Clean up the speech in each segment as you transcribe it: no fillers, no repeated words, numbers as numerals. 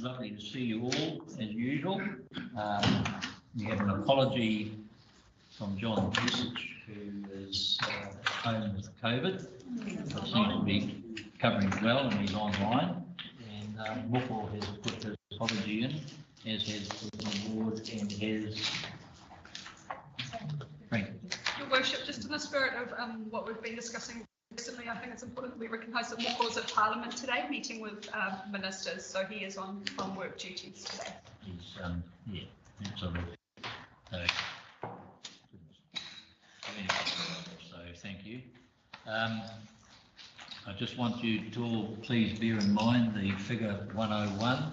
Lovely to see you all, as usual. We have an apology from John Message, who is home with COVID. But seems to be covering well, and he's online. And Moko has put his apology in, as has the board and has Frank. Your Worship, just in the spirit of what we've been discussing recently, I think it's important that we recognise that Moko is at Parliament today, meeting with ministers, so he is on work duties today. He's, yeah, absolutely. So thank you. I just want you to all please bear in mind the figure 101.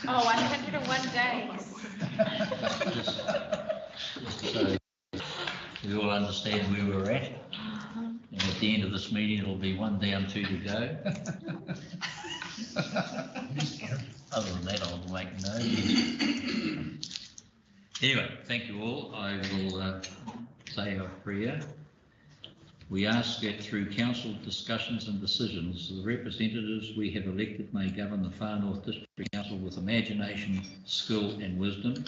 Oh, 101 days. Just so we all understand where we're at. And at the end of this meeting, it'll be 1 down, 2 to go. Other than that, I'll make no. Anyway, thank you all. I will say our prayer. We ask that through council discussions and decisions, the representatives we have elected may govern the Far North District Council with imagination, skill and wisdom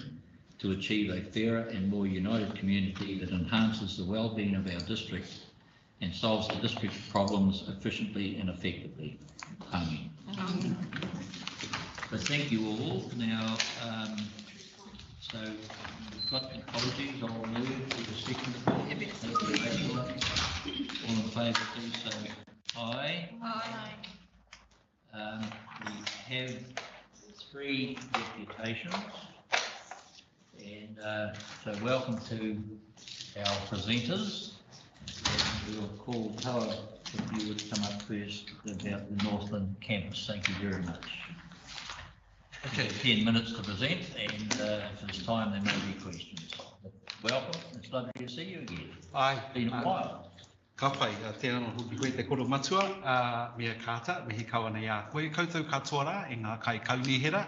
to achieve a fairer and more united community that enhances the well-being of our district and solves the district's problems efficiently and effectively. Amen. So thank you all. Now, so we've got apologies. I'll move to the second. All in favour, please say aye. Aye. We have 3 deputations, and so welcome to our presenters. And we'll call Toa, if you would come up first, about the Northland campus. Thank you very much. Okay, 10 minutes to present, and if there's time, there may be questions. But welcome, it's lovely to see you again. Aye. Been a while. Ka whai, tēnā hoki koe te koro matua, mea kāta, mihi kawana ia koe koutou katoa rā, e ngā kai kaunihera,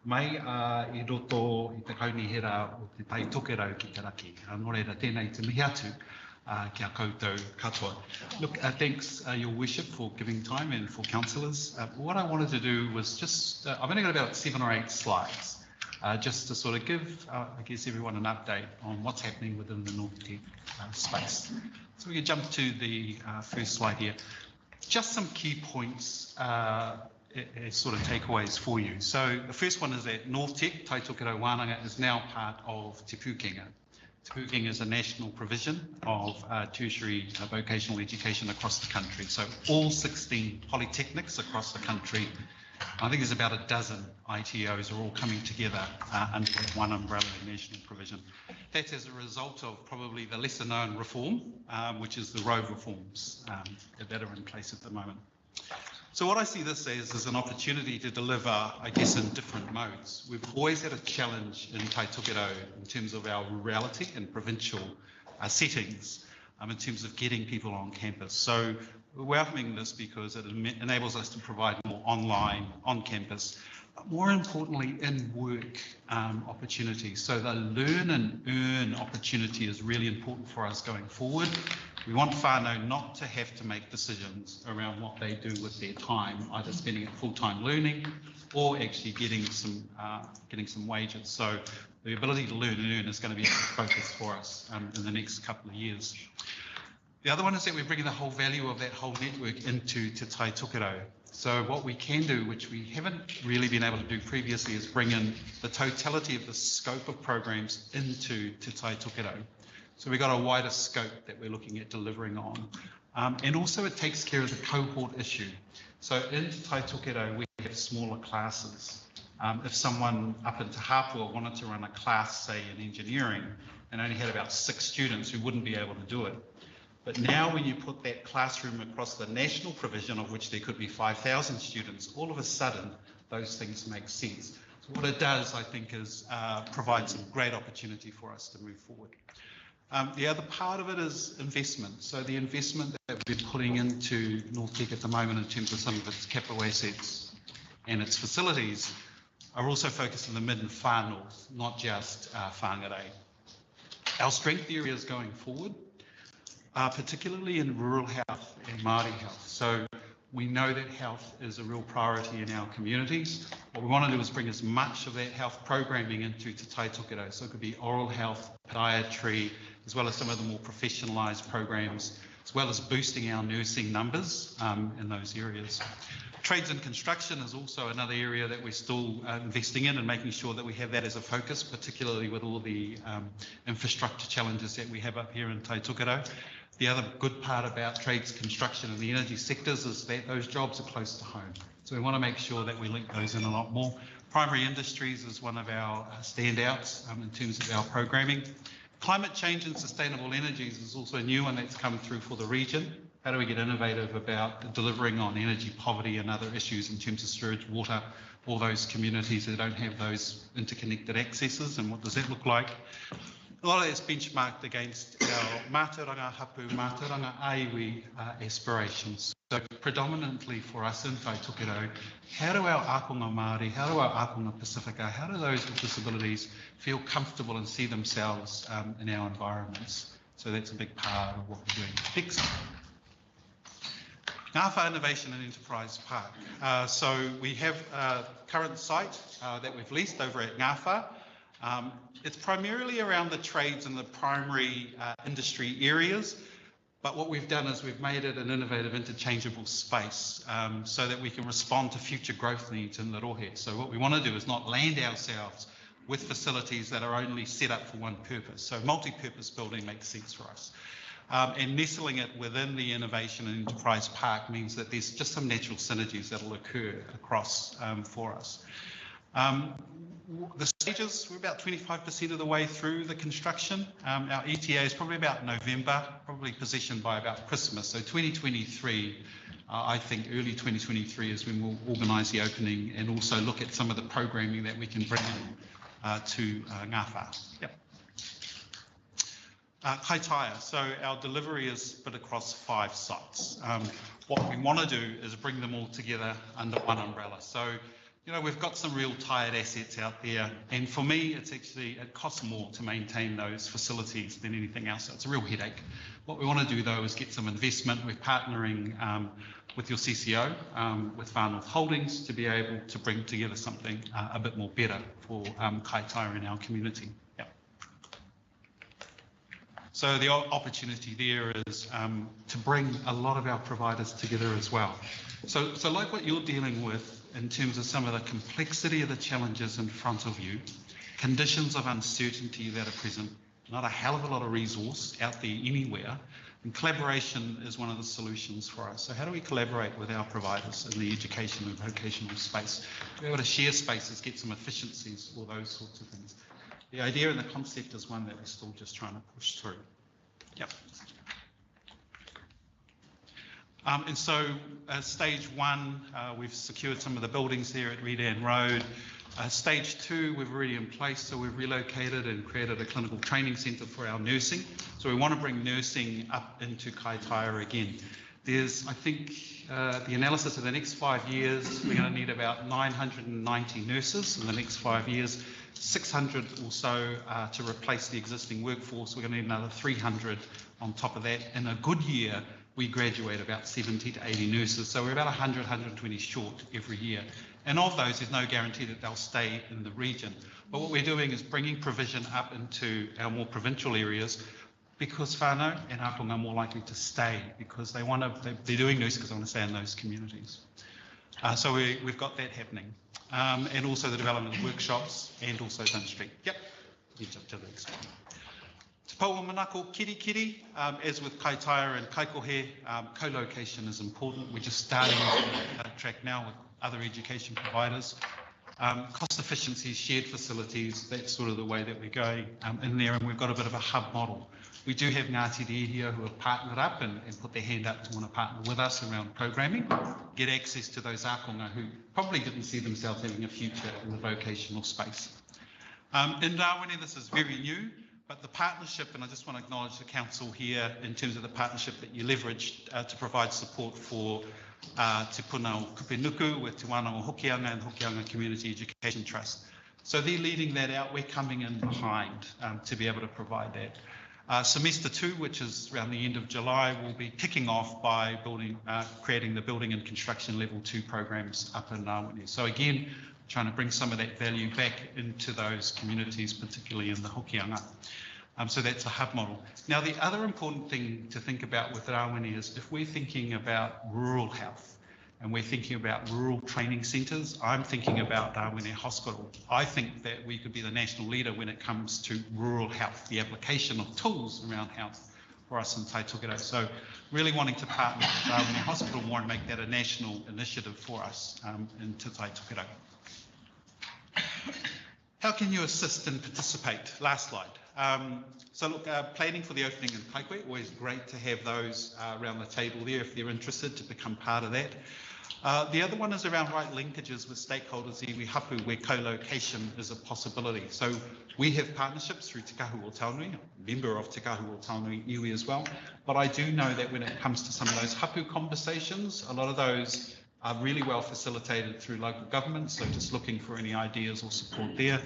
mai I roto I te kaunihera o te tai tokerau ki te raki. Nō reira tēnei te mihi atu kia koutou katoa. Look, thanks Your Worship for giving time and for councillors. What I wanted to do was just, I've only got about 7 or 8 slides, just to sort of give, I guess, everyone an update on what's happening within the North Tech space. So we can jump to the first slide here. Just some key points as sort of takeaways for you. So the first one is that North Tech, Tai Tokerau Wānanga, is now part of Te Pūkenga. Te Pūkenga is a national provision of tertiary vocational education across the country. So all 16 polytechnics across the country, I think there's about a dozen ITOs are all coming together under one umbrella national provision. That's as a result of probably the lesser known reform, which is the road reforms that are in place at the moment. So what I see this as is an opportunity to deliver, I guess, in different modes. We've always had a challenge in Tai Tokerau in terms of our rurality and provincial settings, in terms of getting people on campus. So we're welcoming this because it enables us to provide more online, on campus, but more importantly, in work opportunities. So the learn and earn opportunity is really important for us going forward. We want whānau not to have to make decisions around what they do with their time, either spending it full-time learning or actually getting some wages. So the ability to learn and earn is going to be a focus for us in the next couple of years. The other one is that we're bringing the whole value of that whole network into Te Tai Tokerau. So what we can do, which we haven't really been able to do previously, is bring in the totality of the scope of programs into Te Tai Tokerau. So we've got a wider scope that we're looking at delivering on. And also it takes care of the cohort issue. So in Te Tai Tokerau, we have smaller classes. If someone up into Harbour wanted to run a class, say in engineering, and only had about 6 students who wouldn't be able to do it. But now when you put that classroom across the national provision, of which there could be 5,000 students, all of a sudden those things make sense. So what it does, I think, is provide some great opportunity for us to move forward. The other part of it is investment. So the investment that we're putting into North Tech at the moment in terms of some of its capital assets and its facilities are also focused on the mid and far north, not just Whangarei. Our strength areas going forward, particularly in rural health and Māori health. So We know that health is a real priority in our communities. What we want to do is bring as much of that health programming into Te Tai Tokerau. So it could be oral health, podiatry, as well as some of the more professionalised programs, as well as boosting our nursing numbers in those areas. Trades and construction is also another area that we're still investing in and making sure that we have that as a focus, particularly with all the infrastructure challenges that we have up here in Tai Tokerau. The other good part about trades, construction and the energy sectors is that those jobs are close to home. So we want to make sure that we link those in a lot more. Primary industries is one of our standouts in terms of our programming. Climate change and sustainable energies is also a new one that's come through for the region. How do we get innovative about delivering on energy poverty and other issues in terms of sewage, water, all those communities that don't have those interconnected accesses, and what does that look like? A lot of that's benchmarked against our mātauranga hapu, mātauranga aiwi aspirations. So predominantly for us in Tai Tokerau, how do our akonga Māori, how do our akonga Pasifika, how do those with disabilities feel comfortable and see themselves in our environments? So that's a big part of what we're doing. Next. Ngāwha Innovation and Enterprise Park. So we have a current site that we've leased over at Ngāwha. It's primarily around the trades and the primary industry areas, but what we've done is we've made it an innovative interchangeable space so that we can respond to future growth needs in Rohe. So what we want to do is not land ourselves with facilities that are only set up for one purpose. So multi-purpose building makes sense for us. And nestling it within the Innovation and Enterprise Park means that there's just some natural synergies that will occur across for us. The stages, we're about 25% of the way through the construction. Our ETA is probably about November, probably possession by about Christmas. So 2023, I think early 2023 is when we'll organise the opening and also look at some of the programming that we can bring in to Ngāwha. Yep. Kaitaia, so our delivery is split across 5 sites. What we want to do is bring them all together under one umbrella. So, you know, we've got some real tired assets out there, and for me, it costs more to maintain those facilities than anything else. So it's a real headache. What we want to do though is get some investment. We're partnering with your CCO, with Far North Holdings, to be able to bring together something a bit more better for Kaitaia in our community. Yep. So the opportunity there is to bring a lot of our providers together as well. So like what you're dealing with in terms of some of the complexity of the challenges in front of you, conditions of uncertainty that are present, not a hell of a lot of resource out there anywhere, and collaboration is one of the solutions for us. So how do we collaborate with our providers in the education and vocational space? To be able to share spaces, get some efficiencies, all those sorts of things. The idea and the concept is one that we're still just trying to push through. Yep. And so stage 1, we've secured some of the buildings there at Redan Road. Stage 2, we've already in place, so we've relocated and created a clinical training centre for our nursing. So we want to bring nursing up into Kaitaia again. There's, I think, the analysis of the next 5 years, we're going to need about 990 nurses in the next 5 years, 600 or so to replace the existing workforce. We're going to need another 300 on top of that. In a good year, we graduate about 70 to 80 nurses, so we're about 100, 120 short every year. And of those, there's no guarantee that they'll stay in the region. But what we're doing is bringing provision up into our more provincial areas, because whānau and akonga are more likely to stay because they're doing nursing because they want to stay in those communities. So we've got that happening. And also the development of workshops and also Dun Street. Yep, you jump to the next one. Te Paua Manako Kirikiri, as with Kaitaia and Kaikohe, co-location is important. We're just starting that track now with other education providers. Cost efficiencies, shared facilities, that's sort of the way that we're going in there, and we've got a bit of a hub model. We do have Ngāti Reo here who have partnered up and put their hand up to want to partner with us around programming, get access to those akonga who probably didn't see themselves having a future in the vocational space. In Rawene, this is very new, but the partnership, and I just want to acknowledge the council here in terms of the partnership that you leveraged to provide support for Te Puna o Kupenuku with Te Wana o Hokianga and Hokianga Community Education Trust. So they're leading that out. We're coming in behind to be able to provide that. Semester 2, which is around the end of July, will be kicking off by creating the building and construction level 2 programs up in Ngāwini. So again, trying to bring some of that value back into those communities, particularly in the Hokianga. So that's a hub model. Now, the other important thing to think about with Ngāwini is if we're thinking about rural health, and we're thinking about rural training centres, I'm thinking about Ngāwini Hospital. I think that we could be the national leader when it comes to rural health, the application of tools around health for us in Taitokerau. So really wanting to partner with Ngāwini Hospital more and make that a national initiative for us in Te Taitokerau. How can you assist and participate? Last slide. So look, planning for the opening in Taikwe, always great to have those around the table there if they're interested to become part of that. The other one is around right linkages with stakeholders, iwi hapu, where co-location is a possibility. So we have partnerships through Te Kahu o Taunui, a member of Te Kahu o Taunui iwi as well. But I do know that when it comes to some of those hapu conversations, a lot of those are really well facilitated through local government. So just looking for any ideas or support there.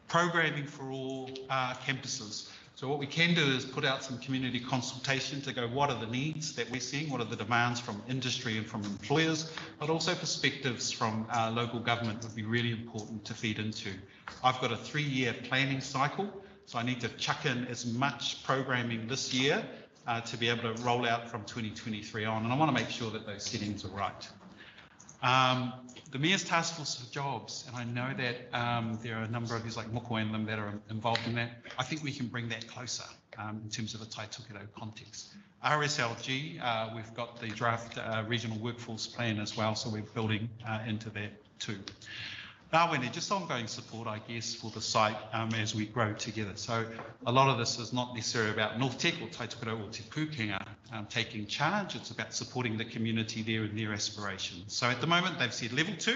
Programming for all campuses. So what we can do is put out some community consultation to go, what are the needs that we're seeing? What are the demands from industry and from employers, but also perspectives from local government would be really important to feed into. I've got a 3-year planning cycle, so I need to chuck in as much programming this year to be able to roll out from 2023 on. And I want to make sure that those settings are right. The Mayor's Task Force for Jobs, and I know that there are a number of you like Moko and them that are involved in that. I think we can bring that closer in terms of a Taitokerau context. RSLG, we've got the draft regional workforce plan as well, so we're building into that too. Ngāwini, just ongoing support, I guess, for the site as we grow together. So a lot of this is not necessarily about North Tech or Taitokerau or Te Pūkenga taking charge. It's about supporting the community there and their aspirations. So at the moment, they've said level 2,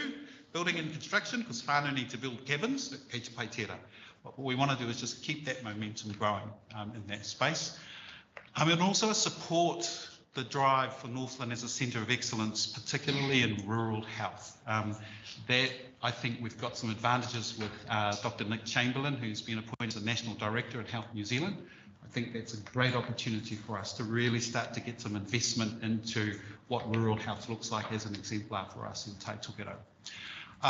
building and construction, because whānau need to build cabins, kei te pai tērā. But what we want to do is just keep that momentum growing in that space. And also support the drive for Northland as a centre of excellence, particularly in rural health. That I think we've got some advantages with Dr. Nick Chamberlain, who's been appointed as a National Director at Health New Zealand. I think that's a great opportunity for us to really start to get some investment into what rural health looks like as an exemplar for us in Taitokerau.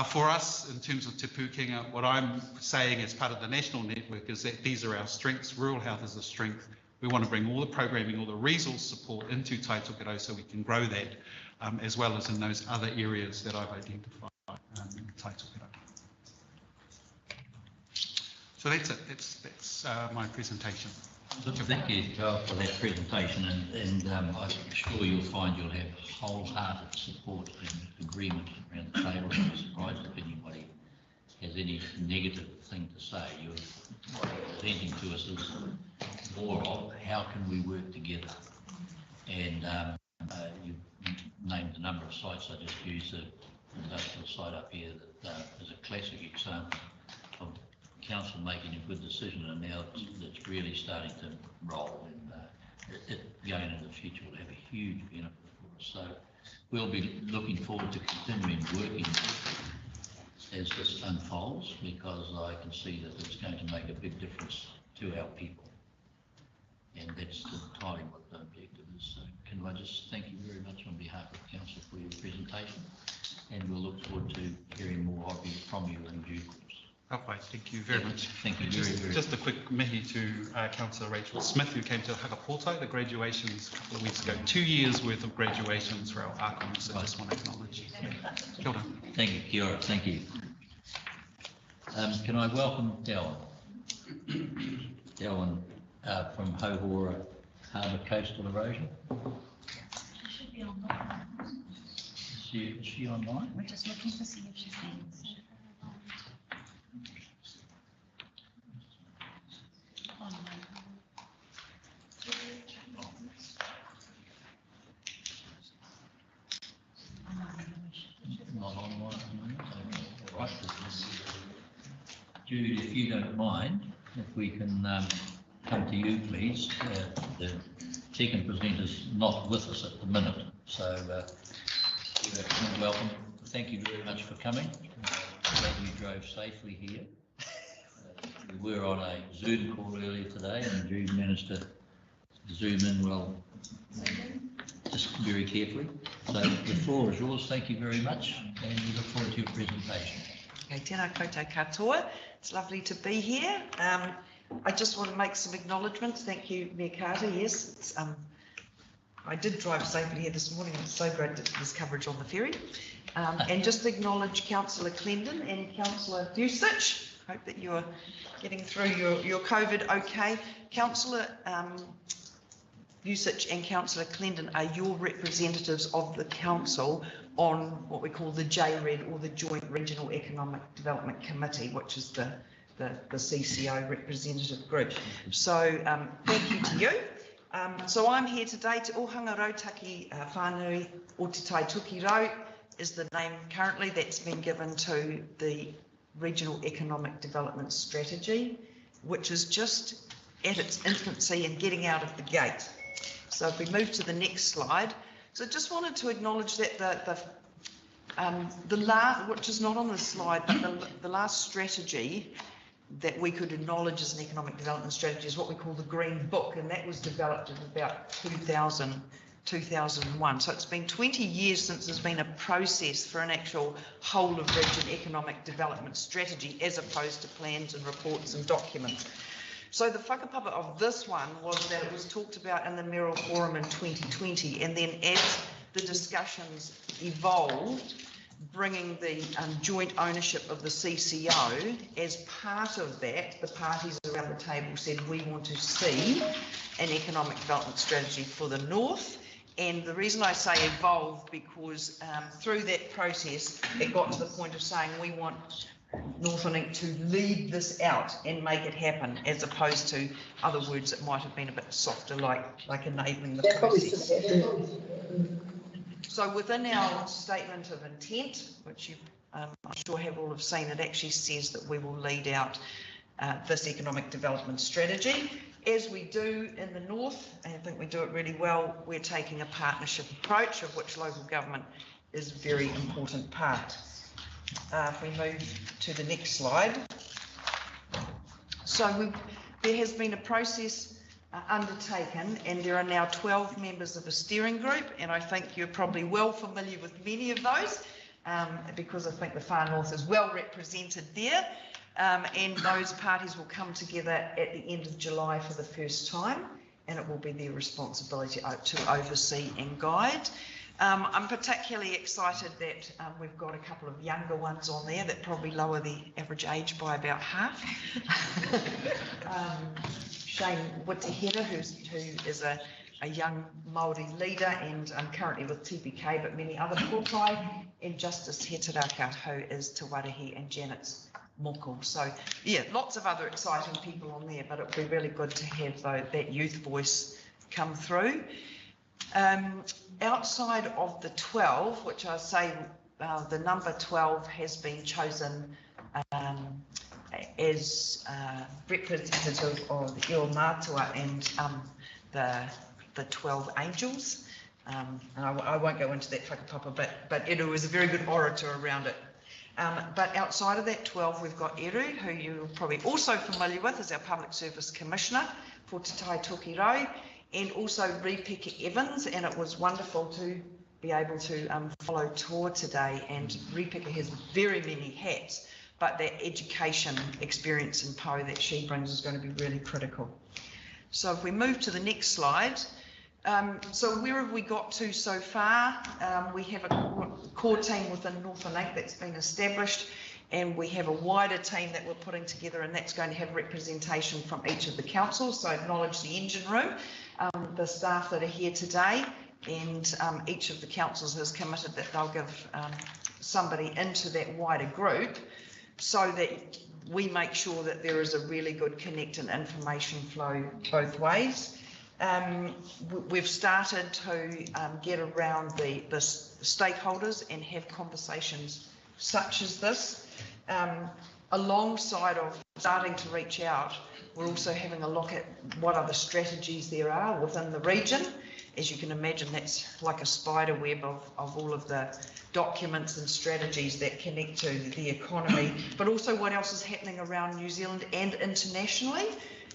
For us, in terms of Te Pūkenga, what I'm saying as part of the national network is that these are our strengths. Rural health is a strength. We want to bring all the programming, all the resource support into Taitokerau so we can grow that, as well as in those other areas that I've identified in Taitokerau. So that's it. That's my presentation. Thank you, Joel, for that presentation, and I'm sure you'll find you'll have wholehearted support and agreement around the table. I'm surprised if anybody has any negative thing to say. What you're presenting to us is more of how can we work together. And you named a number of sites. I just used the industrial site up here that is a classic example of council making a good decision, and now it's really starting to roll, and it going into the future will have a huge benefit for us. So we'll be looking forward to continuing working as this unfolds, because I can see that it's going to make a big difference to our people, and that's entirely what the objective is. So can I just thank you very much on behalf of council for your presentation, and we'll look forward to hearing more of you from you in due course. Okay, thank you very much. Thank you Just a quick mihi to Councillor Rachel Smith, who came to Hakapoto, the graduations a couple of weeks ago. 2 years worth of graduations for our ARCOM, so just want to acknowledge. Kia ora. Thank you, Kia ora. Thank you. Can I welcome Darwin? Darwin from Harukora, Harbour Coastal Erosion. She should be online. Is she online? We're just looking to see if she's in. Not online. Right. Jude, if you don't mind, if we can come to you, please. The second presenter's not with us at the minute, so welcome. Thank you very much for coming. Glad you drove safely here. We were on a Zoom call earlier today, and Jude managed to zoom in well, just very carefully. So the floor is yours. Thank you very much, and we look forward to your presentation. Okay, tēnā koutou katoa. It's lovely to be here. I just want to make some acknowledgements. Thank you, Mayor Carter. Yes, it's, I did drive safely here this morning. It's so great that there's coverage on the ferry. And just acknowledge Councillor Clendon and Councillor Busich. Hope that you're getting through your COVID okay. Councillor Busich and Councillor Clendon are your representatives of the council on what we call the JRED, or the Joint Regional Economic Development Committee, which is the CCO representative group. So thank you to you. So I'm here today to Ohanga Rautaki Whānui o Te Tai Tuki Rau is the name currently that's been given to the Regional Economic Development Strategy, which is just at its infancy and getting out of the gate. So if we move to the next slide. So just wanted to acknowledge that the last, which is not on the slide, but the last strategy that we could acknowledge as an economic development strategy is what we call the Green Book, and that was developed in about 2001. So it's been 20 years since there's been a process for an actual whole of region economic development strategy, as opposed to plans and reports and documents. So the whakapapa of this one was that it was talked about in the Merrill Forum in 2020, and then as the discussions evolved, bringing the joint ownership of the CCO, as part of that, the parties around the table said we want to see an economic development strategy for the North. And the reason I say evolved, because through that process, it got to the point of saying we want Northern Inc. to lead this out and make it happen, as opposed to other words that might have been a bit softer, like enabling the process. So within our statement of intent, which you I'm sure all have seen, it actually says that we will lead out this economic development strategy. As we do in the North, and I think we do it really well, we're taking a partnership approach, of which local government is a very important part. If we move to the next slide. So there has been a process undertaken, and there are now 12 members of a steering group, and I think you're probably well familiar with many of those, because I think the Far North is well represented there, and those parties will come together at the end of July for the first time, and it will be their responsibility to oversee and guide. I'm particularly excited that we've got a couple of younger ones on there that probably lower the average age by about half. Shane Witehera, who is a young Māori leader and currently with TPK, but many other kōtai, and Justice Hetaraka, who is Te Warahi and Janet's moko. So yeah, lots of other exciting people on there, but it would be really good to have that youth voice come through. Outside of the 12, which I say the number 12 has been chosen as representative of the Io Mātua and the 12 angels. And I won't go into that whakapapa, but Eru is a very good orator around it. But outside of that 12, we've got Eru, who you're probably also familiar with as our Public Service Commissioner for Te Tai Tuki Rau, and also Revoking Evans, and it was wonderful to be able to follow tour today. And Revoking has very many hats, but that education experience in PO that she brings is going to be really critical. So if we move to the next slide, so where have we got to so far? We have a core team within Northern Inc. that's been established, and we have a wider team that we're putting together, and that's going to have representation from each of the councils. So acknowledge the engine room, the staff that are here today, and each of the councils has committed that they'll give somebody into that wider group, so that we make sure that there is a really good connect and information flow both ways. We've started to get around the stakeholders and have conversations such as this. Alongside of starting to reach out, we're also having a look at what other strategies there are within the region, as you can imagine, that's like a spider web of all of the documents and strategies that connect to the economy, but also what else is happening around New Zealand and internationally.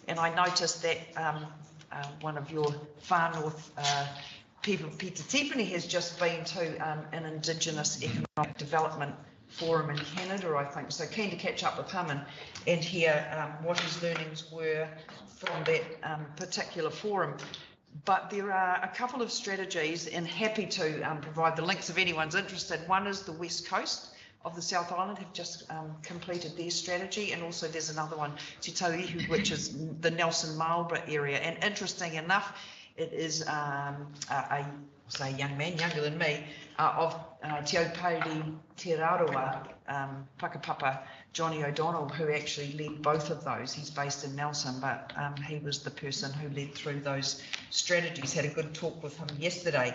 And I noticed that one of your far north people, Peter Tipene, has just been to an Indigenous Economic Development Forum in Canada, I think. So keen to catch up with him and hear what his learnings were from that particular forum. But there are a couple of strategies, and happy to provide the links if anyone's interested. One is the West Coast of the South Island have just completed their strategy, and also there's another one, Tito Awards, which is the Nelson Marlborough area. And interesting enough, it is a young man, younger than me, of Te Aupōuri Te Raroa, Whakapapa Johnny O'Donnell, who actually led both of those. He's based in Nelson, but he was the person who led through those strategies. Had a good talk with him yesterday.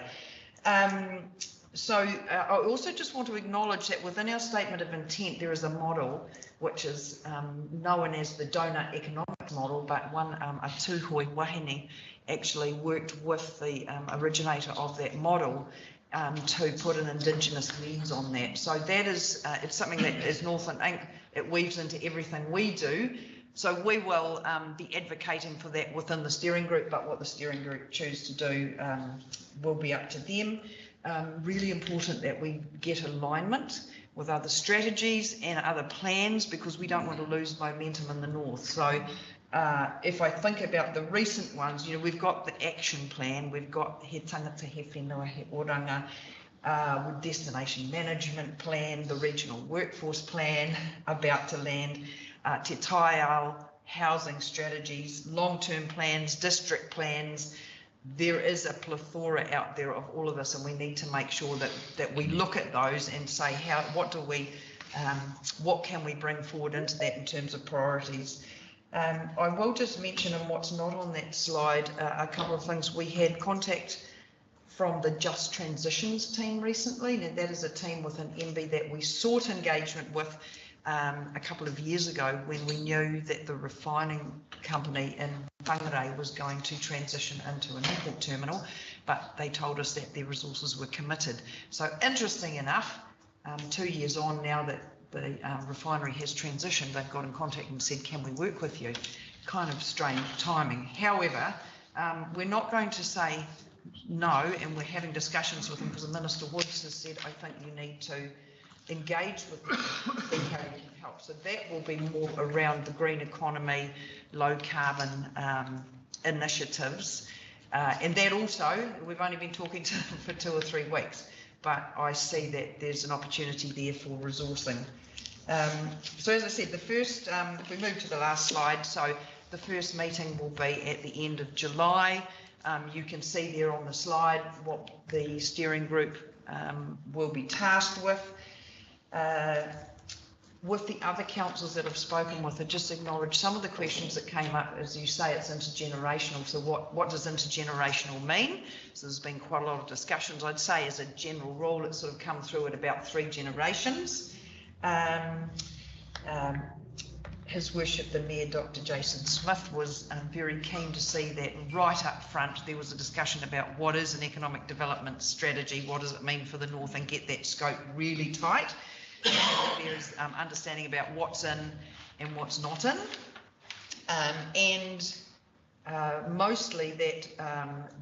So I also just want to acknowledge that within our statement of intent, there is a model which is known as the donor economic model, but a Tūhoi Wahine actually worked with the originator of that model to put an Indigenous lens on that. So that is, it's something that is Northern Inc. It weaves into everything we do. So we will be advocating for that within the steering group, but what the steering group choose to do will be up to them. Really important that we get alignment with other strategies and other plans, because we don't want to lose momentum in the north. So if I think about the recent ones, we've got the action plan, we've got He Tangata He Whenua He Oranga, destination management plan, the regional workforce plan about to land, Te Taiao, housing strategies, long-term plans, district plans. There is a plethora out there of all of this, and we need to make sure that we look at those and say what can we bring forward into that in terms of priorities. I will just mention, and what's not on that slide, a couple of things. We had contact from the Just Transitions team recently. Now, that is a team within MB that we sought engagement with a couple of years ago when we knew that the refining company in Whangarei was going to transition into an import terminal, but they told us that their resources were committed. So interesting enough, 2 years on now that the refinery has transitioned, they've got in contact and said, can we work with you? Kind of strange timing. However, we're not going to say no, and we're having discussions with them because the Minister Woods has said, I think you need to engage with them, see how you can help. So that will be more around the green economy, low carbon initiatives. And that also, we've only been talking to them for 2 or 3 weeks, but I see that there's an opportunity there for resourcing. So as I said, the first, if we move to the last slide, so the first meeting will be at the end of July. You can see there on the slide what the steering group will be tasked with. With the other councils that I've spoken with, I just acknowledge some of the questions that came up. As you say, it's intergenerational. So what does intergenerational mean? So there's been quite a lot of discussions. I'd say as a general rule, it's sort of come through at about 3 generations. His Worship the Mayor, Dr. Jason Smith, was very keen to see that right up front there was a discussion about what is an economic development strategy, what does it mean for the North, and get that scope really tight. There's understanding about what's in and what's not in, and mostly that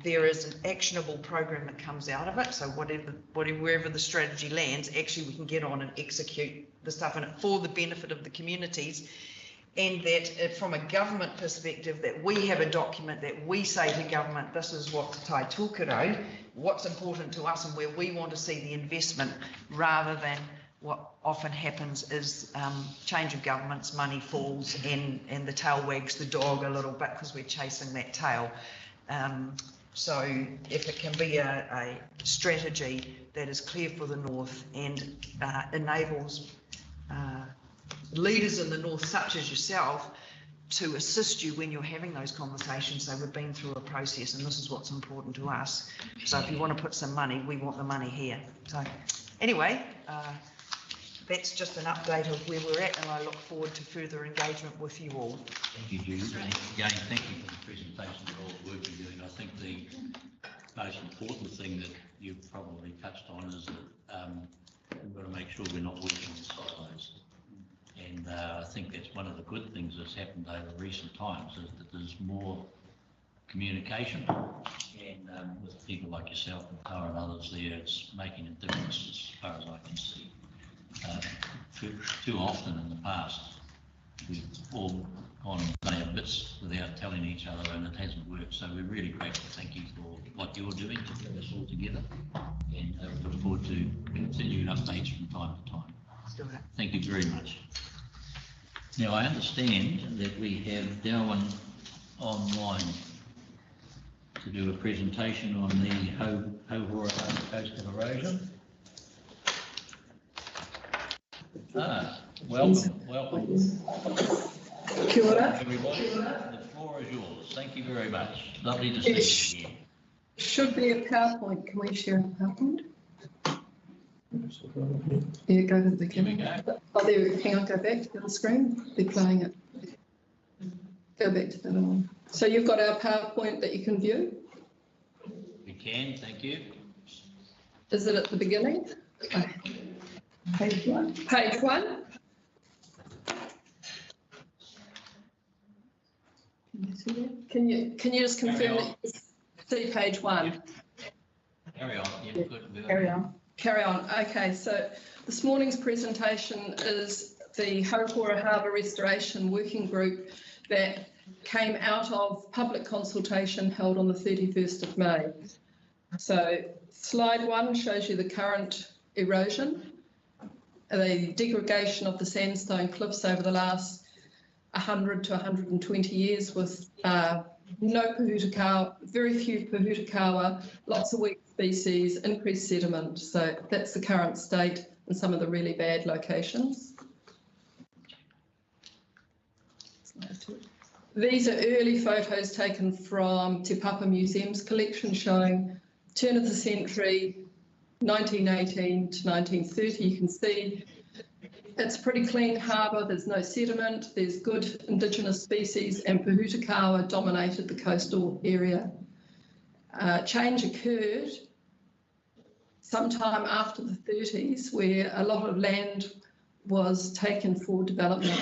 there is an actionable program that comes out of it. So wherever the strategy lands, actually we can get on and execute the stuff in it for the benefit of the communities. And that from a government perspective, that we have a document that we say to government, this is what tai tūkero, what's important to us and where we want to see the investment, rather than what often happens is change of governments, money falls and the tail wags the dog a little bit because we're chasing that tail. So if it can be a strategy that is clear for the North and enables leaders in the North, such as yourself, to assist you when you're having those conversations. So we've been through a process and this is what's important to us. So if you want to put some money, we want the money here. So anyway, that's just an update of where we're at, and I look forward to further engagement with you all. Thank you, Julie. And again, thank you for the presentation and all the work you're doing. I think most important thing that you've probably touched on is that we've got to make sure we're not working in silos. And I think that's one of the good things that's happened over recent times, is that there's more communication, and with people like yourself and Tara and others there, it's making a difference as far as I can see. Too often in the past, we've all gone and done our bits without telling each other, and it hasn't worked. So we're really grateful. Thank you for what you're doing to bring us all together, and we look forward to continuing updates from time to time. Thank you very much. Now, I understand that we have Darwin online to do a presentation on the Harukora coastal erosion. Welcome. Kia ora. Everybody, the floor is yours. Thank you very much. Lovely to see you here. Should be a PowerPoint. Can we share a PowerPoint? Yeah, go to the beginning. Oh, there, hang on, go back to the screen. They're playing it. Go back to the other one. So you've got our PowerPoint that you can view? We can, thank you. Is it at the beginning? Okay. Page one. Page one. Can you see that? Can you just confirm that you see page one? Carry on. Yeah, good. Carry on. Carry on. Okay, so this morning's presentation is the Harukora Harbour Restoration Working Group that came out of public consultation held on the 31st of May. So slide one shows you the current erosion, the degradation of the sandstone cliffs over the last 100 to 120 years with no pohutakawa, very few pohutakawa, lots of weak species, increased sediment. So that's the current state in some of the really bad locations. These are early photos taken from Te Papa Museum's collection showing turn of the century, 1918 to 1930. You can see it's a pretty clean harbour, there's no sediment, there's good indigenous species, and pohutakawa dominated the coastal area. Change occurred sometime after the 30s where a lot of land was taken for development.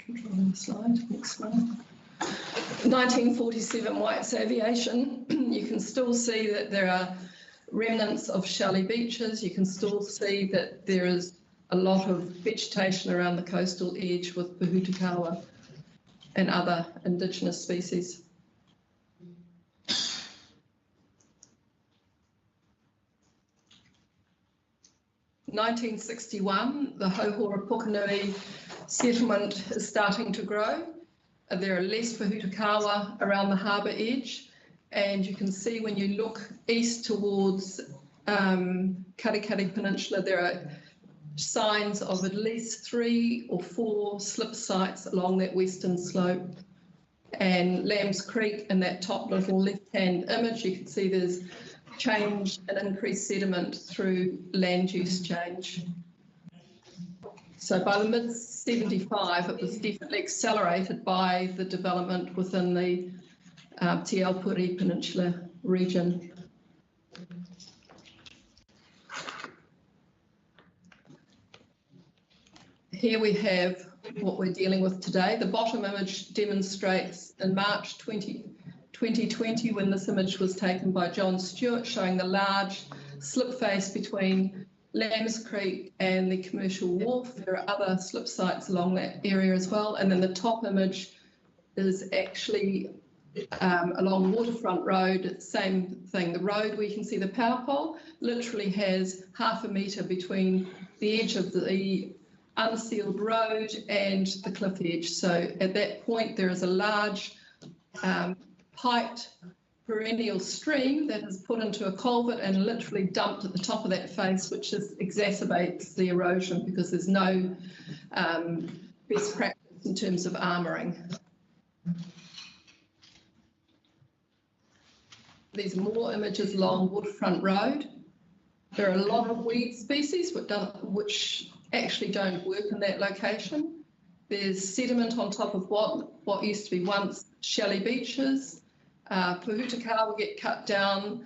Controlling the slide, next one. 1947 White's Aviation, you can still see that there are remnants of shelly beaches. You can still see that there is a lot of vegetation around the coastal edge with pohutakawa and other indigenous species. In 1961, the Hauhora Pukenui settlement is starting to grow. There are less pohutakawa around the harbour edge. And you can see when you look east towards Karikari Peninsula, there are signs of at least 3 or 4 slip sites along that western slope. And Lambs Creek in that top little left-hand image, you can see there's change and increased sediment through land use change. So by the mid-75, it was definitely accelerated by the development within the Te Aupuri Peninsula region. Here we have what we're dealing with today. The bottom image demonstrates in March 2020, when this image was taken by John Stewart, showing the large slip face between Lambs Creek and the commercial wharf. There are other slip sites along that area as well. And then the top image is actually along Waterfront Road, same thing. The road, where you can see the power pole, literally has half a metre between the edge of the unsealed road and the cliff edge. So at that point, there is a large piped perennial stream that is put into a culvert and literally dumped at the top of that face, which just exacerbates the erosion because there's no best practice in terms of armouring. These are more images along Waterfront Road. There are a lot of weed species which actually don't work in that location. There's sediment on top of what used to be once shelly beaches. Pohutakawa get cut down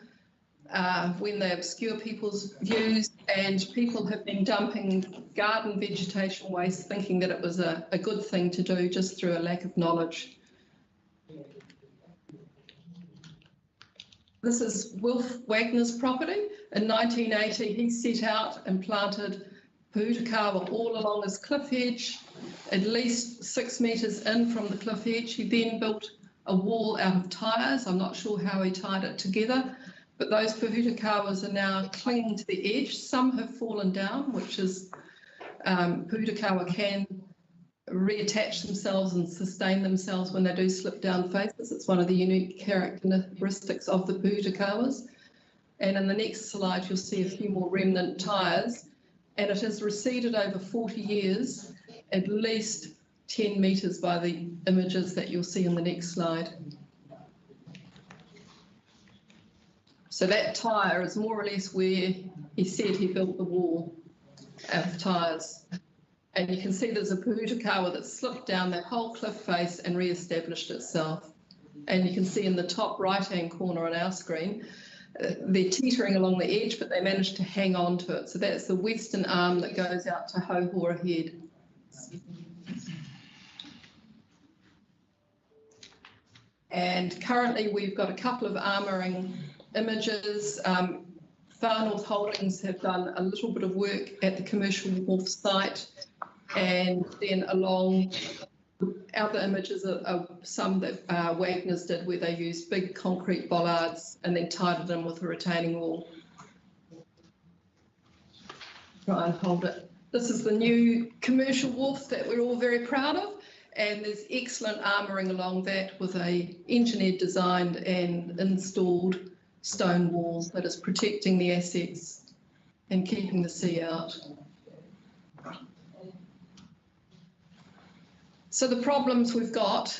when they obscure people's views, and people have been dumping garden vegetation waste thinking that it was a good thing to do just through a lack of knowledge. This is Wilf Wagner's property. In 1980, he set out and planted Pohutakawa all along his cliff edge, at least 6 metres in from the cliff edge. He then built a wall out of tyres. I'm not sure how he tied it together, but those Pohutakawas are now clinging to the edge. Some have fallen down, which is Pohutakawa can reattach themselves and sustain themselves when they do slip down faces. It's one of the unique characteristics of the Pohutakawas. And in the next slide, you'll see a few more remnant tyres, and it has receded over 40 years, at least 10 metres by the images that you'll see in the next slide. So that tyre is more or less where he said he built the wall of tyres. And you can see there's a Pohutakawa that slipped down that whole cliff face and re-established itself. And you can see in the top right-hand corner on our screen, they're teetering along the edge, but they managed to hang on to it. So that's the western arm that goes out to Harukora Head. And currently we've got a couple of armouring images. Far North Holdings have done a little bit of work at the commercial wharf site, and then along other images are some that Wagner's did, where they used big concrete bollards and then tied it in with a retaining wall. Try and hold it. This is the new commercial wharf that we're all very proud of, and there's excellent armouring along that with a engineered, designed and installed stone walls that is protecting the assets and keeping the sea out. So the problems we've got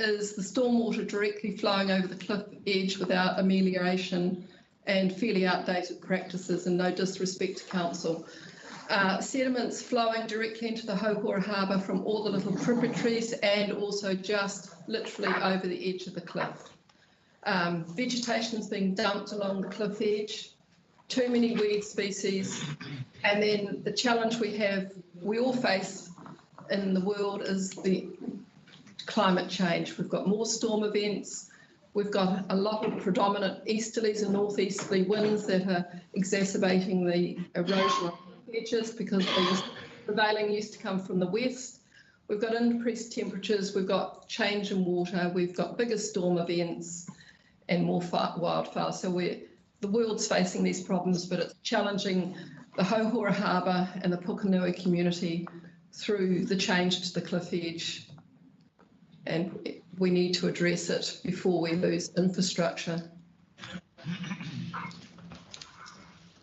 is the stormwater directly flowing over the cliff edge without amelioration and fairly outdated practices, and no disrespect to council. Sediments flowing directly into the Harukora Harbour from all the little tributaries and also just literally over the edge of the cliff. Vegetation's being dumped along the cliff edge, too many weed species, and then the challenge we all face in the world is the climate change. We've got more storm events. We've got a lot of predominant easterlies and northeasterly winds that are exacerbating the erosion of edges because the prevailing used to come from the west. We've got increased temperatures. We've got change in water. We've got bigger storm events and more wildfires. So the world's facing these problems, but it's challenging the Harukora Harbour and the Pukenui community through the change to the cliff edge, and we need to address it before we lose infrastructure.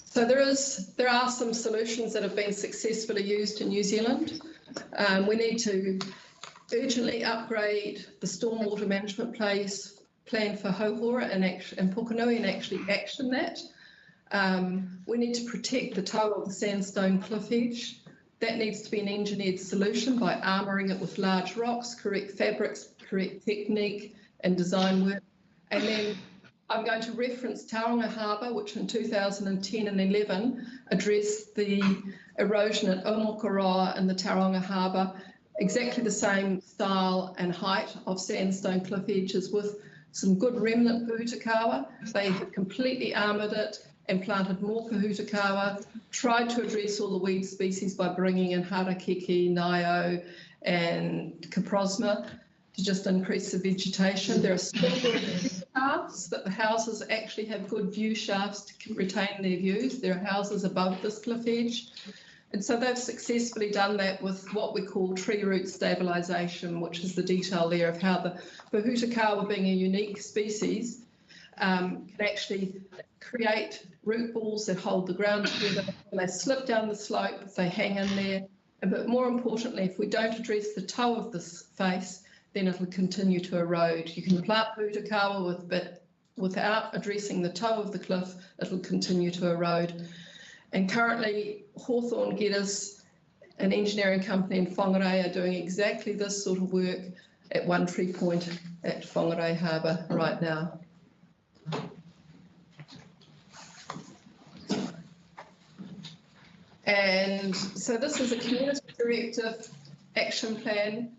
So there are some solutions that have been successfully used in New Zealand. We need to urgently upgrade the stormwater management plan for Harukora and Pukenui and actually action that. We need to protect the toe of the sandstone cliff edge. That needs to be an engineered solution by armouring it with large rocks, correct fabrics, correct technique and design work. And then I'm going to reference Tauranga Harbour, which in 2010 and 11 addressed the erosion at Omokoroa in the Tauranga Harbour, exactly the same style and height of sandstone cliff edges with some good remnant Pohutakawa. They had completely armoured it and planted more Pohutakawa, tried to address all the weed species by bringing in harakeke, nio and caprosma to just increase the vegetation. There are still shafts, but the houses actually have good view shafts to retain their views. There are houses above this cliff edge. And so they've successfully done that with what we call tree root stabilization, which is the detail there of how the Pohutakawa, being a unique species, can actually create root balls that hold the ground together. When they slip down the slope, they hang in there. But more importantly, if we don't address the toe of this face, then it'll continue to erode. You can plant Pohutakawa but without addressing the toe of the cliff, it'll continue to erode. And currently, Hawthorne Geddes, an engineering company in Whangarei, are doing exactly this sort of work at One Tree Point at Whangarei Harbour right now. And so this is a community directive action plan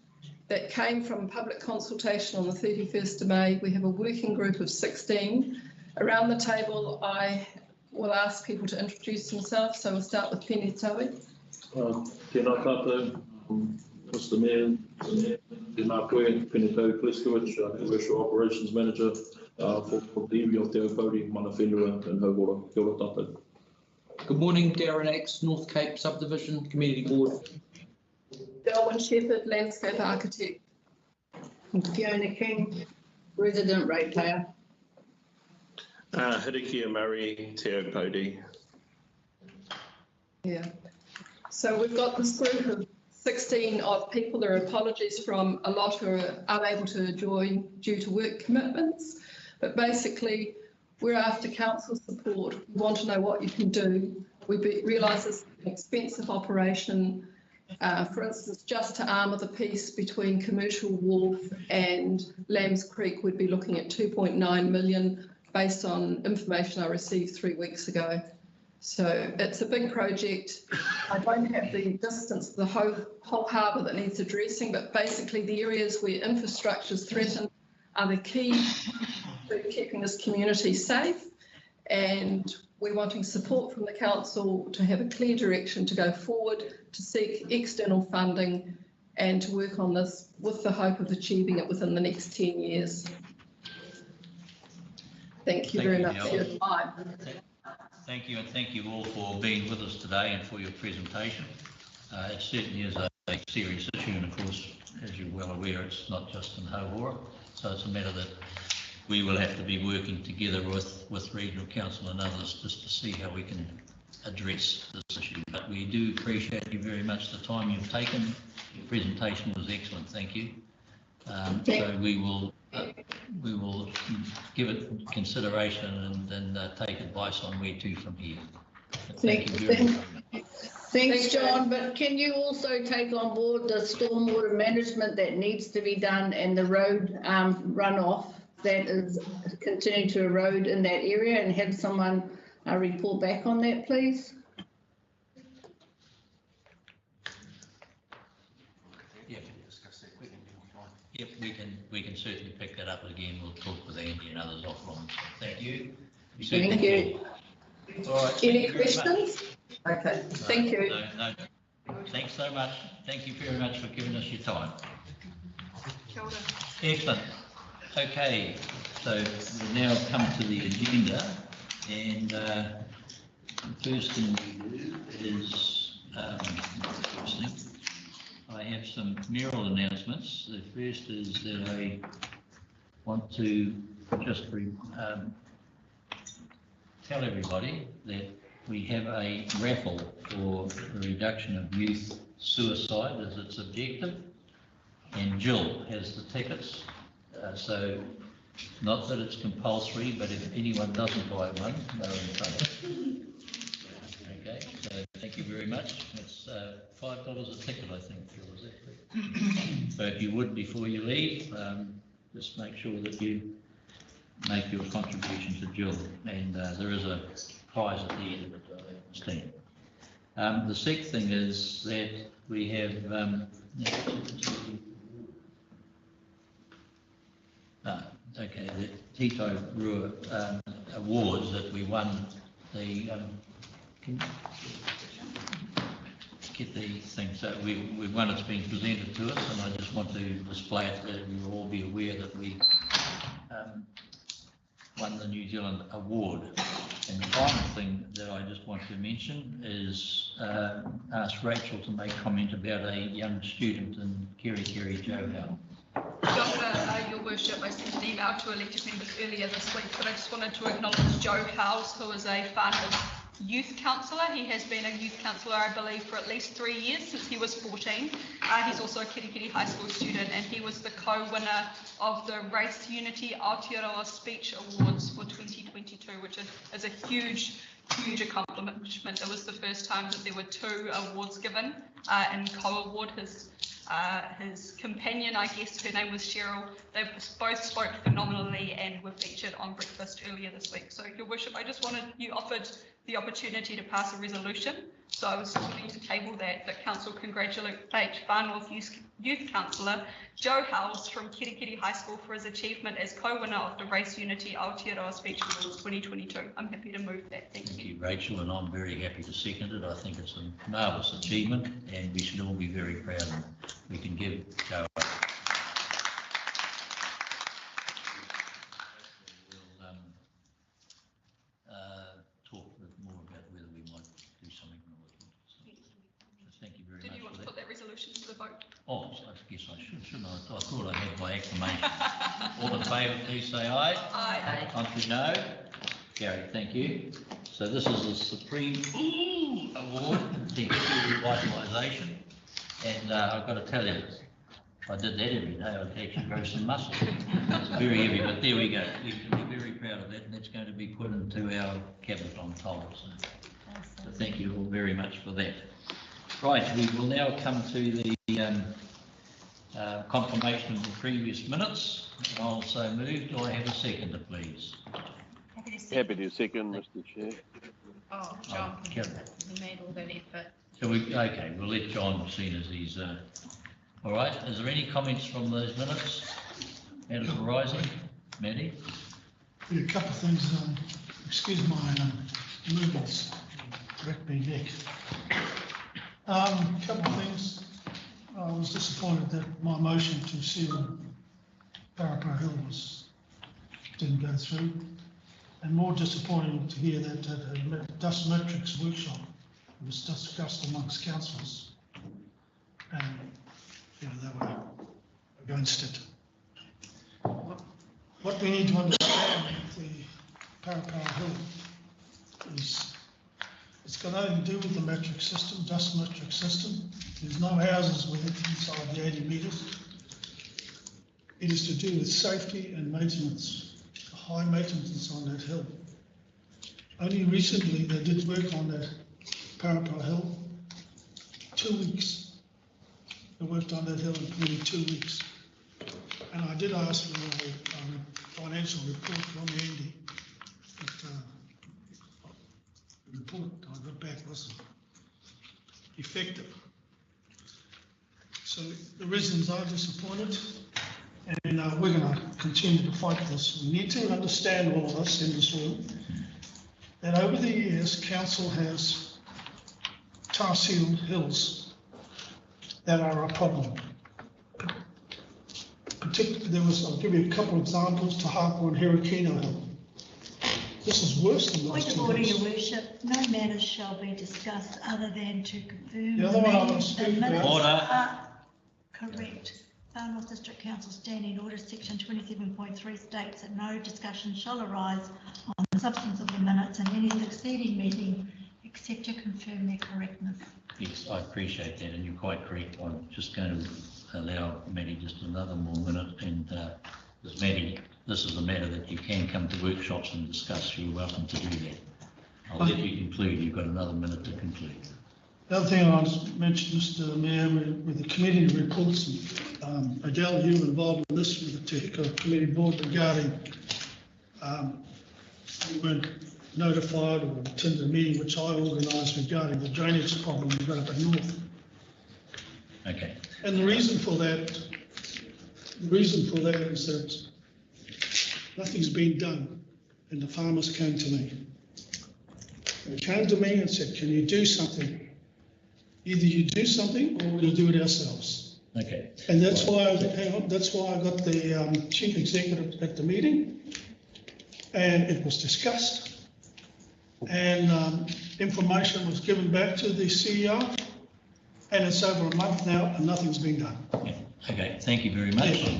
that came from public consultation on the 31st of May. We have a working group of 16. Around the table, I will ask people to introduce themselves. So we'll start with Penny Towie. Tēnā kātou, Mr Mayor, tēnā koe, Penny Towie Kleskiewicz, Commercial Operations Manager for the area of Te Aupōuri, Mana Whenua and Harukora. Kia ora tātou. Good morning, Darren X, North Cape Subdivision Community Board. Darwin Shepherd, Landscape Architect. Fiona King, Resident Ratepayer. Hidekia Murray, Te Aupōuri. Yeah. So we've got this group of 16 odd people. There are apologies from a lot who are unable to join due to work commitments. But basically, we're after council support. We want to know what you can do. We realise this is an expensive operation. For instance, just to armour the piece between Commercial Wharf and Lambs Creek, we'd be looking at 2.9 million based on information I received 3 weeks ago. So it's a big project. I don't have the distance of the whole harbour that needs addressing, but basically the areas where infrastructure is threatened are the key to keeping this community safe, and we're wanting support from the council to have a clear direction to go forward, to seek external funding and to work on this with the hope of achieving it within the next 10 years. Thank you very much for your time. Thank you, and thank you all for being with us today and for your presentation. It certainly is a serious issue, and of course, as you're well aware, it's not just in Harbour, so it's a matter that we will have to be working together with Regional Council and others just to see how we can address this issue. But we do appreciate you very much the time you've taken. Your presentation was excellent, thank you. So we will give it consideration and then take advice on where to from here. Thank you very much. Thanks, John, but can you also take on board the stormwater management that needs to be done and the road runoff that is continuing to erode in that area, and have someone report back on that, please? Yep, we can certainly pick that up again. We'll talk with Andy and others offline. Thank you. Thank you. All right. Any questions? Okay, thank you. No. Thanks so much. Thank you very much for giving us your time. Kia ora. Excellent. Okay, so we now come to the agenda, and the first thing we do is I have some mayoral announcements. The first is that I want to just tell everybody that we have a raffle for the reduction of youth suicide as its objective, and Jill has the tickets. So not that it's compulsory, but if anyone doesn't buy one, they're in trouble. Okay, so thank you very much. It's $5 a ticket, I think, Jill, is that correct? So if you would, before you leave, just make sure that you make your contribution to Jill, and there is a prize at the end of it, I understand. The second thing is that we have the Tito Awards that we won. The get the thing, so we won. It's been presented to us, and I just want to display it that you will all be aware that we won the New Zealand Award. And the final thing that I just want to mention is ask Rachel to make comment about a young student in Kerikeri, Joe Howe. Your Worship, I sent an email to elected members earlier this week, but I just wanted to acknowledge Joe Howes, who is a Whānau youth councillor. He has been a youth councillor, I believe, for at least 3 years, since he was 14. He's also a Kerikeri High School student, and he was the co-winner of the Race Unity Aotearoa Speech Awards for 2022, which is a huge accomplishment. It was the first time that there were 2 awards given and co-award his his companion, I guess her name was Cheryl. They both spoke phenomenally and were featured on breakfast earlier this week. So, Your Worship, I just wanted, you offered the opportunity to pass a resolution. So I was willing to table that Council congratulate Far North Youth Councillor Joe Howes from Kirikiri High School for his achievement as co-winner of the Race Unity Aotearoa Speech Awards 2022. I'm happy to move that. Thank you, Rachel, and I'm very happy to second it. I think it's a marvellous achievement and we should all be very proud and we can give Joe a talk a bit more about whether we might do something more with it. So thank you very much. Did you want to put that resolution to the vote? Oh, I guess I should, shouldn't I? I thought I had by acclamation. All in favour, please say aye. Aye. Contrary, no. Carried, thank you. So this is the Supreme Award, Revitalisation. And I've got to tell you, if I did that every day, I'd actually grow some muscle. It's very heavy, but there we go. We can be very proud of that, and that's going to be put into our cabinet on toll. So thank you all very much for that. Right, we will now come to the confirmation of the previous minutes. I'll so move. Do I have a seconder, please? Happy to second, Mr. Chair. Oh, John, he made all that effort. So okay, we'll let John, seeing as he's, all right. Is there any comments from those minutes? Matters arising? Maddie? Yeah, a couple of things, excuse my movements, correct me, Nick. A couple of things. I was disappointed that my motion to seal Harbour Hill didn't go through, and more disappointing to hear that at a dust metrics workshop it was discussed amongst councillors, and you know, they were against it. What we need to understand with the Harbour Hill is it's got nothing to do with the metric system, dust metric system. There's no houses within inside the 80 metres. It is to do with safety and maintenance, high maintenance on that hill. Only recently they did work on that Harbour Hill, 2 weeks. They worked on that hill in 22 weeks. And I did ask for a financial report from Andy, but the report I got back wasn't effective. So the reasons are disappointed, and we're going to continue to fight this. We need to understand, all of us in this room, that over the years, council has tar sealed hills that are a problem. Particularly, I'll give you a couple of examples, to Harbour and Harukora Hill. This is worse than those Point of two order, hills. Your Worship. No matters shall be discussed other than to confirm The other one I want to the speak minutes about. Order. are correct. Far North District Council Standing Order Section 27.3 states that no discussion shall arise on the substance of the minutes in any succeeding meeting except to confirm their correctness. Yes, I appreciate that, and you're quite correct. I'm just going to allow Maddie just another more minute, and because Maddie, this is a matter that you can come to workshops and discuss. You're welcome to do that. I'll let you conclude. You've got another minute to conclude. The other thing I want to mention, Mr. Mayor, with the committee reports, Adele, you were involved in this with the Te Hika Committee Board regarding we weren't notified or attended a meeting which I organised regarding the drainage problem we've got up at north. Okay. And the reason for that is that nothing's been done, and the farmers came to me. They came to me and said, can you do something? Either you do something or we'll do it ourselves. Okay. And that's why, that's why I got the chief executive at the meeting, and it was discussed, and information was given back to the CEO, and it's over a month now and nothing's been done. Yeah. Okay, thank you very much. Yeah.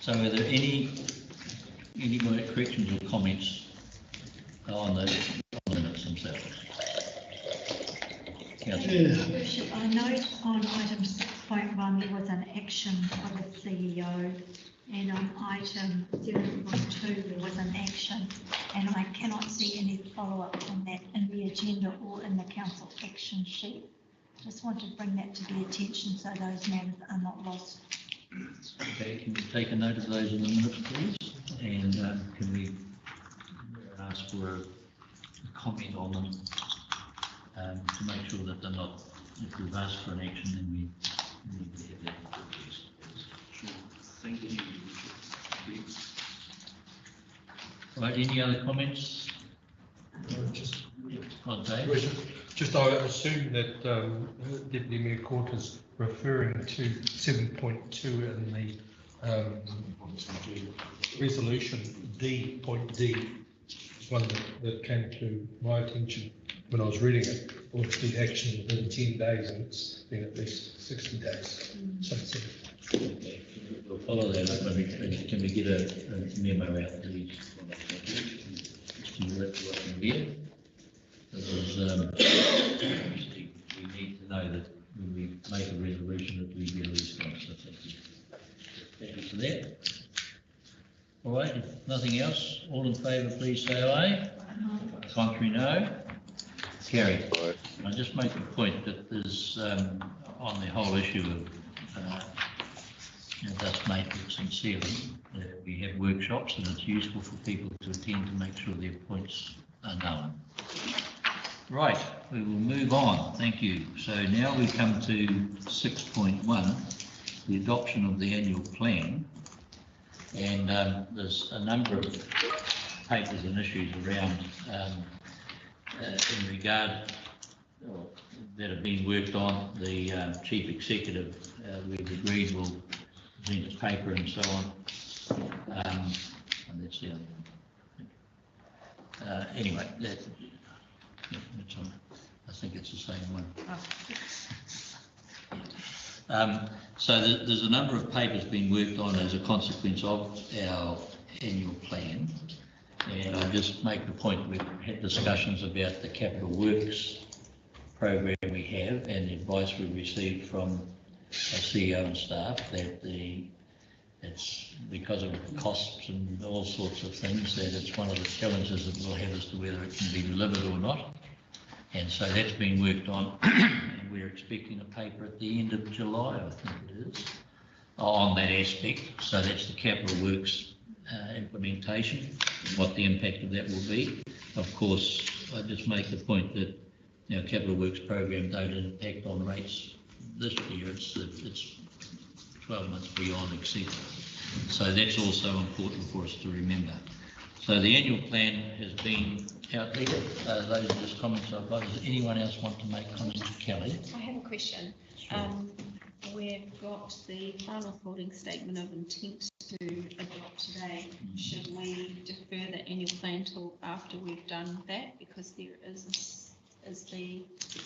So are there any more corrections or comments on the minutes themselves? Worship, I note on item 6.1 there was an action for the CEO, and on item 7.2 there was an action, and I cannot see any follow-up on that in the agenda or in the council action sheet. Just want to bring that to the attention so those matters are not lost. Okay, can we take a note of those in the minutes, please? And can we ask for a comment on them to make sure that they're not, if we've asked for an action, then we need to have that. Sure. Thank you. Right, any other comments? Just I assume that Deputy Mayor Court is referring to 7.2 in the resolution point D, one that came to my attention when I was reading it, or to be action within 10 days, and it's been at least 60 days. So it's Okay, we'll follow that up, and can we get a memo out to these? Because we need to know that when we make a resolution that we release funds, so thank you. Thank you for that. All right, if nothing else, all in favour, please say aye. Contrary, no. Carried. I just make a point that there's, on the whole issue of dust matrix and sealing, we have workshops, and it's useful for people to attend to make sure their points are known. Right, we will move on. Thank you. So now we come to 6.1, the adoption of the annual plan. And there's a number of papers and issues around in regard that have been worked on. The chief executive, we've agreed will present a paper and so on. And that's the other one. Anyway, that's on. I think it's the same one. So there's a number of papers being worked on as a consequence of our annual plan. And I just make the point, we've had discussions about the capital works program we have and the advice we received from our CEO and staff that it's because of costs and all sorts of things that it's one of the challenges that we'll have as to whether it can be delivered or not. And so that's been worked on, and we're expecting a paper at the end of July, I think it is, on that aspect. So that's the capital works implementation, what the impact of that will be. Of course, I just make the point that our capital works program don't impact on rates this year. It's 12 months beyond, etc. So that's also important for us to remember. So the annual plan has been out there. Those are just comments I've got. Does anyone else want to make comments? Kelly? I have a question. Sure. We've got the final holding statement of intent to adopt today. Should we defer the annual plan till after we've done that? Because there is the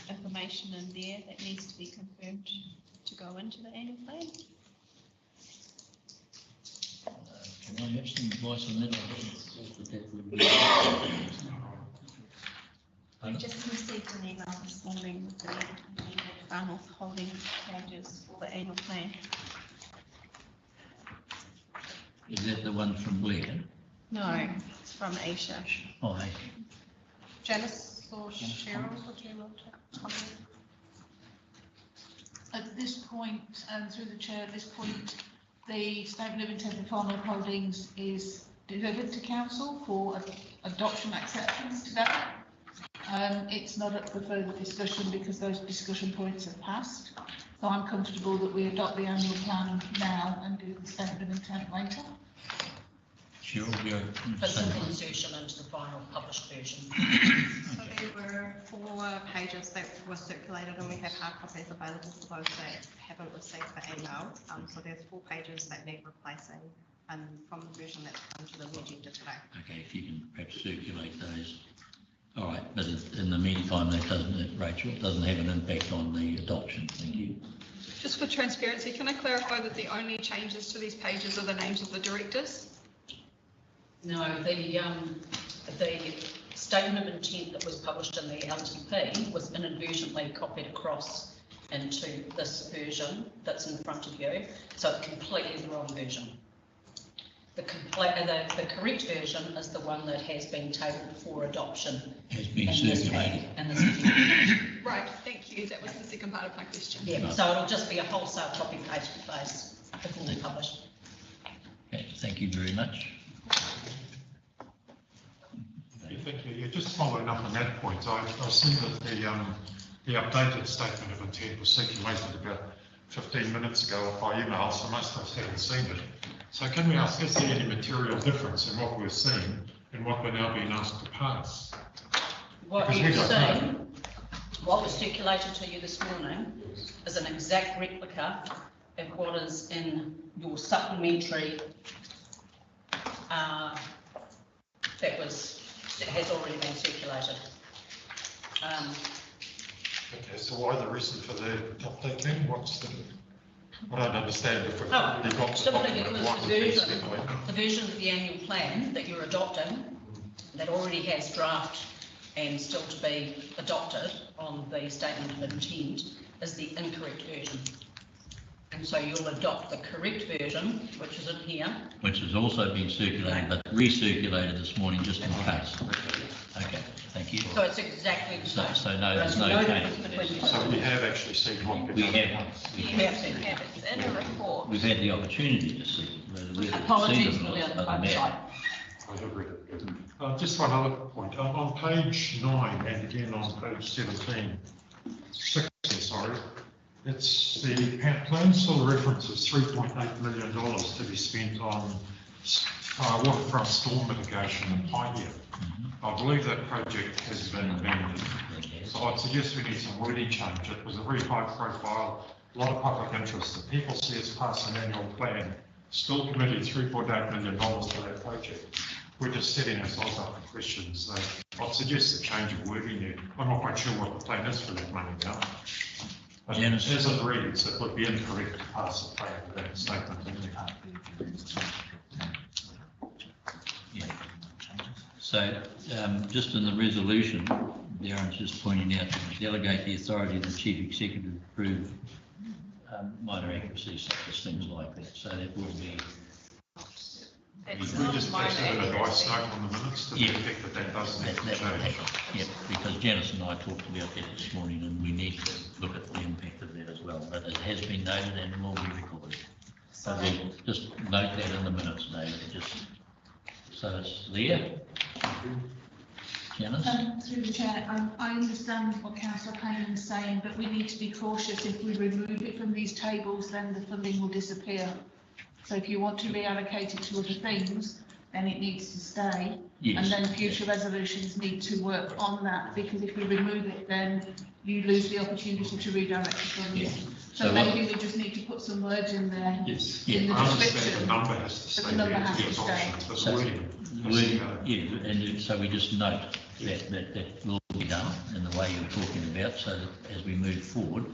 information in there that needs to be confirmed to go into the annual plan. Can I have some advice on that? I just received an email this morning with the final holding pages for the annual plan. Is that the one from Blair? No, it's from Aisha. Oh, Aisha. Janice or Cheryl, would you want to comment? At this point, and through the chair, at this point, the statement of intent of final holdings is delivered to council for adoption acceptance today. It's not up for further discussion because those discussion points have passed. So I'm comfortable that we adopt the annual plan now and do the statement of intent later. Sure, we'll It's an insertion into the final published version. So there were 4 pages that were circulated, and we have hard copies available for those that haven't received the email. So there's 4 pages that need replacing from the version that's come to the agenda today. Okay, if you can perhaps circulate those. All right, but in the meantime, that doesn't, Rachel, it doesn't have an impact on the adoption. Thank you. Just for transparency, can I clarify that the only changes to these pages are the names of the directors? No, the statement of intent that was published in the LTP was inadvertently copied across into this version that's in front of you, so it's completely the wrong version. The correct version is the one that has been tabled for adoption. Has been in this circulated. in this meeting. Right, thank you. That was the second part of my question. Yeah, so it'll just be a wholesale copy paste to face before we publish. Okay, thank you very much. Yeah, thank you. Yeah, just following up on that point, I see that the updated statement of intent was circulated about 15 minutes ago by email, so most of us haven't seen it. So can we ask, is there any material difference in what we're seeing and what we're now being asked to pass? What Because you've we don't seen, know. what was circulated to you this morning is an exact replica of what is in your supplementary that has already been circulated. Okay, so why the reason for the update then? I don't understand if we've Oh, already got the simply document, because what the would be version, circulated? the version of the annual plan that you're adopting, that already has draft and still to be adopted on the statement of intent, is the incorrect version. And so you'll adopt the correct version, which is in here. Which has also been circulated, but recirculated this morning just in case. Okay, thank you. So it's exactly the same. So no, there's no difference change. between the So two. we have actually seen what We we've have, done. It's in a report. we've had the opportunity to see whether we've Apologies seen for it the or not. I have read it. Just one other point. On page 9 and again on page 17, 16, sorry, it's the plan still references $3.8 million to be spent on waterfront storm mitigation in Paihia. I believe that project has been abandoned. So I'd suggest we need some wording change. It was a very high profile, a lot of public interest. The people see us pass an annual plan, still committed $3.8 million to that project. We're just setting ourselves up for questions. So I'd suggest a change of wording there. I'm not quite sure what the plan is for that money now. But Janice. as it reads, it would be incorrect to pass the plan with that statement in there. Yeah. So, just in the resolution, Darren's just pointing out to delegate the authority of the chief executive to approve minor accuracies such as things like that. So that will be. It's We not just a minor place it in a dice accuracy. note on the minutes to the Yeah. effect that that doesn't That have will to change. happen, yep, because Janice and I talked about that this morning and we need to look at the impact of that as well. But it has been noted and will be recorded. So we'll just note that in the minutes, David, just so it's there. Janice? Through the chair, I understand what councillor Payne is saying, but we need to be cautious. If we remove it from these tables, then the funding will disappear. So if you want to reallocate it to other things, then it needs to stay. Yes. And then future resolutions need to work on that, because if we remove it, then you lose the opportunity to redirect the funds. Yeah. So maybe we just need to put some words in there. Yes. In the I understand description. the number has to But stay the number there has to to be stay. adoption, but So- the wording. Yeah, and so we just note that will be done in the way you're talking about, so that as we move forward,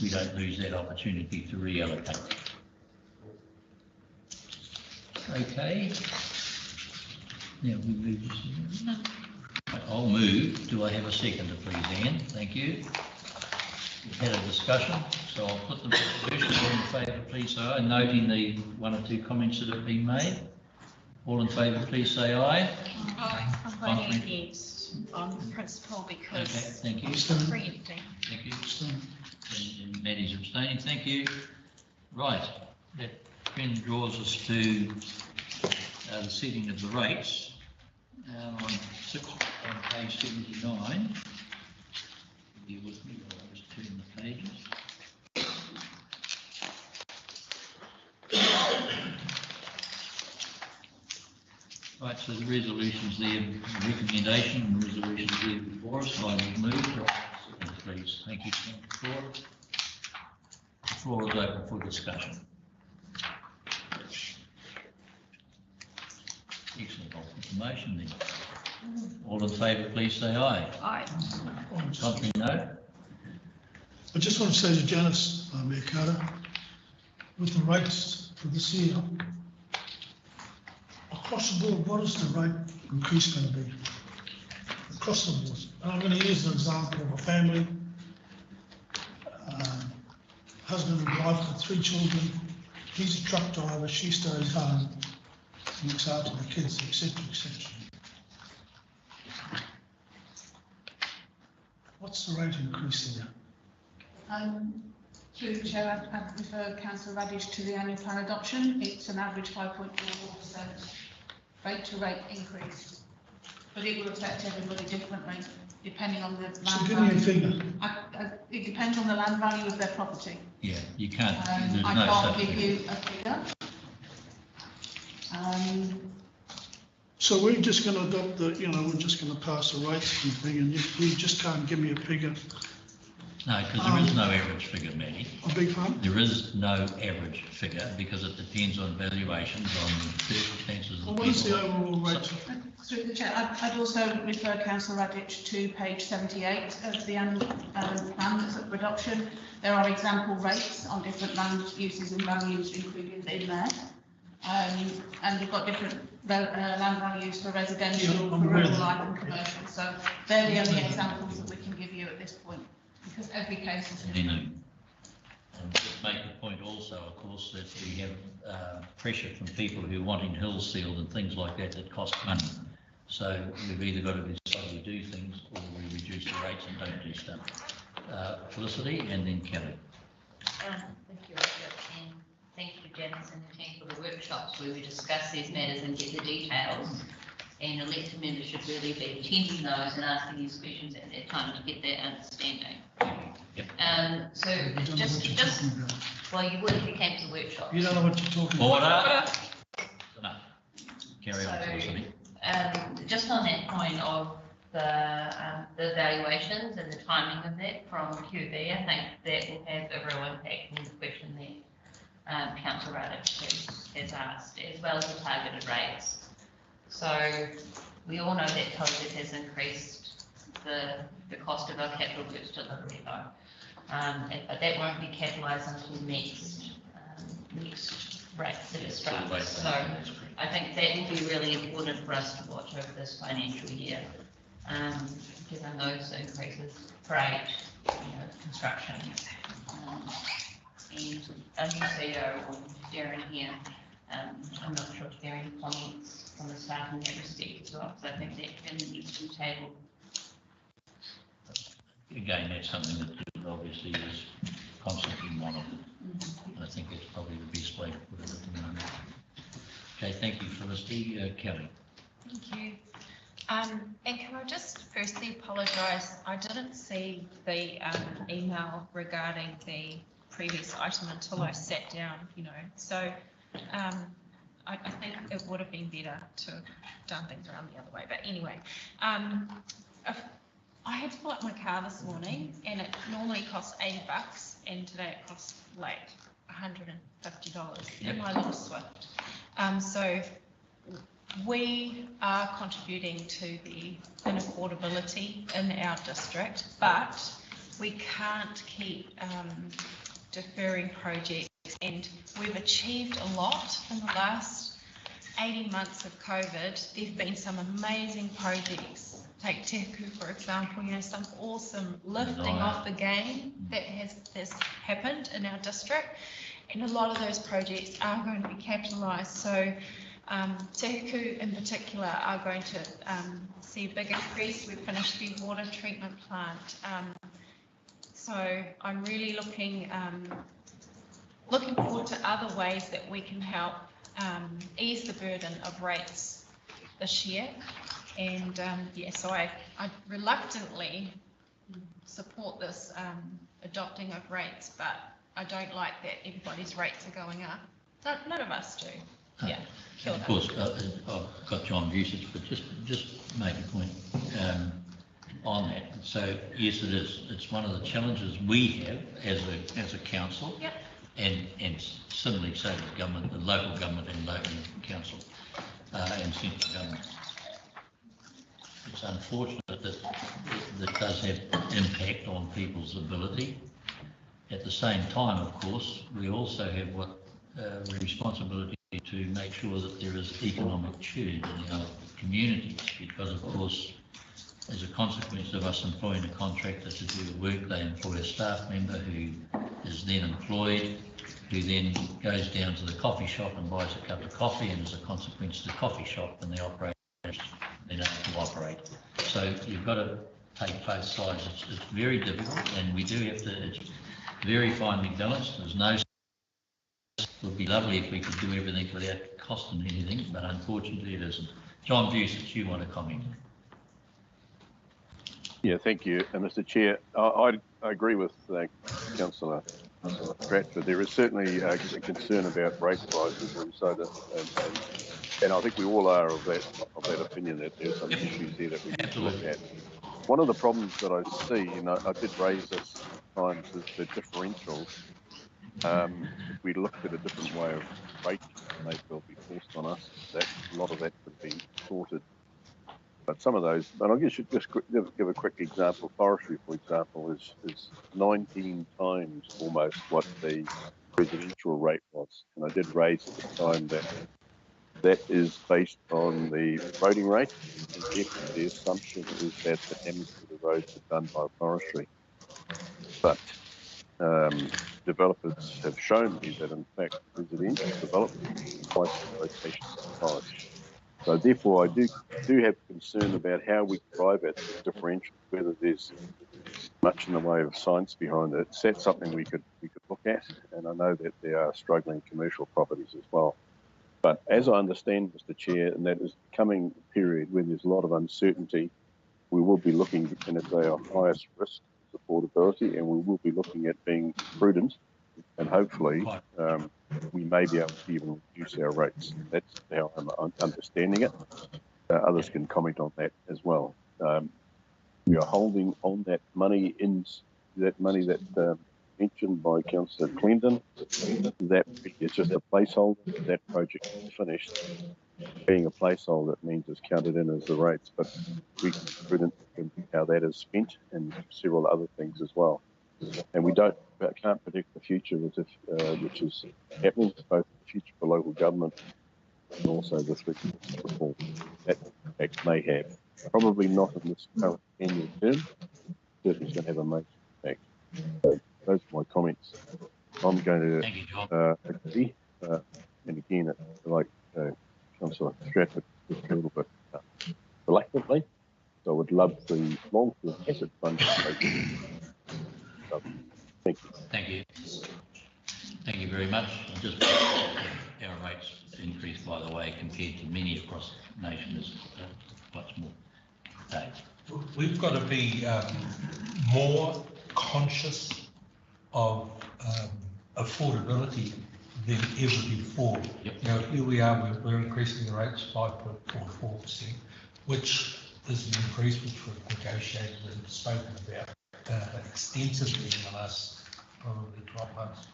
we don't lose that opportunity to reallocate. Okay. Now we move this. I'll move. Do I have a seconder, please, Anne? Thank you. We've had a discussion, so I'll put the resolution. All in favour, please say aye, noting the one or two comments that have been made. All in favour, please say aye. I'm voting against on principle Okay, because thank you. it's preempting. Thank you. And Maddie's abstaining, thank you. Right, that then draws us to the setting of the rates. On page 79. Bear with me, I'll just turn the pages. Right, so the resolution's there, recommendation and resolution's there before us. I will move. Please, thank you, Councillor Ford. The floor is open for discussion. Excellent, I'll put the motion then. All in favour, please say aye. Aye. Contrary, no. I just want to say to Janice, Mayor Carter, with the rates for this year, across the board, what is the rate increase going to be? Across the board. And I'm going to use an example of a family, husband and wife with 3 children. He's a truck driver, she stays home. looks after the kids, etc., etc. What's the rate increase there? Through the chair, I refer Councillor Radish to the annual plan adoption. It's an average 5.44% rate to rate increase, but it will affect everybody differently depending on the land So give me a value. figure. It depends on the land value of their property. Yeah, you can't, there's I no can't such give thing. you a figure. So we're just going to adopt the, we're just going to pass a rates thing, and you just can't give me a figure. No, because there is no average figure, Matty. I beg your pardon? There is no average figure because it depends on valuations, on circumstances of Well, what is the people. overall rate? Through the chair, I'd also refer Councillor Radish to page 78 of the annual plan that's up for adoption. There are example rates on different land uses and values included in there. And we've got different land values for residential, for rural life and commercial. So they're the only examples that we can give you at this point, because every case is different. And just make the point also, of course, that we have pressure from people who are wanting hills sealed and things like that that cost money. So we've either got to decide we do things or we reduce the rates and don't do stuff. Felicity and then Kelly. Thank you, Richard, and thank you, Janice and the team for the workshops where we discuss these matters and get the details. And elected members should really be attending those and asking these questions at that time to get that understanding. Yep. So just well, you would if you came to the workshop. You don't know what you're talking about. No. Carry on, Felicity. Just on that point of the valuations and the timing of that from QV, I think that will have a real impact on the question that Councillor Radish has asked, as well as the targeted rates. So we all know that COVID has increased the cost of our capital goods delivery though. But that won't be capitalised until next rates that are struck. So I think that will be really important for us to watch over this financial year. Because I know those increases, freight, construction, and a new CEO or Darren here. I'm not sure if there are any comments from the staff in that respect as well, because I think that really needs to be tabled. Again, that's something that obviously is constantly monitored. I think that's probably the best way to put it at the moment. Okay, thank you, Felicity. Kelly. Thank you. And can I just firstly apologise, I didn't see the email regarding the previous item until I sat down, so I think it would have been better to have done things around the other way, but anyway, I had to pull up my car this morning and it normally costs $80 and today it costs like $150 in my little Swift. So we are contributing to the inaffordability in our district, but we can't keep deferring projects, and we've achieved a lot in the last 18 months of COVID. There have been some amazing projects. Take Teku, for example, some awesome lifting of the game that has happened in our district, and a lot of those projects are going to be capitalised. So Teku in particular are going to see a big increase. We've finished the water treatment plant. So I'm really looking forward to other ways that we can help ease the burden of rates this year. And so I reluctantly support this adopting of rates, but I don't like that everybody's rates are going up. None of us do. Yeah. Of course, I've got John Vucic, but just make a point on that. So yes, it is. It's one of the challenges we have as a council. Yep. And similarly so the government, the local government and local council and central government. It's unfortunate that does have impact on people's ability. At the same time, of course, we also have responsibility to make sure that there is economic churn in our communities, because of course, as a consequence of us employing a contractor to do the work, they employ a staff member who is then employed, who then goes down to the coffee shop and buys a cup of coffee, and as a consequence, the coffee shop and the operators, they don't cooperate. So you've got to take both sides. It's very difficult, and we do have to, it's very finely balanced. There's no, it would be lovely if we could do everything without costing anything, but unfortunately it isn't. John Busick, you want to comment? Yeah, thank you, Mr. Chair. I agree with Councillor Stratford. There is certainly a concern about rate rises, and so and I think we all are of that opinion that there's some issues here that we need to look at. One of the problems that I see, and I did raise this at times, is the differentials. If we looked at a different way of rating, it may well be forced on us. That a lot of that could be sorted. But some of those, but I guess you just give a quick example. Forestry, for example, is 19 times almost what the residential rate was. And I did raise at the time that is based on the roading rate, and therefore the assumption is that the damage to the roads is done by forestry. But developers have shown me that in fact residential development is twice the rotation size. So therefore, I do have concern about how we arrive at the differential, whether there's much in the way of science behind it. That's something we could look at, and I know that there are struggling commercial properties as well. But as I understand, Mr. Chair, and that is the coming period where there's a lot of uncertainty, we will be looking, and it's our highest risk affordability, and we will be looking at being prudent, and hopefully we may be able to even reduce our rates. That's how I'm understanding it. Others can comment on that as well. We are holding on that money that mentioned by Councillor Clendon. That is just a placeholder. That project is finished. Being a placeholder, it means it's counted in as the rates, but we can be prudent in how that is spent and several other things as well. And we can't predict the future, which is happening, both the future for local government and also the reform that impact may have. Probably not in this current annual term, certainly it's going to have a major impact. So those are my comments. I'm going to agree, and again, like Councillor Stratford, just a little bit reluctantly, so I would love the long-term asset fund. Thank you. Thank you. Thank you very much. Just our rates increased, by the way, compared to many across the nation, is quite small. We've got to be more conscious of affordability than ever before. Yep. You know, here we are, we're increasing the rates 5.44%, which is an increase which we've negotiated and spoken about extensively in the last probably 12 months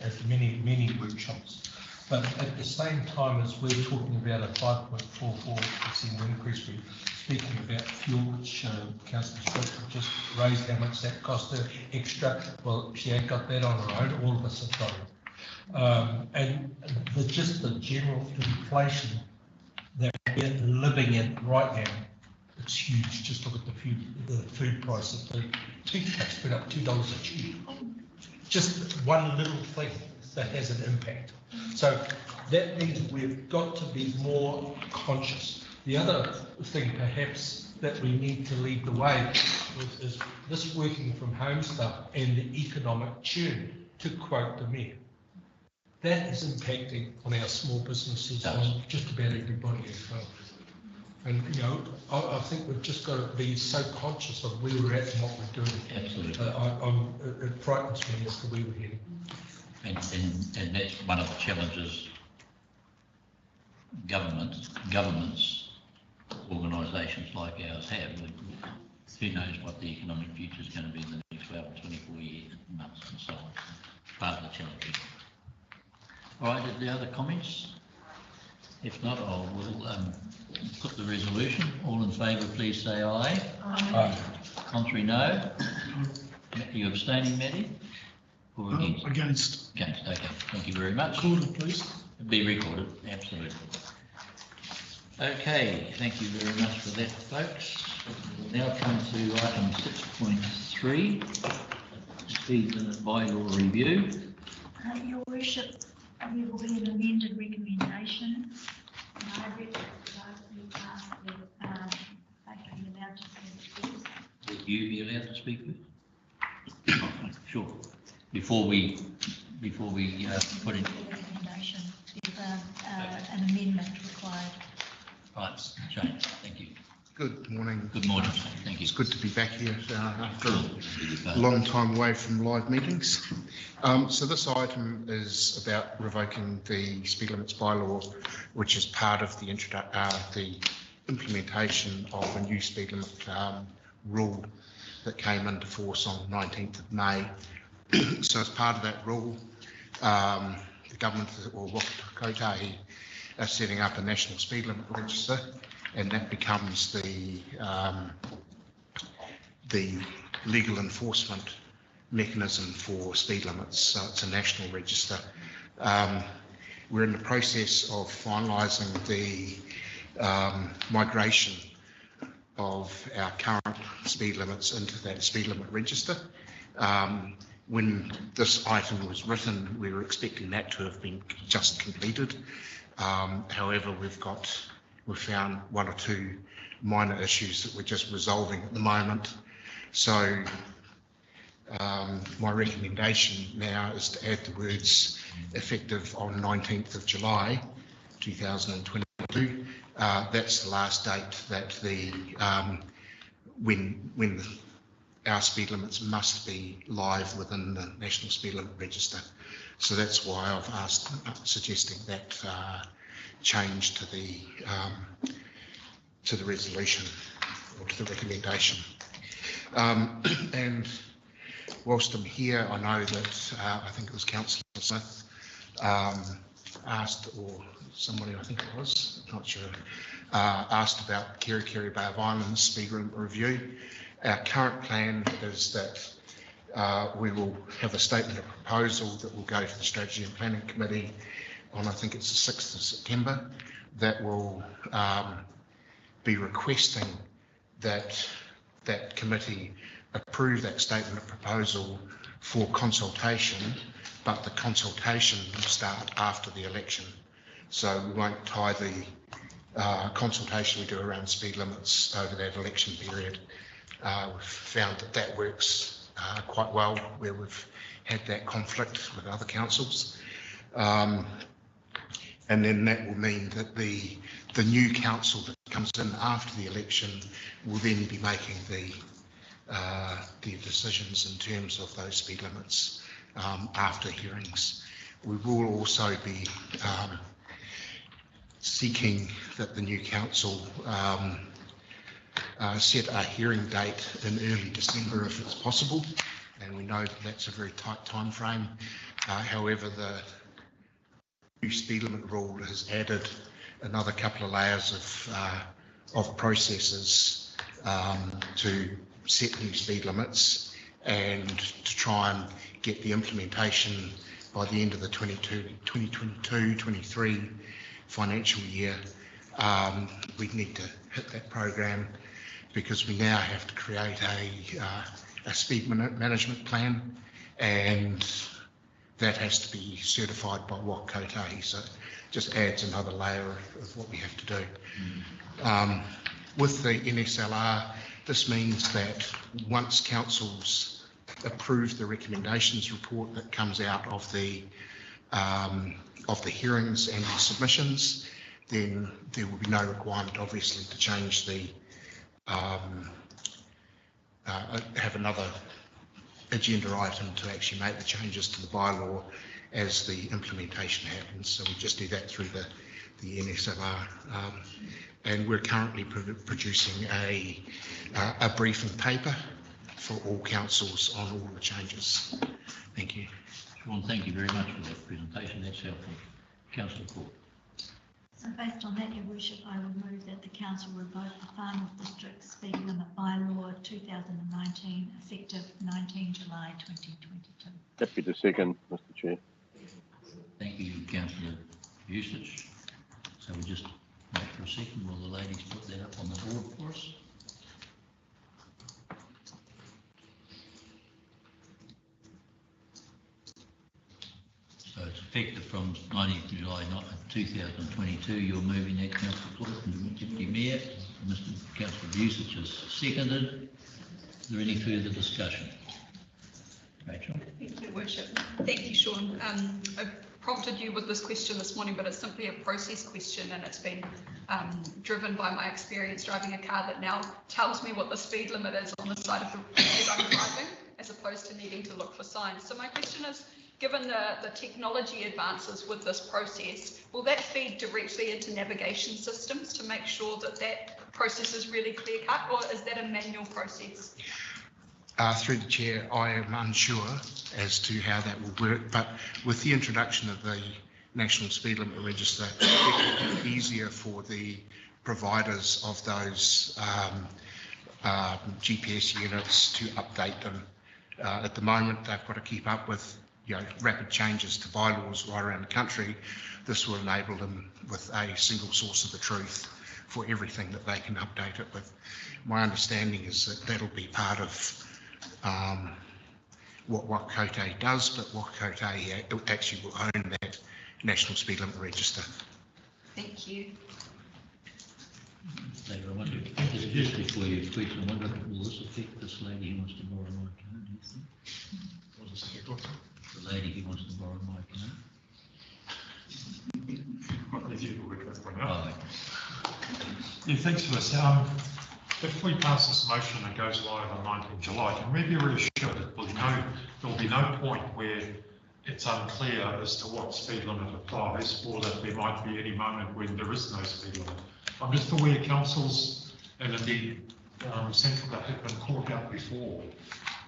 at many workshops. But at the same time as we're talking about a 5.44% increase, we're speaking about fuel, which Councillor Stratford just raised how much that cost her extra. Well, she ain't got that on her own, all of us have got it. And just the general inflation that we're living in right now, it's huge. Just look at the food price. The toothpaste went up $2 a tube. Just one little thing that has an impact. So that means we've got to be more conscious. The other thing perhaps that we need to lead the way is this working from home stuff and the economic churn, to quote the Mayor. That is impacting on our small businesses, on just about everybody as well. And, you know, I think we've just got to be so conscious of where we're at and what we're doing. Absolutely. It frightens me as to where we're heading. And that's one of the challenges governments, organisations like ours have. Who knows what the economic future is going to be in the next 12 or 24 years, months and so on. Part of the challenge. All right, are there other comments? If not, I will put the resolution. All in favour, please say aye. Aye. Contrary, no. Are you abstaining, Maddie? Or against? Against. Against, okay. Thank you very much. Recorded, please. Be recorded, absolutely. Okay, thank you very much for that, folks. We'll now come to item 6.3, speed limit bylaw review. Your Worship, there will be an amended recommendation. And I recommend we ask that they be allowed to speak. Would you be allowed to speak with? Sure. Before we put in. Recommendation, there's an amendment required. Right, Shane, thank you. Good morning. Good morning, thank you. It's good to be back here after a long time away from live meetings. So this item is about revoking the speed limits bylaw, which is part of the implementation of a new speed limit rule that came into force on 19th of May. So as part of that rule, the government, or Kotahi, are setting up a national speed limit register, and that becomes the legal enforcement mechanism for speed limits. So it's a national register. We're in the process of finalising the migration of our current speed limits into that speed limit register. When this item was written, we were expecting that to have been just completed. However, we've found one or two minor issues that we're just resolving at the moment. So my recommendation now is to add the words effective on 19th of July 2022. That's the last date that when our speed limits must be live within the National Speed Limit Register. So that's why I've suggesting that change to the resolution, or to the recommendation. And whilst I'm here, I know that I think it was Councillor Smith asked, or somebody, I think it was, not sure, asked about Kerikeri Bay of Islands speed limit review. Our current plan is that we will have a statement of proposal that will go to the Strategy and Planning Committee on, I think it's the 6th of September, that will be requesting that that committee approve that statement of proposal for consultation, but the consultation will start after the election. So we won't tie the consultation we do around speed limits over that election period. We've found that that works quite well where we've had that conflict with other councils. And then that will mean that the new council that comes in after the election will then be making the decisions in terms of those speed limits after hearings. We will also be seeking that the new council set a hearing date in early December if it's possible, and we know that that's a very tight time frame. However, the new speed limit rule has added another couple of layers of processes to set new speed limits, and to try and get the implementation by the end of the 2022-23 financial year. We need to hit that program because we now have to create a speed management plan, and that has to be certified by Kotahi. So it just adds another layer of what we have to do. With the NSLR, this means that once councils approve the recommendations report that comes out of the hearings and the submissions, then there will be no requirement, obviously, to change the have another agenda item to actually make the changes to the bylaw as the implementation happens. So we just do that through the NSLR, and we're currently producing a briefing paper for all councils on all the changes. Thank you. Sean, thank you very much for that presentation. That's helpful. Councillor Court. So based on that, Your Worship, I would move that the Council revoke the Far North District Speed Limit Bylaw 2019, effective 19 July 2022. Happy to second, Mr. Chair. Thank you, Councillor Usage. So we just wait for a second while the ladies put that up on the board for us. effective from 19th of July 2022. You're moving that, Councillor Clerk and Deputy Mayor. Mr. Councillor Busich has seconded. Is there any further discussion? Rachel? Thank you, Worship. Thank you, Sean. I've prompted you with this question this morning, but it's simply a process question, and it's been driven by my experience driving a car that now tells me what the speed limit is on the side of the road as I'm driving, as opposed to needing to look for signs. So my question is, given the technology advances with this process, will that feed directly into navigation systems to make sure that that process is really clear cut, or is that a manual process? Through the chair, I am unsure as to how that will work, but with the introduction of the National Speed Limit Register, it will be easier for the providers of those GPS units to update them. At the moment, they've got to keep up with rapid changes to bylaws right around the country. This will enable them with a single source of the truth for everything that they can update it with. My understanding is that that'll be part of what Wakote does, but Wakote actually will own that National Speed Limit Register. Thank you. David, I wonder, just before you tweet, I wonder if will this affect this lady who wants to borrow my car, do you think? What does it affect? The lady who wants to borrow my car? Yeah, thanks for this. If we pass this motion and it goes live on 19th July, can we be reassured that there'll be no point where it's unclear as to what speed limit applies, or that there might be any moment when there is no speed limit? I'm just aware councils and indeed central that have been caught out before,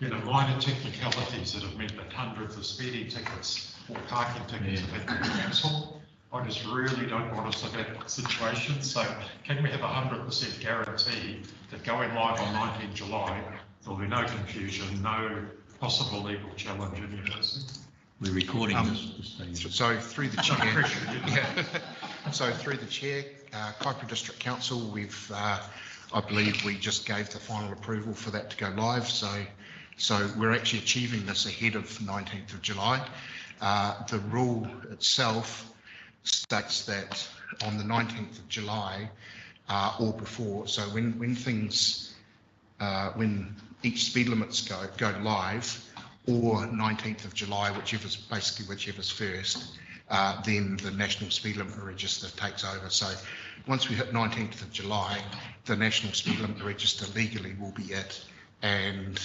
minor technicalities that have meant that hundreds of speeding tickets or parking tickets have been cancelled. I just really don't want us in that situation. So can we have 100% guarantee that going live on 19th July, there'll be no confusion, no possible legal challenge, any of those things? We're recording this. So through the chair, so through the chair, Kaipara District Council, we've, I believe we just gave the final approval for that to go live. So we're actually achieving this ahead of 19th of July. The rule itself states that on the 19th of July or before, so when each speed limits go live, or 19th of July, whichever's first, then the National Speed Limit Register takes over. So once we hit 19th of July, the National Speed Limit Register legally will be it. And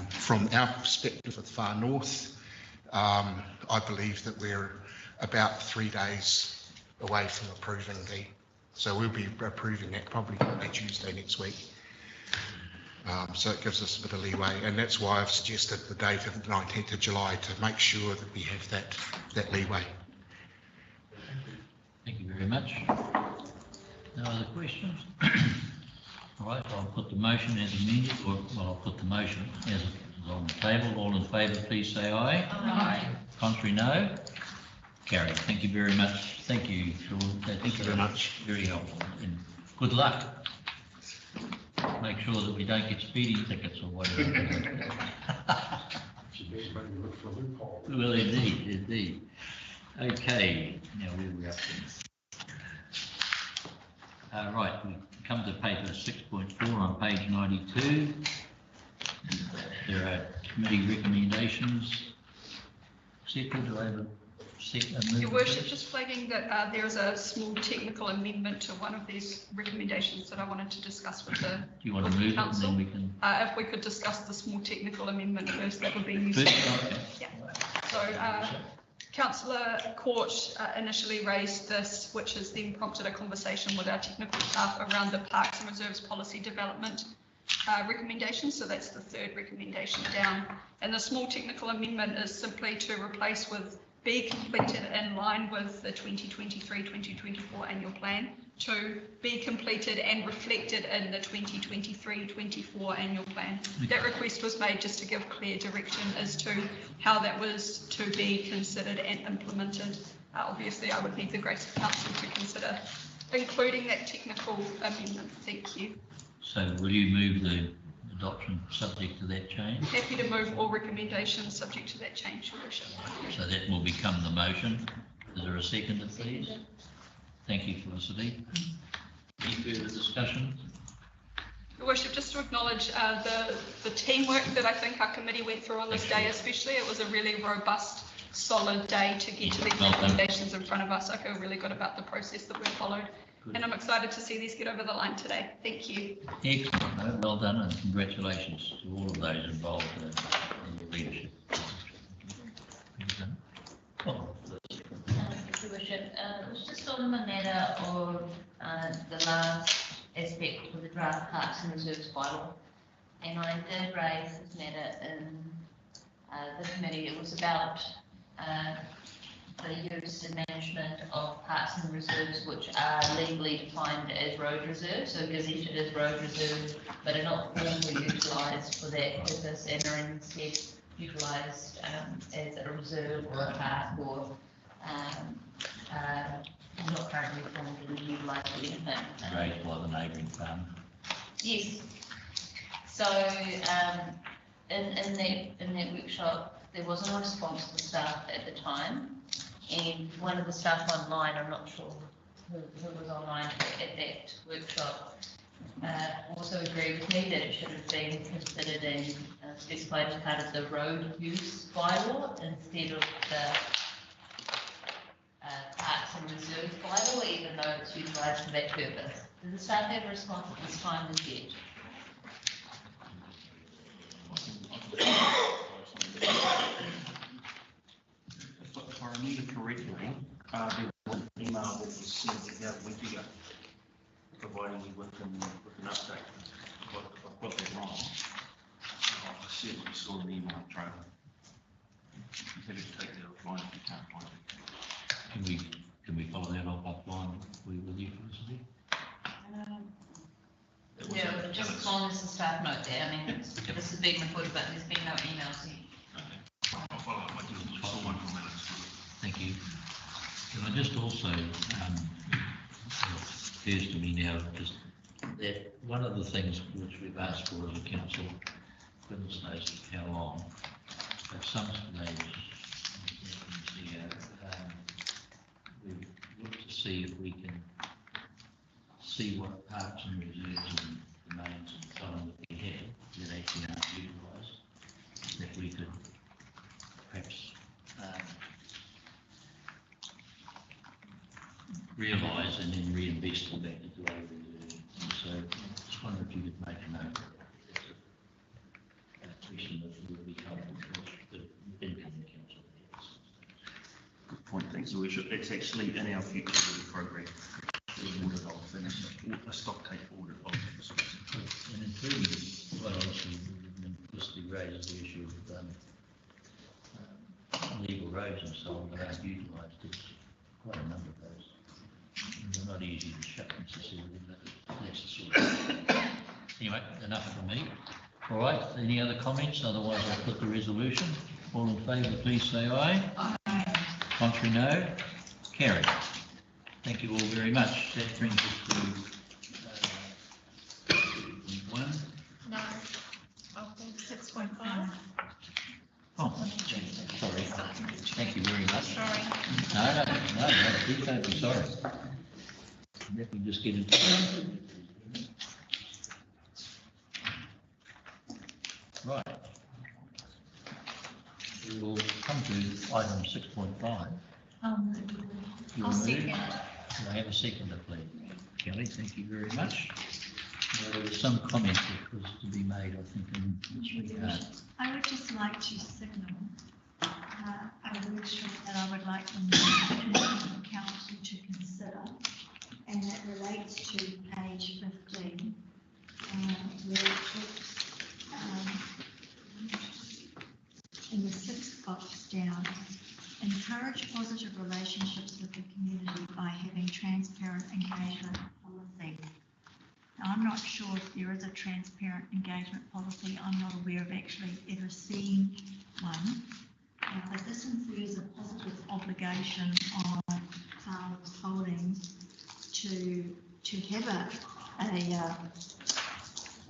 from our perspective at the far north, I believe that we're about 3 days away from approving so we'll be approving that probably Monday, Tuesday next week. So it gives us a bit of leeway, and that's why I've suggested the date of the 19th of July to make sure that we have that leeway. Thank you very much. No other questions? All right, I'll put the motion as amended, I'll put the motion as it is on the table. All in favour, please say aye. Aye. Contrary, no. Carried. Thank you very much. Thank you, Sean. Thank you very much. Very helpful, and good luck. Make sure that we don't get speeding tickets or whatever. Well, indeed. Okay, now where are we up to? Right, we come to paper 6.4 on page 92. There are committee recommendations. Second, do I have a second? Your Worship, just flagging that there is a small technical amendment to one of these recommendations that I wanted to discuss with the council. Do you want to move it and then we can? If we could discuss the small technical amendment first, that would be useful. Okay. Yeah. So Councillor Court initially raised this, which has then prompted a conversation with our technical staff around the Parks and Reserves Policy Development recommendation. So that's the third recommendation down. And the small technical amendment is simply to replace with be completed in line with the 2023-2024 annual plan to be completed and reflected in the 2023-24 annual plan. That request was made just to give clear direction as to how that was to be considered and implemented. Obviously, I would need the grace of council to consider including that technical amendment. Thank you. So will you move the adoption subject to that change. Happy to move all recommendations subject to that change, Your Worship. So that will become the motion. Is there a seconder, please? Thank you, Felicity. Any further discussion? Your Worship, just to acknowledge the teamwork that I think our committee went through on this day especially. It was a really robust, solid day to get to these recommendations in front of us. I feel really good about the process that we've followed. Good. And I'm excited to see these get over the line today. Thank you. Excellent. Well done, and congratulations to all of those involved in your leadership. Your Worship, it was just on the matter of the last aspect of the draft Parks and Reserves bylaw, and I did raise this matter in the committee. It was about the use and management of parks and reserves which are legally defined as road reserves, so gazetted as road reserves, but are not formally utilised for that purpose and are instead utilised as a reserve or a park or not currently formally utilised for anything. Raised by the neighbouring farm. Yes. So in that workshop, there wasn't a response to the staff at the time, and one of the staff online, I'm not sure who was online at that workshop, also agreed with me that it should have been considered and specified as part of the road use bylaw instead of the Parks and Reserve bylaw, even though it's utilised for that purpose. Does the staff have a response at this time as yet? If I remember correctly, there was an email that was sent about a week ago, providing you with an update. If I've got that wrong, I certainly saw an email trail. I'm happy to take that offline if you can't find it. Can we follow that up offline with you, Felicity? Yeah, just as long as the staff note there. I mean, this is being recorded, but there's been no emails yet. I'll follow up. I saw one from minutes. Thank you. Can I just also, it occurs to me now, just that one of the things which we've asked for as a council, goodness knows how long, at some stage, we've looked to see if we can see what parks and reserves and domains and so on that we have that actually aren't utilised, that we could perhaps realise and then reinvest them back into our reserves. So I just wonder if you could make a note of that. It's a question that would be helpful for the incoming council. Good point, thanks, Your Worship. That's actually in our future programme. A stock take audit of and including, well, obviously, implicitly raises the issue of legal roads and so on that aren't utilised. It's quite a number of those. And they're not easy to shut necessarily, but that's the sort of thing. Anyway, enough from me. All right, any other comments? Otherwise, I'll put the resolution. All in favour, please say aye. Aye. Contrary, no. Carried. Thank you all very much. That brings us to 1. No, I think 6.5. Oh, sorry. Thank you very much. Sorry. No, please don't be sorry. Let me just get into it. Right. We will come to item 6.5. I'll second. Can I have a seconder, please? Kelly, thank you very much. There was some comment that was to be made, I think, in this regard. I would just like to signal a workshop that I would like the council to consider, and that relates to page 15, where it talks in the 6th box down. Encourage positive relationships with the community by having transparent engagement policy. Now, I'm not sure if there is a transparent engagement policy. I'm not aware of actually ever seeing one, but this infers a positive obligation on Harbour's holdings to have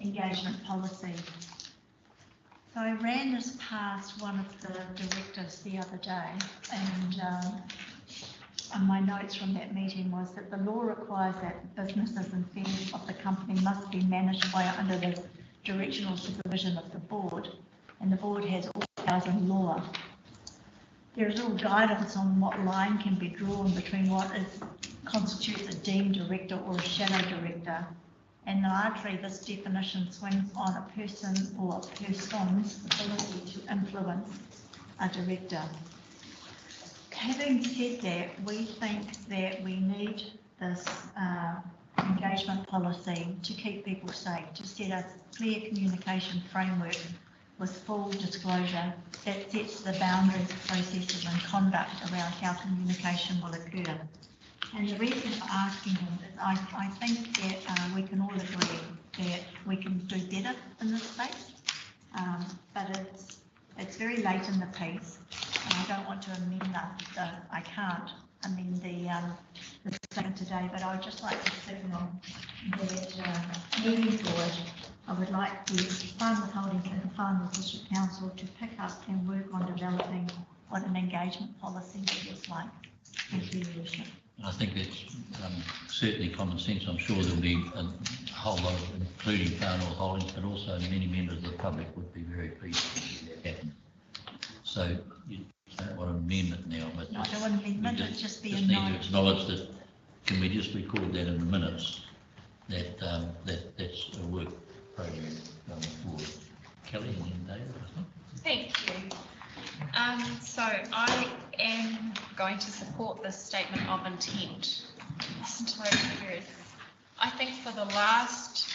engagement policy. So I ran this past one of the directors the other day, and my notes from that meeting was that the law requires that businesses and affairs of the company must be managed under the directional supervision of the board, and the board has all powers in law. There is all guidance on what line can be drawn between what constitutes a deemed director or a shadow director, and largely this definition swings on a person or persons ability to influence a director. Having said that, we think that we need this engagement policy to keep people safe, to set a clear communication framework with full disclosure that sets the boundaries, processes and conduct around how communication will occur. And the reason for asking him is I think that we can all agree that we can do better in this space, but it's very late in the piece, and I don't want to amend I can't amend the statement today, but I would just like to signal that moving forward, I would like the Farmers Holdings and the Farmers District Council to pick up and work on developing what an engagement policy looks like. Thank you, Your Worship. I think that's certainly common sense. I'm sure there'll be a whole lot, including Farmers Holdings, but also many members of the public would be very pleased to see that happen. So you don't want to amend it now, but no, I don't want to amend it, just be need to acknowledge that. Can we just record that in the minutes that that's a work program going forward? Kelly and then David, I think. Thank you. So I am going to support this statement of intent. Listen to those words. I think for the last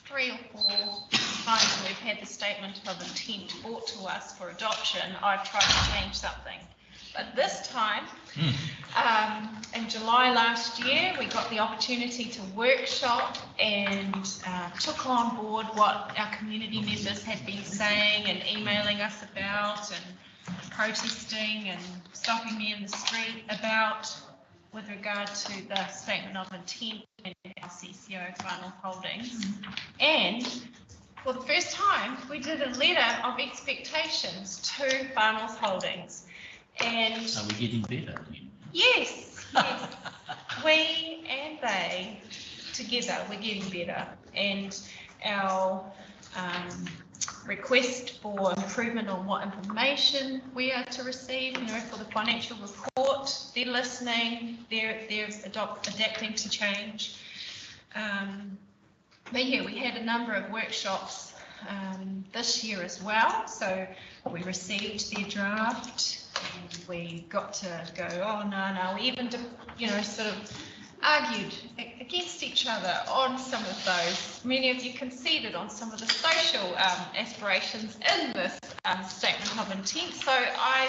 3 or 4 times we've had the statement of intent brought to us for adoption, I've tried to change something. But this time, in July last year, we got the opportunity to workshop and took on board what our community members had been saying and emailing us about and protesting and stopping me in the street about with regard to the statement of intent and our CCO Final Holdings. And for the first time, we did a letter of expectations to Farmers Holdings. And are we getting better? Yes, yes. We and they together, we're getting better. And our request for improvement on what information we are to receive, for the financial report, they're listening, they're adapting to change. But yeah, we had a number of workshops this year as well. So we received their draft. And we got to go, oh, no. We even, sort of argued against each other on some of those. Many of you conceded on some of the social aspirations in this statement of intent. So I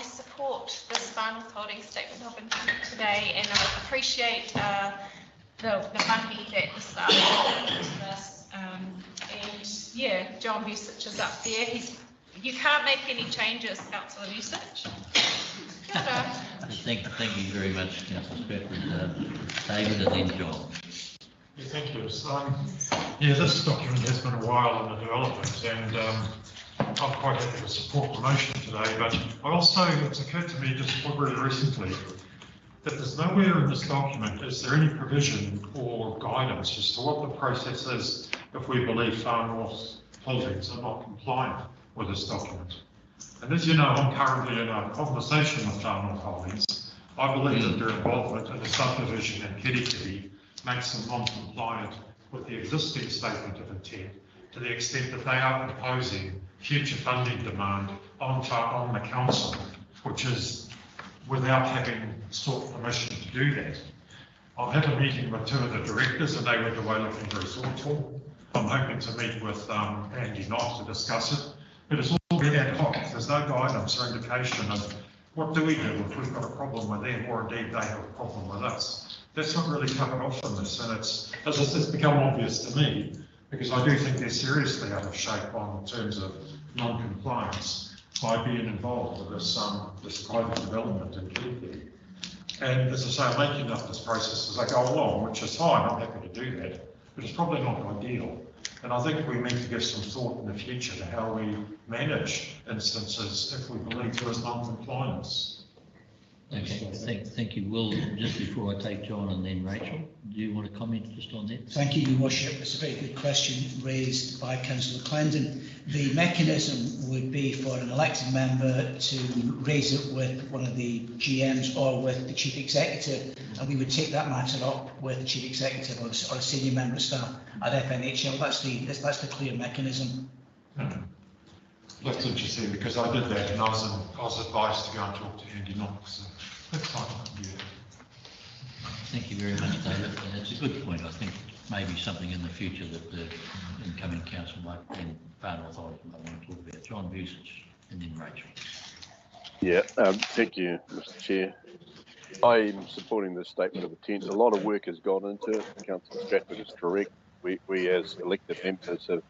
support this Farmers Holdings statement of intent today, and I appreciate the money that the staff put into this. And John Busich is up there. You can't make any changes, Councillor Busich. Thank you very much, Councillor Stratford. David and then John. Yeah, thank you. This document has been a while in the development, and I'm quite happy to support the motion today, but it's occurred to me just very recently that there's nowhere in this document is there any provision or guidance as to what the process is if we believe Farmers Holdings are not compliant with this document. And as you know, I'm currently in a conversation with Farmers Holdings. I believe that their involvement in the subdivision in Kirikiri makes them non-compliant with the existing statement of intent to the extent that they are proposing future funding demand on the council, which is without having sought permission to do that. I've had a meeting with 2 of the directors and they went away looking very thoughtful. I'm hoping to meet with Andy Knott to discuss it. But it's all very ad hoc. There's no guidance or indication of what do we do if we've got a problem with them, or indeed they have a problem with us. That's not really covered off in this, and it's become obvious to me because I do think they're seriously out of shape in terms of non-compliance by being involved with this private development in Kirikiri. And as I say, I'm making up this process as I go along, which is fine. I'm happy to do that. but it's probably not ideal. And I think we need to give some thought in the future to how we manage instances if we believe there is non-compliance. Okay, thank you, Will. Just before I take John and then Rachel, do you want to comment just on that? Thank you, Your Worship. It's a very good question raised by Councillor Clarendon. The mechanism would be for an elected member to raise it with one of the GMs or with the Chief Executive, and we would take that matter up with the Chief Executive or a senior member of staff at FNHL. That's the clear mechanism. That's interesting, because I did that and I was advised to go and talk to Andy Knox. So that's fine. Yeah. Thank you very much, David. And it's a good point. I think maybe something in the future that the incoming council might and Farnham Authority might want to talk about. John Busich and then Rachel. Yeah, thank you, Mr. Chair. I'm supporting this statement of intent. A lot of work has gone into it. Councillor Stratford is correct. We as elected members have,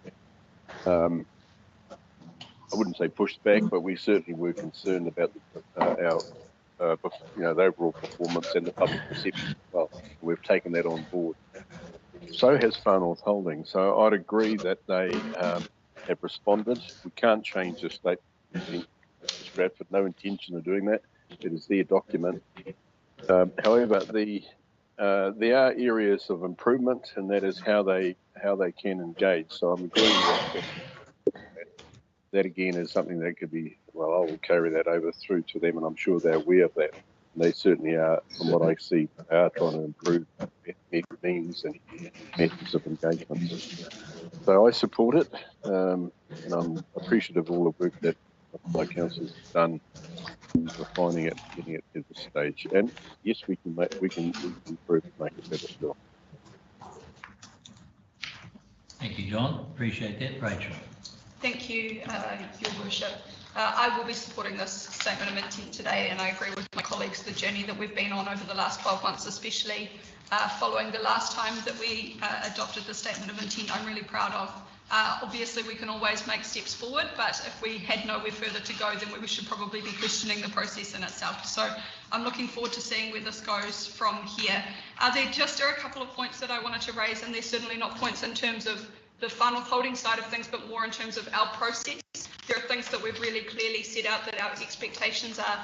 I wouldn't say pushed back, but we certainly were concerned about our the overall performance and the public perception as well. We've taken that on board. So has Farnham Holdings. So I'd agree that they have responded. We can't change the statement. Stratford, no intention of doing that. It is their document. However, there are areas of improvement, and that is how they can engage. So I'm agreeing with that. Again is something that could be, well, I will carry that over through to them, and I'm sure they're aware of that. And they certainly are, from what I see, are trying to improve means and methods of engagement. So I support it, and I'm appreciative of all the work that my council's done in refining it, getting it to this stage. And yes, we can improve and make it better still. Thank you, John. Appreciate that. Rachel. Thank you, Your Worship. I will be supporting this statement of intent today, and I agree with my colleagues, the journey that we've been on over the last 12 months, especially following the last time that we adopted the statement of intent, I'm really proud of. Obviously, we can always make steps forward, but if we had nowhere further to go, then we should probably be questioning the process in itself. So I'm looking forward to seeing where this goes from here. There just are a couple of points that I wanted to raise, and they're certainly not points in terms of the final holding side of things, but more in terms of our process. There are things that we've really clearly set out that our expectations are.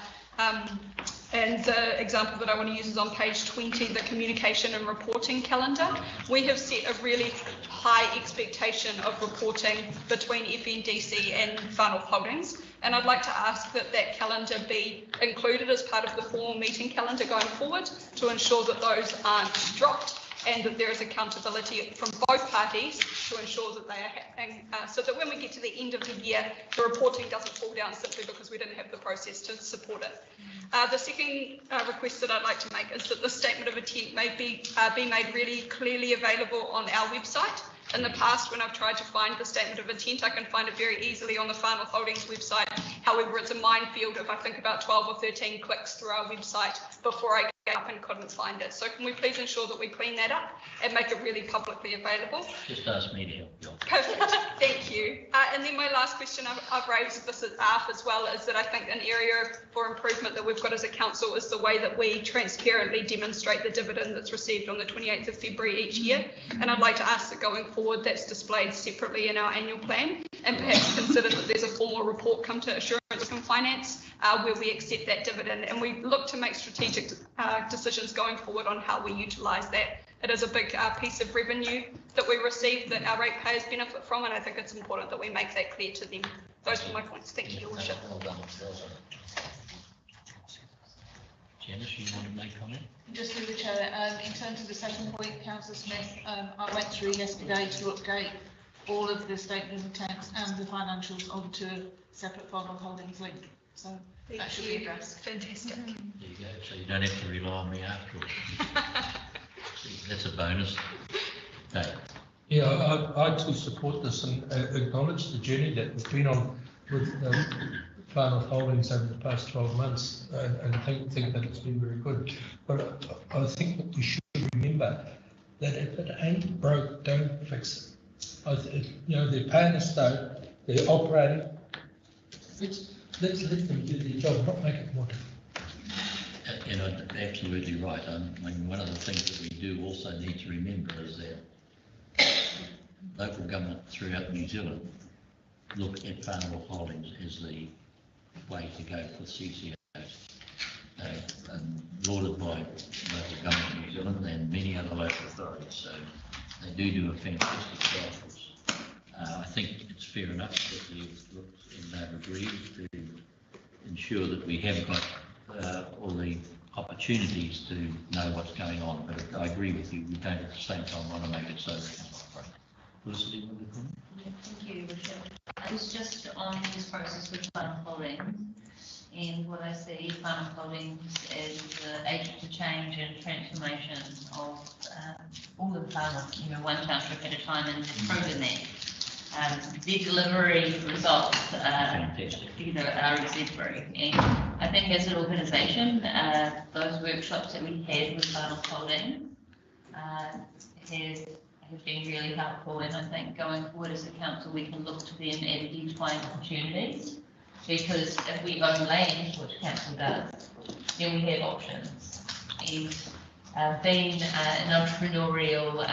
And the example that I want to use is on page 20, the communication and reporting calendar. We have set a really high expectation of reporting between FNDC and Farnham Holdings. And I'd like to ask that that calendar be included as part of the formal meeting calendar going forward to ensure that those aren't dropped, and that there is accountability from both parties to ensure that they are happening, so that when we get to the end of the year, the reporting doesn't fall down simply because we didn't have the process to support it. The second request that I'd like to make is that the statement of intent may be made really clearly available on our website. In the past, when I've tried to find the statement of intent, I can find it very easily on the Farnham Holdings website. However, it's a minefield of, I think, about 12 or 13 clicks through our website before I gave up and couldn't find it. So can we please ensure that we clean that up and make it really publicly available? Just ask me to help you. Perfect, thank you. And then my last question I've raised this as well is that I think an area for improvement that we've got as a council is the way that we transparently demonstrate the dividend that's received on the 28th of February each year. And I'd like to ask that going forward that's displayed separately in our annual plan, and perhaps consider that there's a formal report come to Assurance and Finance where we accept that dividend and we look to make strategic decisions going forward on how we utilise that. It is a big piece of revenue that we receive that our ratepayers benefit from, and I think it's important that we make that clear to them. Those are my points. Thank you, Your Worship. Well done. Janice, you want to make a comment? Just through the chair, in terms of the second point, Councillor Smith, I went through yesterday to update all of the statement of intent and the financials onto a separate Farnham Holdings link. So that should be addressed. Fantastic. There you go. So you don't have to rely on me afterwards. That's a bonus. Dave. Yeah, I too support this and acknowledge the journey that we've been on with Farnham Holdings over the past 12 months, and think that it's been very good. But I think that we should remember that if it ain't broke, don't fix it. They're paying us though, they're operating. Let's let them do their job, not make it more difficult. You know, absolutely right. I mean, one of the things that we do also need to remember is that local government throughout New Zealand look at Whānau holdings as the way to go for CCOs. Lauded by local government in New Zealand and many other local authorities, so they do a fantastic job. I think it's fair enough that you've looked and they've agreed to ensure that we have got all the opportunities to know what's going on, but I agree with you, we don't at the same time want to make it so that Felicity, you want to comment? Thank you, Richard. I was just on this process with Whānau Holdings, and what I see Whānau Holdings as the agent to change and transformation of all of Whānau, one township at a time, and they've proven that. Their delivery results are exemplary, and I think as an organisation, those workshops that we had with Whānau Holdings have been really helpful, and I think going forward as a council we can look to them at identifying opportunities, because if we own land, which council does, then we have options, and being an entrepreneurial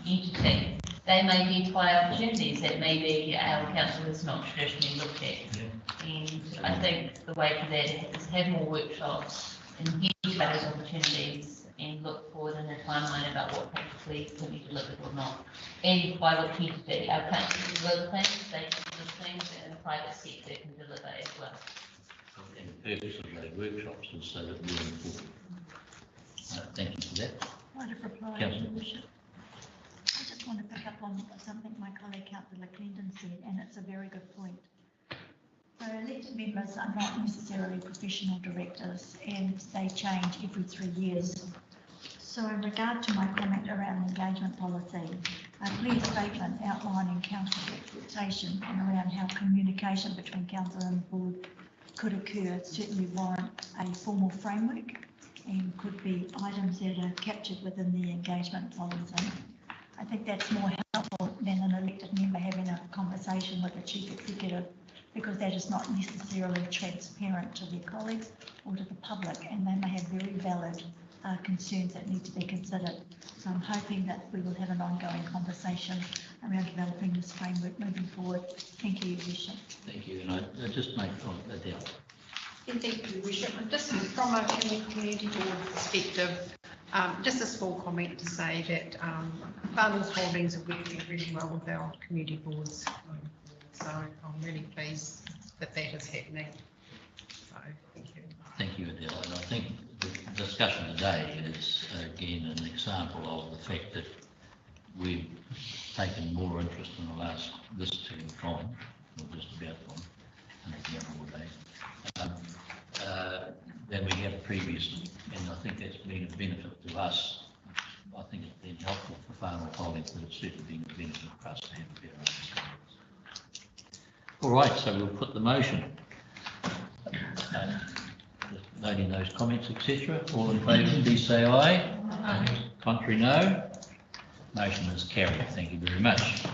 entity, they may identify opportunities that maybe our council has not traditionally looked at. And I think the way for that is have more workshops and identify those opportunities and look forward in a timeline about what practically can be delivered or not. And by what entity, our council can deliver things, they can deliver things, and the private sector can deliver as well. And the purpose of those workshops is so that we're informed. Thank you for that. Point of reply, Councillor. Bishop. I just want to pick up on something my colleague Councillor Clendon said, and it's a very good point. So elected members are not necessarily professional directors, and they change every 3 years. So in regard to my comment around engagement policy, a clear statement outlining council's expectation and around how communication between council and the board could occur certainly warrant a formal framework and could be items that are captured within the engagement policy. I think that's more helpful than an elected member having a conversation with the chief executive, because that is not necessarily transparent to their colleagues or to the public, and they may have very valid concerns that need to be considered. So I'm hoping that we will have an ongoing conversation around developing this framework moving forward. Thank you, Your Worship. Thank you, and I just make Adele. Thank you, Your Worship. Just from a community board perspective, just a small comment to say that Whānau Holdings are working really well with our community boards. So I'm really pleased that that is happening. So thank you. Thank you, Adele. And I think the discussion today is again an example of the fact that we've taken more interest in the last visiting from, or just about from, than we have previously. And I think that's been a benefit to us. I think it's been helpful for Whānau Holdings, but it's certainly been a benefit for us to have a better understanding. All right, so we'll put the motion. Noting those comments, etc. All in favour, please say aye. Aye. Contrary, no. Motion is carried. Thank you very much.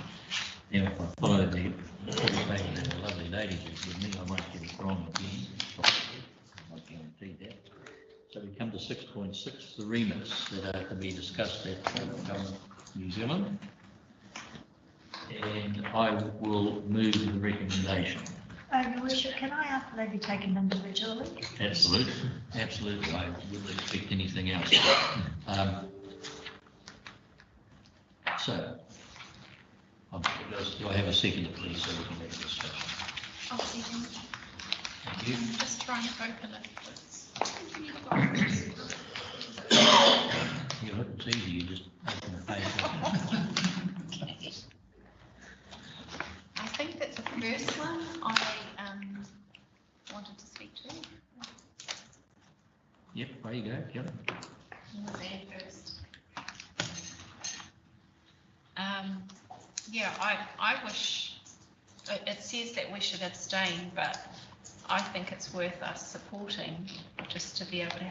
Now, if I follow the statement of the lovely ladies who's with me, I won't get it wrong again. I guarantee that. So we come to 6.6, the remits that are to be discussed at Government New Zealand. And I will move the recommendation. Your Worship, can I ask that they be taken individually? Absolutely, absolutely. I wouldn't expect anything else. Do I have a second, please, so we can make a discussion? I'll second. Thank you. I'm just trying to open it. You look, it's easy, you just open the page. I think that's the first one I wanted to speak to. Yep, there you go, Kelly. First. Yeah, I wish, it says that we should abstain, but I think it's worth us supporting just to be able to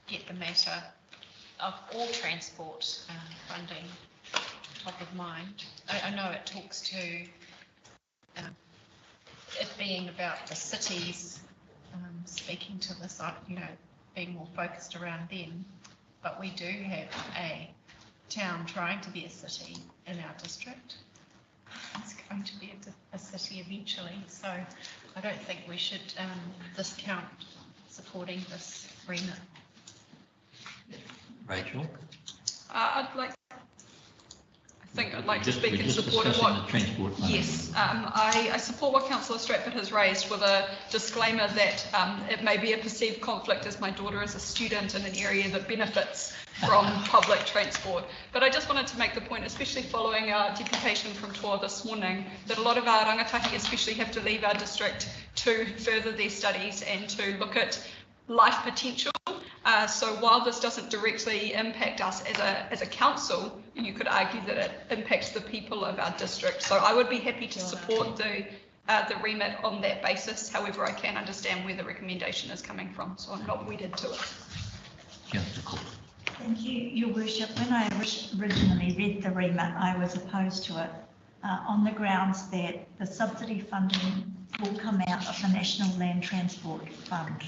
get the matter of all transport funding top of mind. I know it talks to it being about the cities speaking to this, being more focused around them, but we do have a town trying to be a city in our district. It's going to be a city eventually, so I don't think we should discount supporting this remit. Rachel? I'd like to speak in support of what. Yes, I support what Councillor Stratford has raised with a disclaimer that it may be a perceived conflict as my daughter is a student in an area that benefits from public transport. But I just wanted to make the point, especially following our deputation from Toa this morning, that a lot of our rangatahi especially have to leave our district to further their studies and to look at life potential. So while this doesn't directly impact us as a council, you could argue that it impacts the people of our district. So I would be happy to support the remit on that basis. However, I can understand where the recommendation is coming from, so I'm not wedded to it. Thank you, Your Worship. When I originally read the remit, I was opposed to it on the grounds that the subsidy funding will come out of the National Land Transport Fund.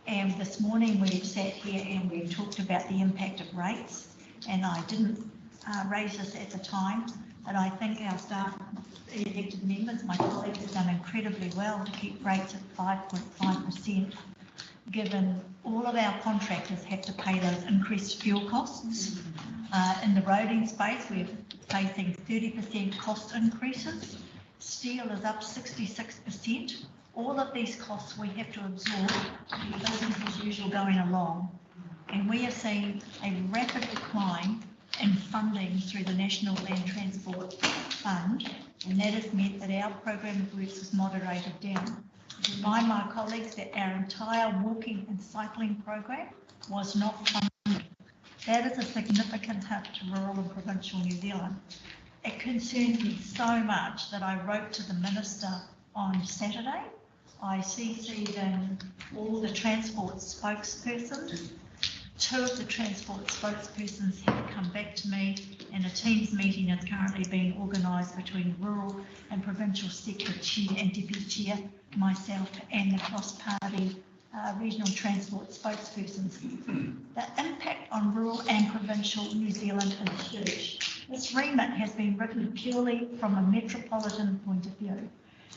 And this morning we've sat here and we've talked about the impact of rates, and I didn't raise this at the time, but I think our staff, elected members, my colleagues have done incredibly well to keep rates at 5.5%, given all of our contractors have to pay those increased fuel costs. In the roading space, we're facing 30% cost increases. Steel is up 66%. All of these costs we have to absorb, business as usual going along. And we are seeing a rapid decline in funding through the National Land Transport Fund, and that has meant that our program of works is moderated down. I remind my colleagues that our entire walking and cycling program was not funded. That is a significant hit to rural and provincial New Zealand. It concerns me so much that I wrote to the Minister on Saturday. I CC'd in all the transport spokespersons. 2 of the transport spokespersons have come back to me, and a Teams meeting is currently being organised between Rural and Provincial Sector Chair and Deputy Chair, myself and the cross-party regional transport spokespersons. The impact on rural and provincial New Zealand is huge. This remit has been written purely from a metropolitan point of view,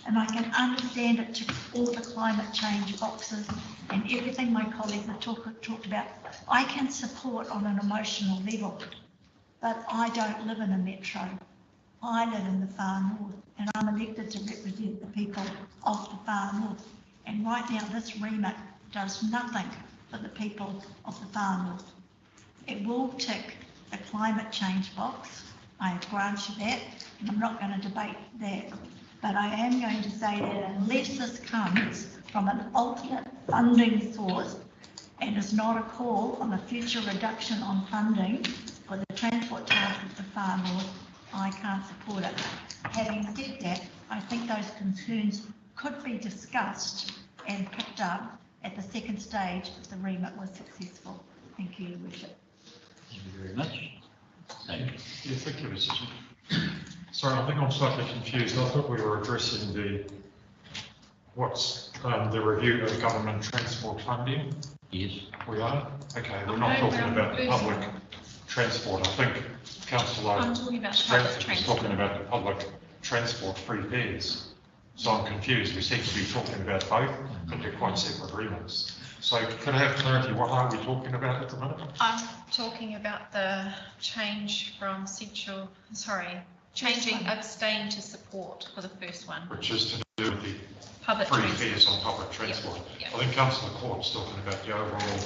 and I can understand it to all the climate change boxes and everything my colleagues have talked about. I can support on an emotional level, but I don't live in a metro. I live in the far north, and I'm elected to represent the people of the far north. And right now, this remit does nothing for the people of the far north. It will tick the climate change box. I grant you that, and I'm not going to debate that. But I am going to say that unless this comes from an alternate funding source and is not a call on a future reduction on funding for the transport task of the far north, I can't support it. Having said that, I think those concerns could be discussed and picked up at the second stage if the remit was successful. Thank you, Your Worship. Thank you very much. Thank you. Yeah, thank you, Mr. Chair. Sorry, I think I'm slightly confused. I thought we were addressing the review of government transport funding. Yes. We are? Okay, we're not talking about the public transport. I think Councillor Stratford was talking about the public transport free fares. So I'm confused. We seem to be talking about both, but they're quite separate remits. So could I have clarity? What are we talking about at the minute? I'm talking about the change from changing abstain to support for the first one. Which is to do with the public free transport. fares on public transport. Yep. I think Councillor Court's talking about the overall.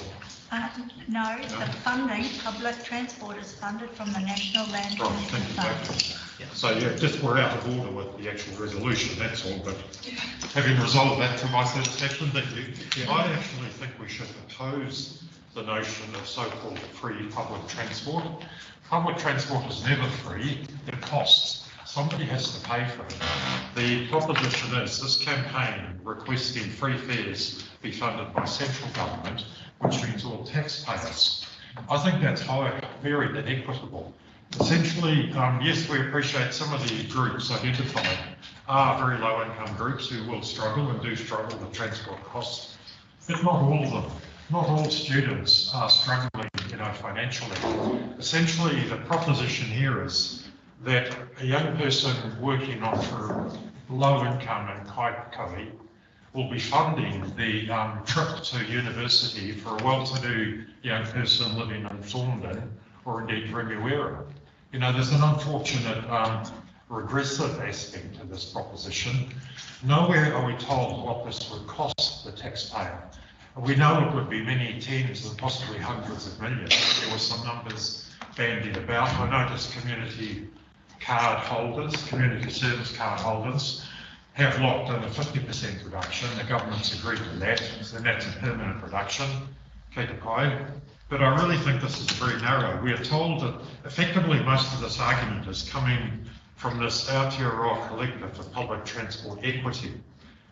No, the funding, public transport is funded from the National Land Transport Fund. So yeah, just we're out of order with the actual resolution, that's all, but having resolved that to my satisfaction, thank you. I actually think we should oppose the notion of so-called free public transport. Public transport is never free, it costs. Somebody has to pay for it. The proposition is this campaign requesting free fares be funded by central government, which means all taxpayers. I think that's very inequitable. Essentially, yes, we appreciate some of the groups identified are very low income groups who will struggle and do struggle with transport costs, but not all of them. not all students are struggling, financially. Essentially, the proposition here is that a young person working on for low income in Kaikoui will be funding the trip to university for a well-to-do young person living in Thorndon or indeed Remuera. There's an unfortunate regressive aspect to this proposition. Nowhere are we told what this would cost the taxpayer. We know it would be many tens and possibly hundreds of millions. There were some numbers bandied about. I noticed community card holders, community service card holders, have locked in a 50% reduction. The government's agreed to that, so that's a permanent reduction. But I really think this is very narrow. We are told that effectively most of this argument is coming from this Aotearoa collective for public transport equity.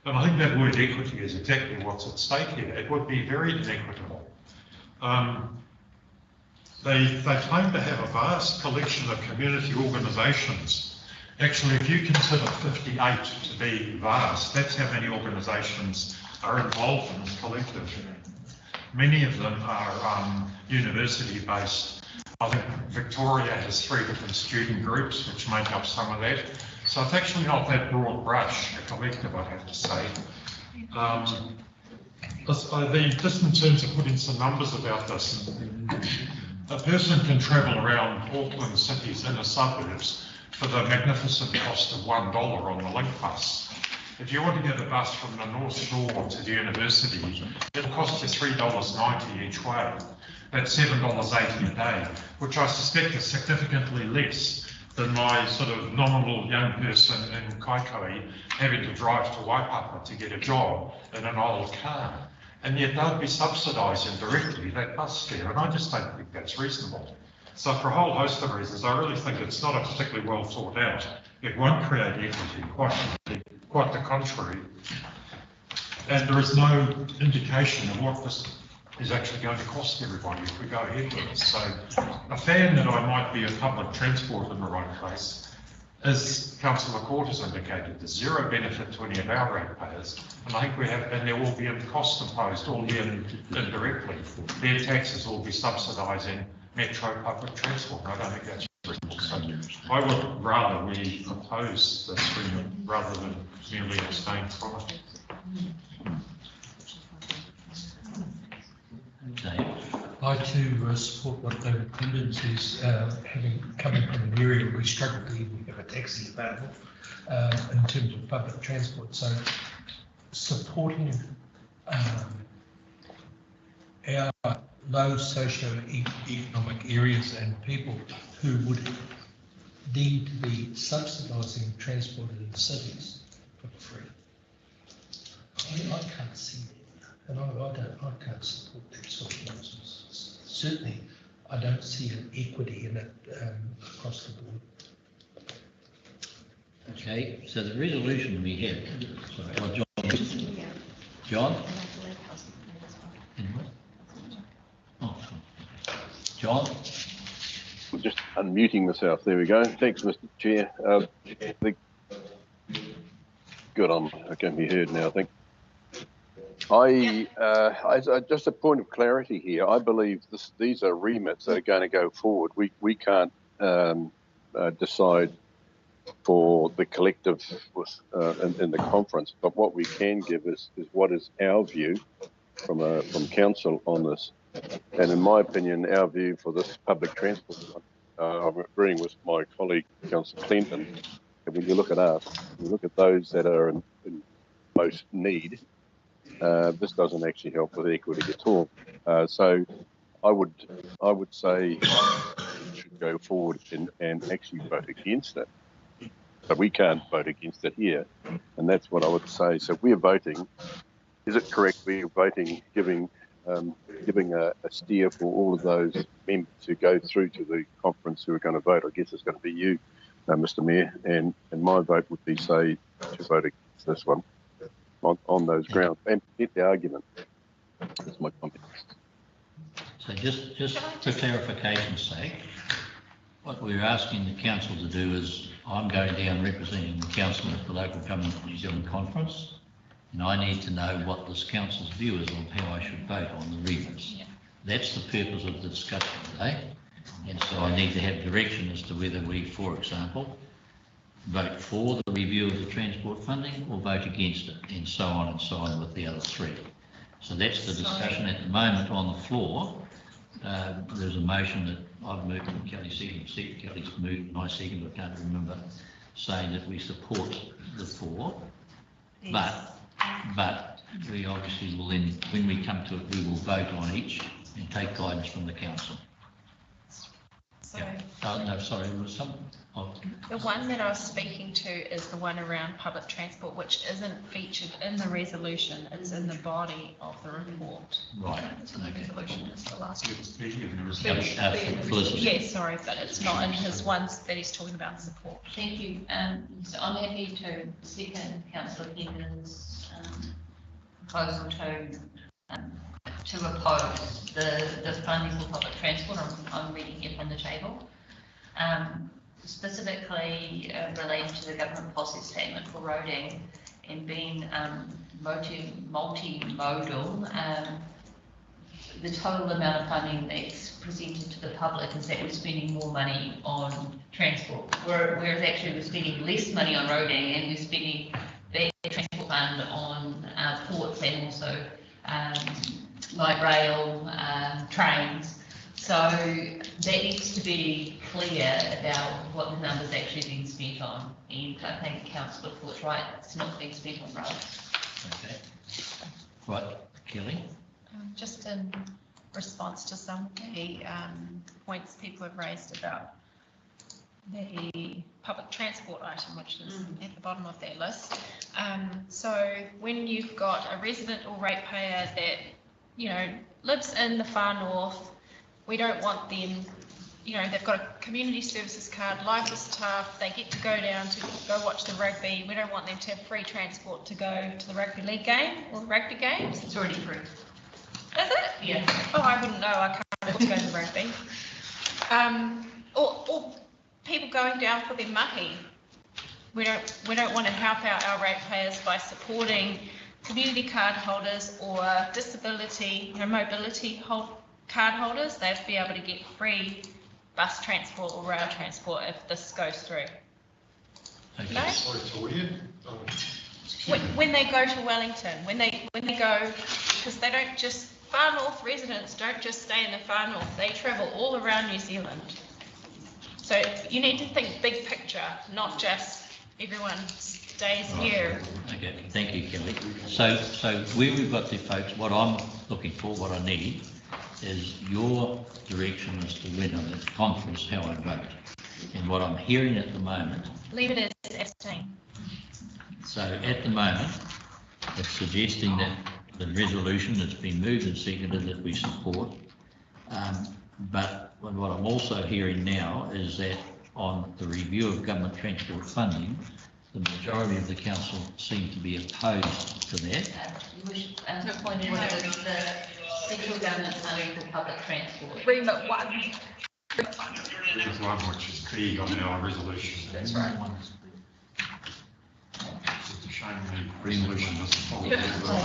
And I think that word equity is exactly what's at stake here. It would be very inequitable. They claim to have a vast collection of community organisations. Actually, if you consider 58 to be vast, that's how many organisations are involved in this collective. Many of them are university-based. I think Victoria has 3 different student groups which make up some of that. So it's actually not that broad brush, a collective, I'd have to say. Just in terms of putting some numbers about this, a person can travel around Auckland City's inner suburbs for the magnificent cost of $1 on the Link bus. If you want to get a bus from the North Shore to the university, it costs you $3.90 each way. That's $7.80 a day, which I suspect is significantly less than my sort of nominal young person in Kaikoui having to drive to Waipapa to get a job in an old car. And yet they'd be subsidising directly that bus fare, and I just don't think that's reasonable. So for a whole host of reasons, I really think it's not a particularly well thought out. It won't create equity, quite the contrary. And there is no indication of what this is actually going to cost everybody if we go ahead with it. So a fan that I might be of public transport in the right place, as Councillor Court has indicated, there's zero benefit to any of our ratepayers, and I think we have, and there will be a cost imposed all year indirectly. Their taxes will be subsidising metro public transport. I don't think that's reasonable. So I would rather we oppose this agreement rather than merely abstain from it. I too support what David Pendens is, coming from an area where we struggle to even have a taxi available in terms of public transport. So supporting our low socio-economic areas and people who would need to be subsidising transport in the cities for free. I can't see that, and I can't support that sort of nonsense. Certainly, I don't see an equity in it across the board. Okay, so the resolution we have, sorry, John? Oh, John? I'm just unmuting myself. There we go. Thanks, Mr. Chair. Good, I can be heard now, I think. Just a point of clarity here. I believe these are remits that are going to go forward. We can't decide for the collective in the conference, but what we can give is what is our view from council on this. And in my opinion, our view for this public transport one, I'm agreeing with my colleague, Councillor Clinton, and when you look at us, you look at those that are in most need, this doesn't actually help with equity at all. So I would say we should go forward and actually vote against it. But we can't vote against it here, and that's what I would say. So we're voting. Is it correct? We're voting, giving a steer for all of those members who go through to the conference who are going to vote. I guess it's going to be you, Mr. Mayor, and my vote would be, say, to vote against this one on those grounds and get the argument. That's my comment. So just for clarification's sake, what we're asking the council to do is, I'm going down representing the council at the Local Government New Zealand Conference, And I need to know what this council's view is on how I should vote on the remits. Yeah. That's the purpose of the discussion today. And so I need to have direction as to whether we, for example, vote for the review of the transport funding or vote against it, and so on with the other three. So that's the discussion at the moment on the floor. There's a motion that I've moved and Kelly seconded, Kelly's moved and I seconded, I can't remember, saying that we support the four, but we obviously will then, when we come to it, we will vote on each and take guidance from the council. So No, sorry, there was some. the one that I was speaking to is the one around public transport, which isn't featured in the resolution. It's in the body of the report. Right. It's in the resolution. It's the last one. Felicity. Yes, sorry, but it's not in his ones that he's talking about support. Thank you. So I'm happy to second Councillor Kendon's proposal to oppose the funding for public transport. I'm reading here from the table. Specifically relating to the government policy statement for roading and being multimodal, the total amount of funding that's presented to the public is that we're spending more money on transport, whereas actually we're spending less money on roading and we're spending the transport fund on ports and also light rail, trains. So that needs to be clear about what the numbers actually being spent on. And I think Councillor Fort's right, it's not being spent on roads. Okay. Right, Kelly? Just in response to some of the points people have raised about the public transport item, which is at the bottom of that list. So when you've got a resident or ratepayer that, you know, lives in the far north, we don't want them, you know, they've got a community services card, life is tough, they get to go down to go watch the rugby. We don't want them to have free transport to go to the rugby league game or the rugby games. It's already free. Is it? Yeah. Oh, I wouldn't know. I can't afford to go to the rugby. Or people going down for their mahi. We don't want to help out our ratepayers by supporting community card holders or disability, mobility card holders. They'd be able to get free bus transport or rail transport if this goes through. Okay. When they go to Wellington, when they go, because they don't just, far north residents don't just stay in the far north, they travel all around New Zealand. So you need to think big picture, not just everyone stays here. Okay, thank you, Kelly. So where we've got the folks, what I'm looking for, what I need, is your direction as to when in the conference how I vote. And what I'm hearing at the moment. Leave it as abstain. So at the moment, it's suggesting that the resolution that's been moved and seconded that we support. But what I'm also hearing now is that on the review of government transport funding, the majority of the council seem to be opposed to that. The point is the central government funding for public transport. Remit 1. There's one which is big on our resolution. That's right. It's a shame the resolution doesn't follow the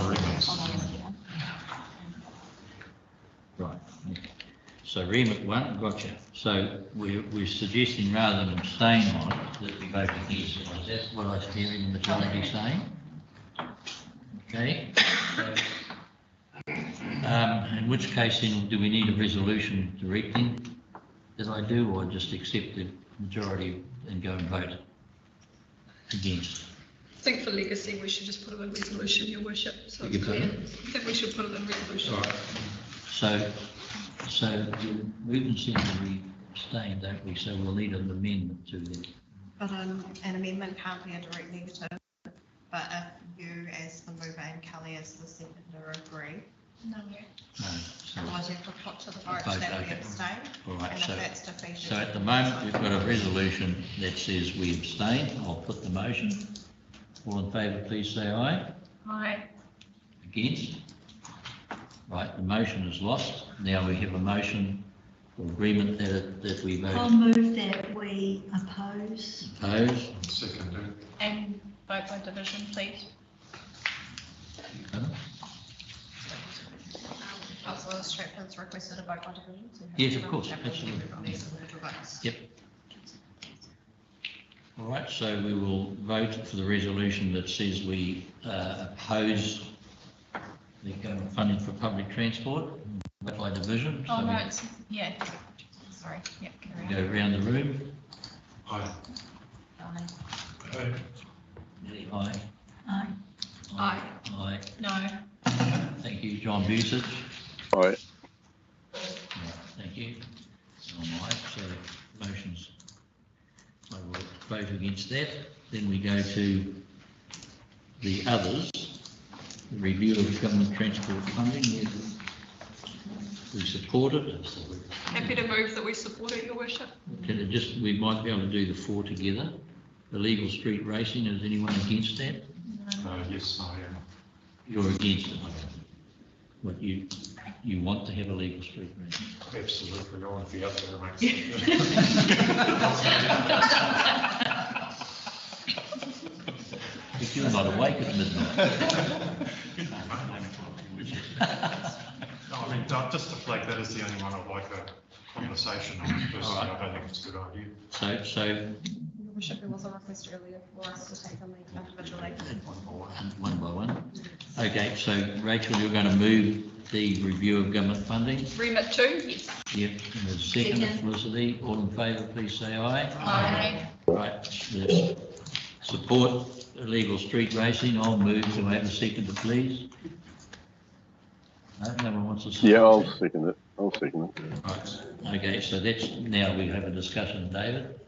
remits. Right. Okay. So remit 1, gotcha. So we're suggesting rather than abstain on it, that we vote against it. Is that what I was hearing the majority saying? Okay. So, in which case then do we need a resolution directing that I do, or just accept the majority and go and vote against? I think for legacy we should just put it in resolution, Your Worship. So it's clear. I think we should put it in resolution. All right. So we can seem to be abstained, don't we? So we'll need an amendment to that. But an amendment can't be a direct negative, but if you as the mover and Kelly as the seconder agree. No. So otherwise you have to put to the vote that we abstain. All right, and so, if that's defeated. So at the moment we've got a resolution that says we abstain. I'll put the motion. All in favour, please say aye. Aye. Against? Right, the motion is lost. Now we have a motion for agreement that we vote. I'll move that we oppose. Oppose. Second. And vote by division, please. Councillor Stratford's requested a vote by division. so Yes, of course, absolutely. Yep. All right, so we will vote for the resolution that says we oppose the government funding for public transport by division. Oh, So no, we it's, yeah, sorry, yeah, carry on. go around the room. Aye. Aye. Aye. Nelly, aye. Aye. Aye. Aye. No. Thank you. John Busich. Aye. Right, thank you. I'm aye, so motions. I will vote against that. Then we go to the others. The review of government transport funding. We support it. Happy to move that we support it, Your Worship. Can it just, we might be able to do the four together. Illegal street racing, is anyone against that? Yes, I am. You're against it? What, you want to have illegal street racing? Absolutely, I want to be up there, mate. If you're not awake at midnight. No, I mean, just to flag that is the only one I'd like a conversation on, because I don't think it's a good idea. So. Your Worship, there was a request earlier for us to take them individually. One by one. Okay, so Rachel, you're going to move the review of government funding? Remit 2, yes. Yep, and the second, Felicity, all in favour, please say aye. Aye. Right, the support illegal street racing, I'll move to have a second, please. No one wants to second. Yeah, I'll second it. Right, okay, so that's, now we have a discussion, David.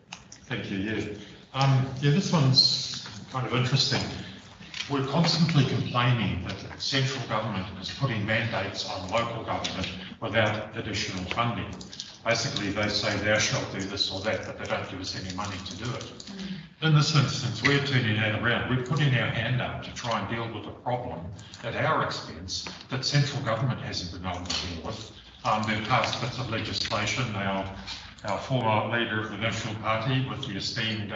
Thank you, yeah. Yeah, this one's kind of interesting. We're constantly complaining that the central government is putting mandates on local government without additional funding. Basically, they say thou shalt do this or that, but they don't give us any money to do it. In this instance, we're turning that around. We're putting our hand up to try and deal with a problem at our expense that central government hasn't been able to deal with. They've passed bits of legislation. Our former leader of the National Party, with the esteemed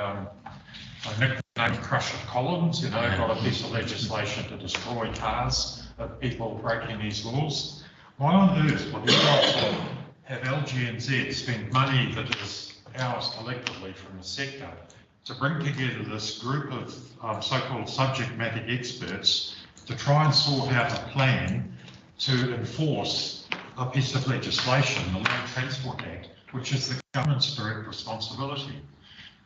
nickname Crusher Collins, got a piece of legislation to destroy cars of people breaking these laws. Why on earth would we not have LGNZ spend money that is ours collectively from the sector to bring together this group of so-called subject matter experts to try and sort out a plan to enforce a piece of legislation, the Land Transport Act, which is the government's direct responsibility?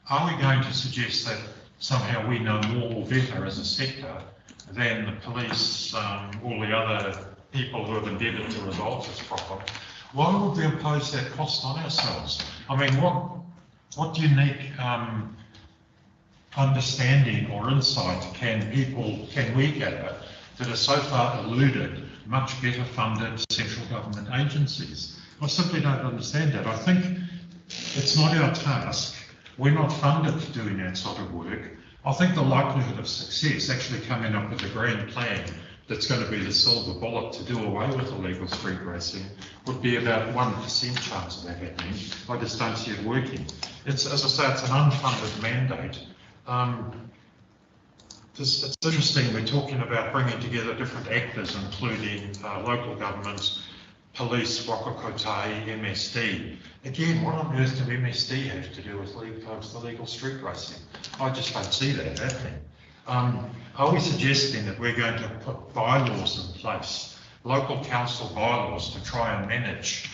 Are we going to suggest that somehow we know more or better as a sector than the police, all the other people who have endeavoured to resolve this problem? Why would we impose that cost on ourselves? I mean, what unique understanding or insight can we gather that has so far eluded much better funded central government agencies? I simply don't understand that. I think it's not our task. We're not funded for doing that sort of work. I think the likelihood of success, actually coming up with a grand plan that's going to be the silver bullet to do away with illegal street racing, would be about 1% chance of that happening. I just don't see it working. It's, as I say, it's an unfunded mandate. It's interesting, we're talking about bringing together different actors, including local governments, police, Wakakotai, MSD. Again, what on earth do MSD have to do with illegal street racing? I just don't see that happening. Are we suggesting that we're going to put bylaws in place, local council bylaws, to try and manage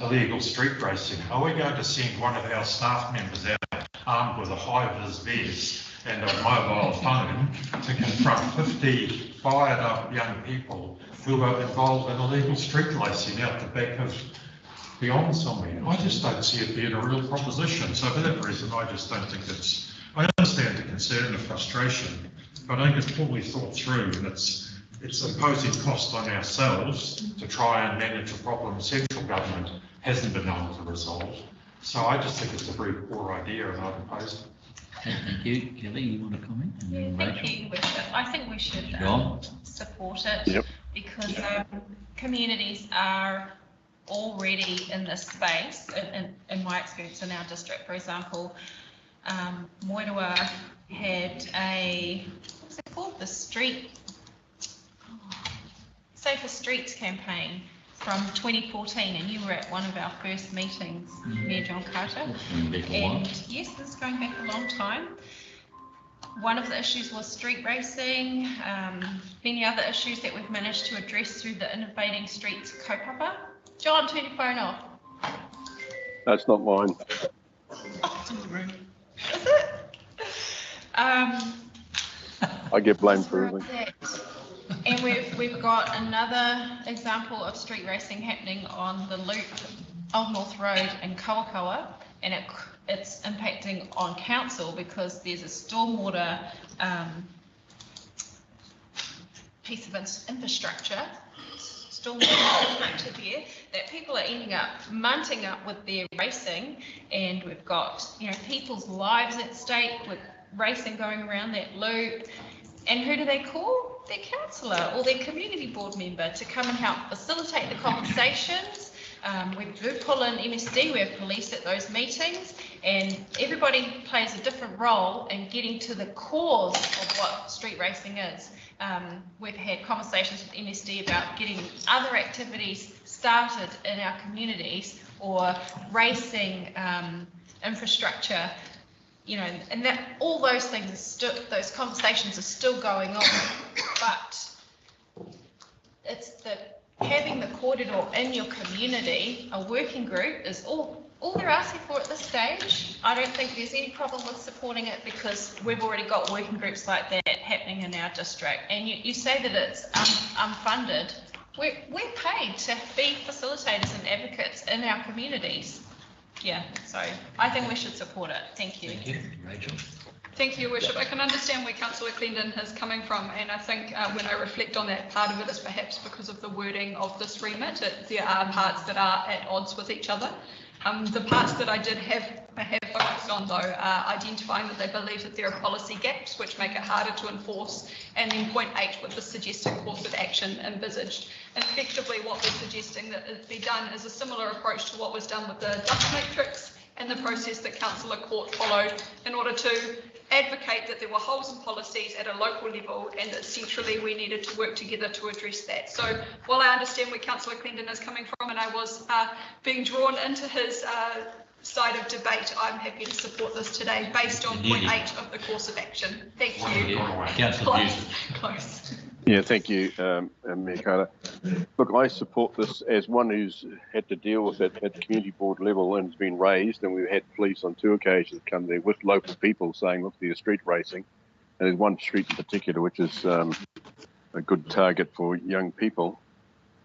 illegal street racing? Are we going to send one of our staff members out armed with a high-vis vest and a mobile phone to confront 50 fired up young people who are involved in illegal street racing out the back of beyond somewhere? I just don't see it being a real proposition. So for that reason, I just don't think I understand the concern and the frustration, but I think it's poorly thought through, and it's imposing cost on ourselves to try and manage a problem central government hasn't been able to resolve. So I just think it's a very poor idea, and I've opposed it. Thank you. Kelly, you want to comment? And then Thank you, Worship. I think we should support it. Yep. Because communities are already in this space, in my experience in our district, for example, Moirua had what's it called? The street, Safer Streets campaign from 2014, and you were at one of our first meetings, Mayor John Carter. And yes, this is going back a long time. One of the issues was street racing, many other issues that we've managed to address through the Innovating Streets kaupapa. John, turn your phone off. That's not mine. Oh, it's in the room. Is it? I get blamed for everything. And we've got another example of street racing happening on the loop of North Road in Kawakawa, and it's impacting on council because there's a stormwater piece of infrastructure, stormwater infrastructure there, that people are ending up munting up with their racing, and we've got, you know, people's lives at stake with racing going around that loop. And who do they call? Their councillor or their community board member to come and help facilitate the conversations. We do pull in MSD, we have police at those meetings, and everybody plays a different role in getting to the cause of what street racing is. We've had conversations with MSD about getting other activities started in our communities, or racing infrastructure, you know, and that all those things are still, those conversations are still going on, but it's the having the corridor in your community, a working group, is all they're asking for at this stage. I don't think there's any problem with supporting it because we've already got working groups like that happening in our district. And you say that it's unfunded. We're paid to be facilitators and advocates in our communities. Yeah, so I think we should support it. Thank you. Thank you, Rachel. Thank you, Your Worship. I can understand where Councillor Clendon is coming from, and I think when I reflect on that, part of it is perhaps because of the wording of this remit. There are parts that are at odds with each other. The parts that I did have focused on, though, are identifying that they believe that there are policy gaps which make it harder to enforce, and then point 8 with the suggested course of action envisaged. And effectively what we're suggesting that it be done is a similar approach to what was done with the dust matrix and the process that Councillor Court followed in order to advocate that there were holes in policies at a local level and that centrally we needed to work together to address that. So while I understand where Councillor Clendon is coming from, and I was being drawn into his side of debate, I'm happy to support this today based on point 8 of the course of action. Thank you. Close. Yeah, thank you, Mayor Carter. Look, I support this as one who's had to deal with it at the community board level, and it's been raised, and we've had police on 2 occasions come there with local people saying, look, there's street racing. And there's one street in particular which is a good target for young people.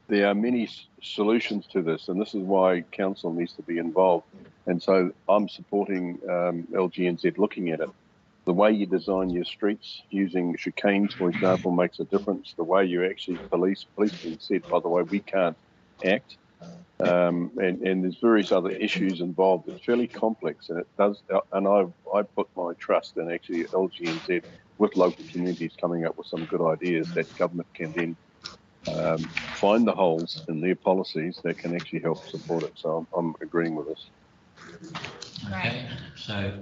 There are many solutions to this, and this is why council needs to be involved. And so I'm supporting LGNZ looking at it. The way you design your streets using chicanes, for example, makes a difference. The way you actually police being said, by the way, we can't act. And there's various other issues involved. It's fairly complex, and it does. And I put my trust in actually LGNZ with local communities coming up with some good ideas that government can then find the holes in their policies that can actually help support it. So I'm agreeing with this. Okay, so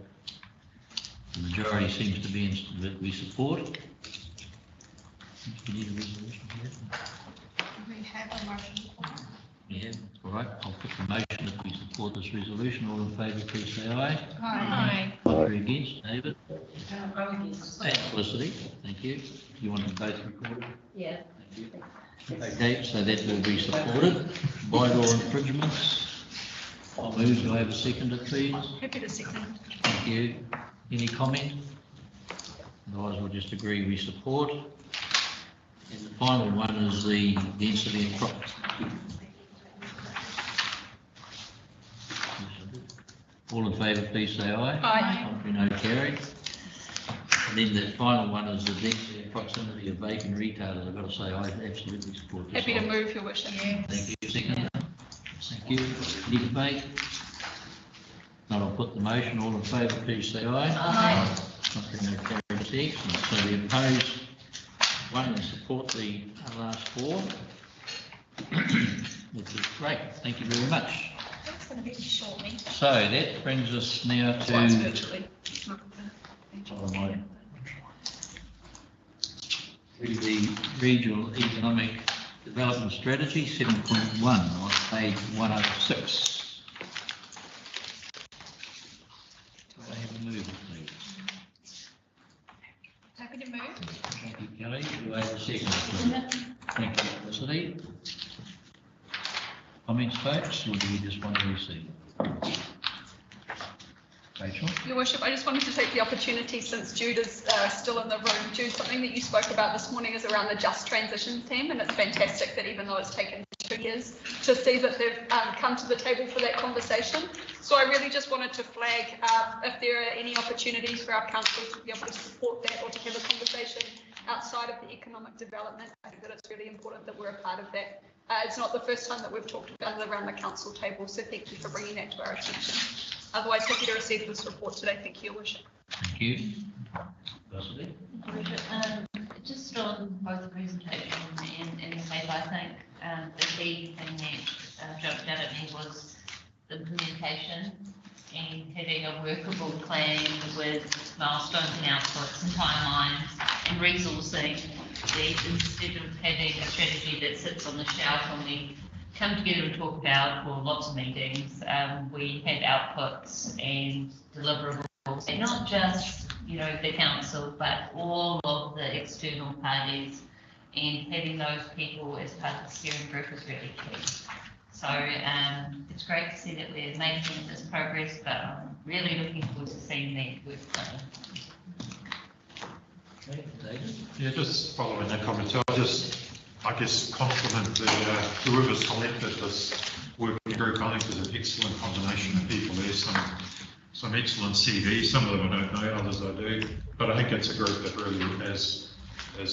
the majority seems to be that we support. We need a resolution here. We have a motion. Yeah, all right. I'll put the motion that we support this resolution. All in favour, please say aye. Aye. Contrary against, David? And Felicity, thank you. You want them both recorded? Yeah. Thank you. Okay, so that will be supported. Bylaw infringements. I'll move. Do I have a seconder, please? Happy to second. Thank you. Any comment? Otherwise, we'll just agree we support. And the final one is the density and property. All in favour, please say aye. Aye. Contrary, no carried. And then the final one is the density and proximity of vacant retailers. I've got to say, I absolutely support this. Happy to move, Your Worship. Thank you. Second. Thank you. Any debate? Not, I'll put the motion. All in favour, please say aye. Aye. Contrary, no carried. Excellent. So the opposed one and support the last 4, which is great. Thank you very much. That's going to be shortly. So that brings us now to the regional economic Development Strategy 7.1 on page 106. Do I have a mover, please? Happy to move. Thank you, Kelly. Do I have a second, please? Thank you, Felicity. Comments, folks, or do you just want to receive? Rachel? Your Worship, I just wanted to take the opportunity, since Jude is still in the room. Jude, something that you spoke about this morning is around the just transition theme, and it's fantastic that even though it's taken 2 years to see that they've come to the table for that conversation. So I really just wanted to flag if there are any opportunities for our council to be able to support that or to have a conversation outside of the economic development. I think that it's really important that we're a part of that. It's not the first time that we've talked about it around the council table, so thank you for bringing that to our attention. Otherwise, happy to receive this report today. Thank you, Your Worship. Thank you. Felicity? Just on both the presentation and the paper, I think the key thing that jumped out at me was the communication and having a workable plan with milestones and outputs and timelines and resourcing these, instead of having a strategy that sits on the shelf and we come together and talk about for lots of meetings. We have outputs and deliverables, and not just, you know, the council, but all of the external parties, and having those people as part of the steering group is really key. So it's great to see that we're making this progress, but I'm really looking forward to seeing that work plan. Okay, David? Yeah, just following that comment, I guess compliment whoever's selected this working group. I think there's an excellent combination of people. There's some excellent CVs, some of them I don't know, others I do, but I think it's a group that really, as the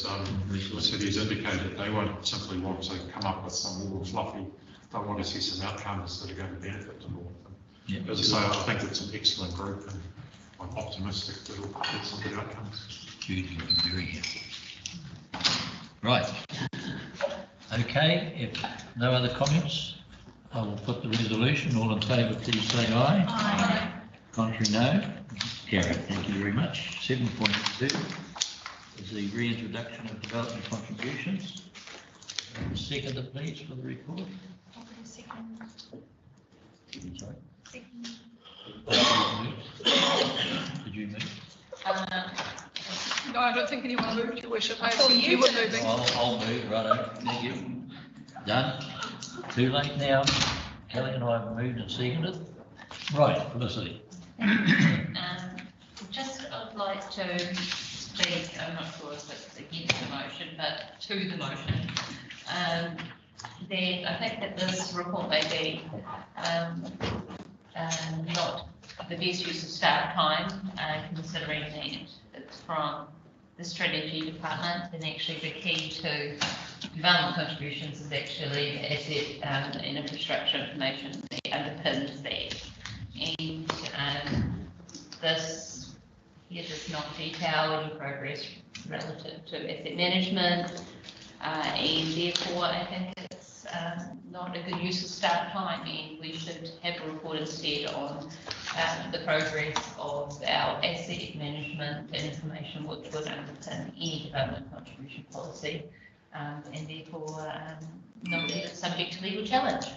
city has indicated, they won't simply want to come up with some more fluffy, they want to see some outcomes that are going to benefit them all. Yeah, as I say, I think it's an excellent group, and I'm optimistic that it'll get some good outcomes. Judy, you'll be very happy. Right. Okay, if no other comments, I will put the resolution. All in favour, please say aye. Aye. Contrary, no. Carried. Thank you very much. 7.2 is the reintroduction of development contributions. Seconder, please, for the report. Sorry. Did you move? No, I don't think anyone moved, Your Worship. I assumed you were moving. I'll move, right. Thank you. Done. Too late now. Kelly and I have moved and seconded. Right, Felicity. Just I'd like to speak, I'm not sure if it's against the motion, but to the motion. That I think that this report may be not the best use of staff time, considering that it's from the strategy department, and actually the key to development contributions is actually the asset and infrastructure information that underpins that. And this here does not detail any progress relative to asset management, and therefore I think it's not a good use of staff time, and we should have a report instead on the progress of our asset management and information which would underpin any development contribution policy, and therefore not be subject to legal challenge.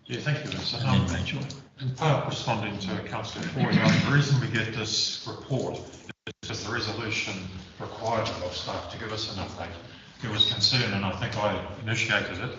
Yeah, thank you, Lisa. In part responding to Councillor Ford, the reason we get this report is because the resolution required of staff to give us an update. There was concern, and I think I initiated it,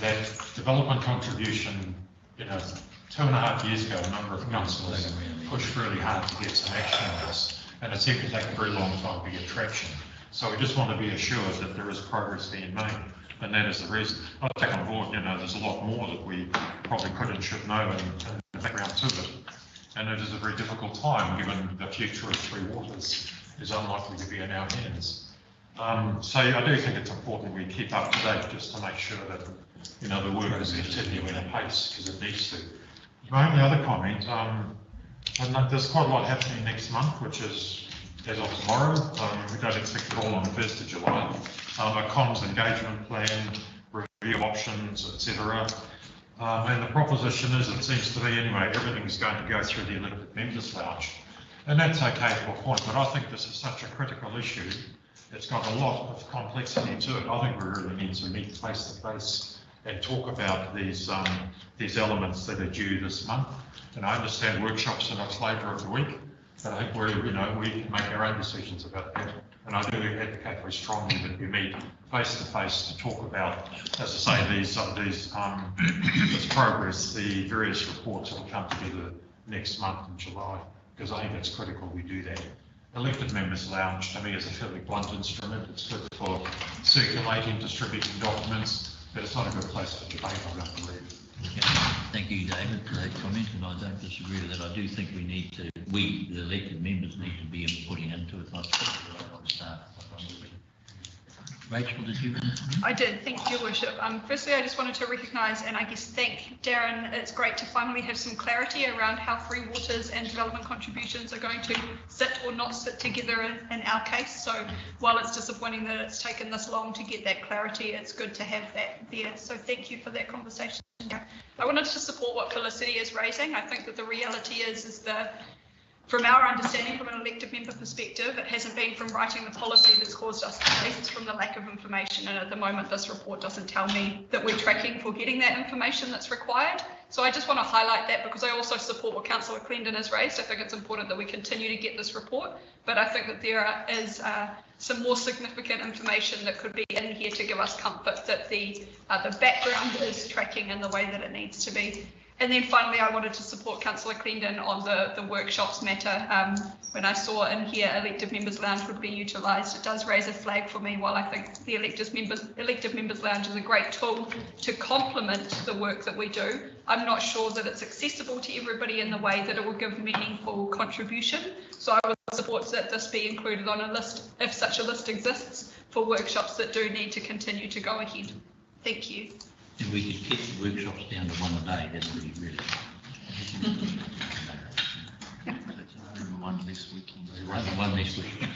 that development contribution, 2.5 years ago, a number of councillors pushed really hard to get some action on this, and it seemed to take a very long time to get traction. So we just want to be assured that there is progress being made, and that is the reason. I take on board, there's a lot more that we probably could and should know in the background to it, and it is a very difficult time given the future of Three Waters is unlikely to be in our hands. So I do think it's important we keep up to date just to make sure that the work is continuing at pace, because it needs to. My only other comment, there's quite a lot happening next month, which is as of tomorrow. We don't expect it all on the 1st of July. A comms engagement plan, review options, etc. And the proposition is, it seems to me anyway, everything's going to go through the elected members lounge. And that's okay for a point, but I think this is such a critical issue it's got a lot of complexity to it. I think we really need to meet face to face and talk about these elements that are due this month. And I understand workshops are not flavour of the week, but I think we can make our own decisions about that. And I do advocate very strongly that we meet face to face to talk about, as I say, this progress, the various reports that will come together next month in July, because I think it's critical we do that. Elected Members Lounge, to me, is a fairly blunt instrument. It's good for circulating, distributing documents, but it's not a good place for debate, I don't believe. Thank you, David, for that comment, and I don't disagree with that. I do think we, the elected members, need to be putting into it, not staff. Rachel, did you? I did, thank you, Your Worship. Firstly, I just wanted to recognise and I guess thank Darren. It's great to finally have some clarity around how free waters and development contributions are going to sit or not sit together in our case. So while it's disappointing that it's taken this long to get that clarity, it's good to have that there. So thank you for that conversation. I wanted to support what Felicity is raising. I think that the reality is that from our understanding, from an elected member perspective, it hasn't been from writing the policy that's caused us delays, it's from the lack of information. And at the moment, this report doesn't tell me that we're tracking for getting that information that's required. So I just want to highlight that because I also support what Councillor Clendon has raised. I think it's important that we continue to get this report, but I think that there is some more significant information that could be in here to give us comfort that the background is tracking in the way that it needs to be. And then finally, I wanted to support Councillor Clendon on the workshops matter. When I saw in here elected members lounge would be utilised, it does raise a flag for me. While I think the elected members lounge is a great tool to complement the work that we do, I'm not sure that it's accessible to everybody in the way that it will give meaningful contribution. So I would support that this be included on a list, if such a list exists, for workshops that do need to continue to go ahead. Thank you. If we could get the workshops down to one a day, that would be really. One this weekend. One this weekend.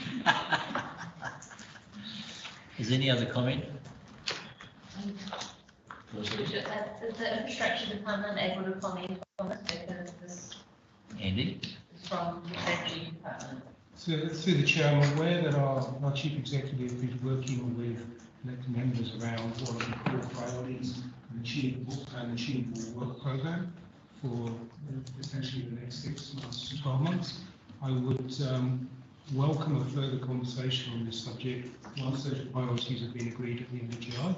Is there any other comment? Is the infrastructure department able to comment on this because this Andy? is from the strategy department? So through the chair, I'm aware that our chief executive is working with elected members around what are the core priorities and achievable work program for essentially the next 6 months to 12 months. I would welcome a further conversation on this subject once those priorities have been agreed at the end of July.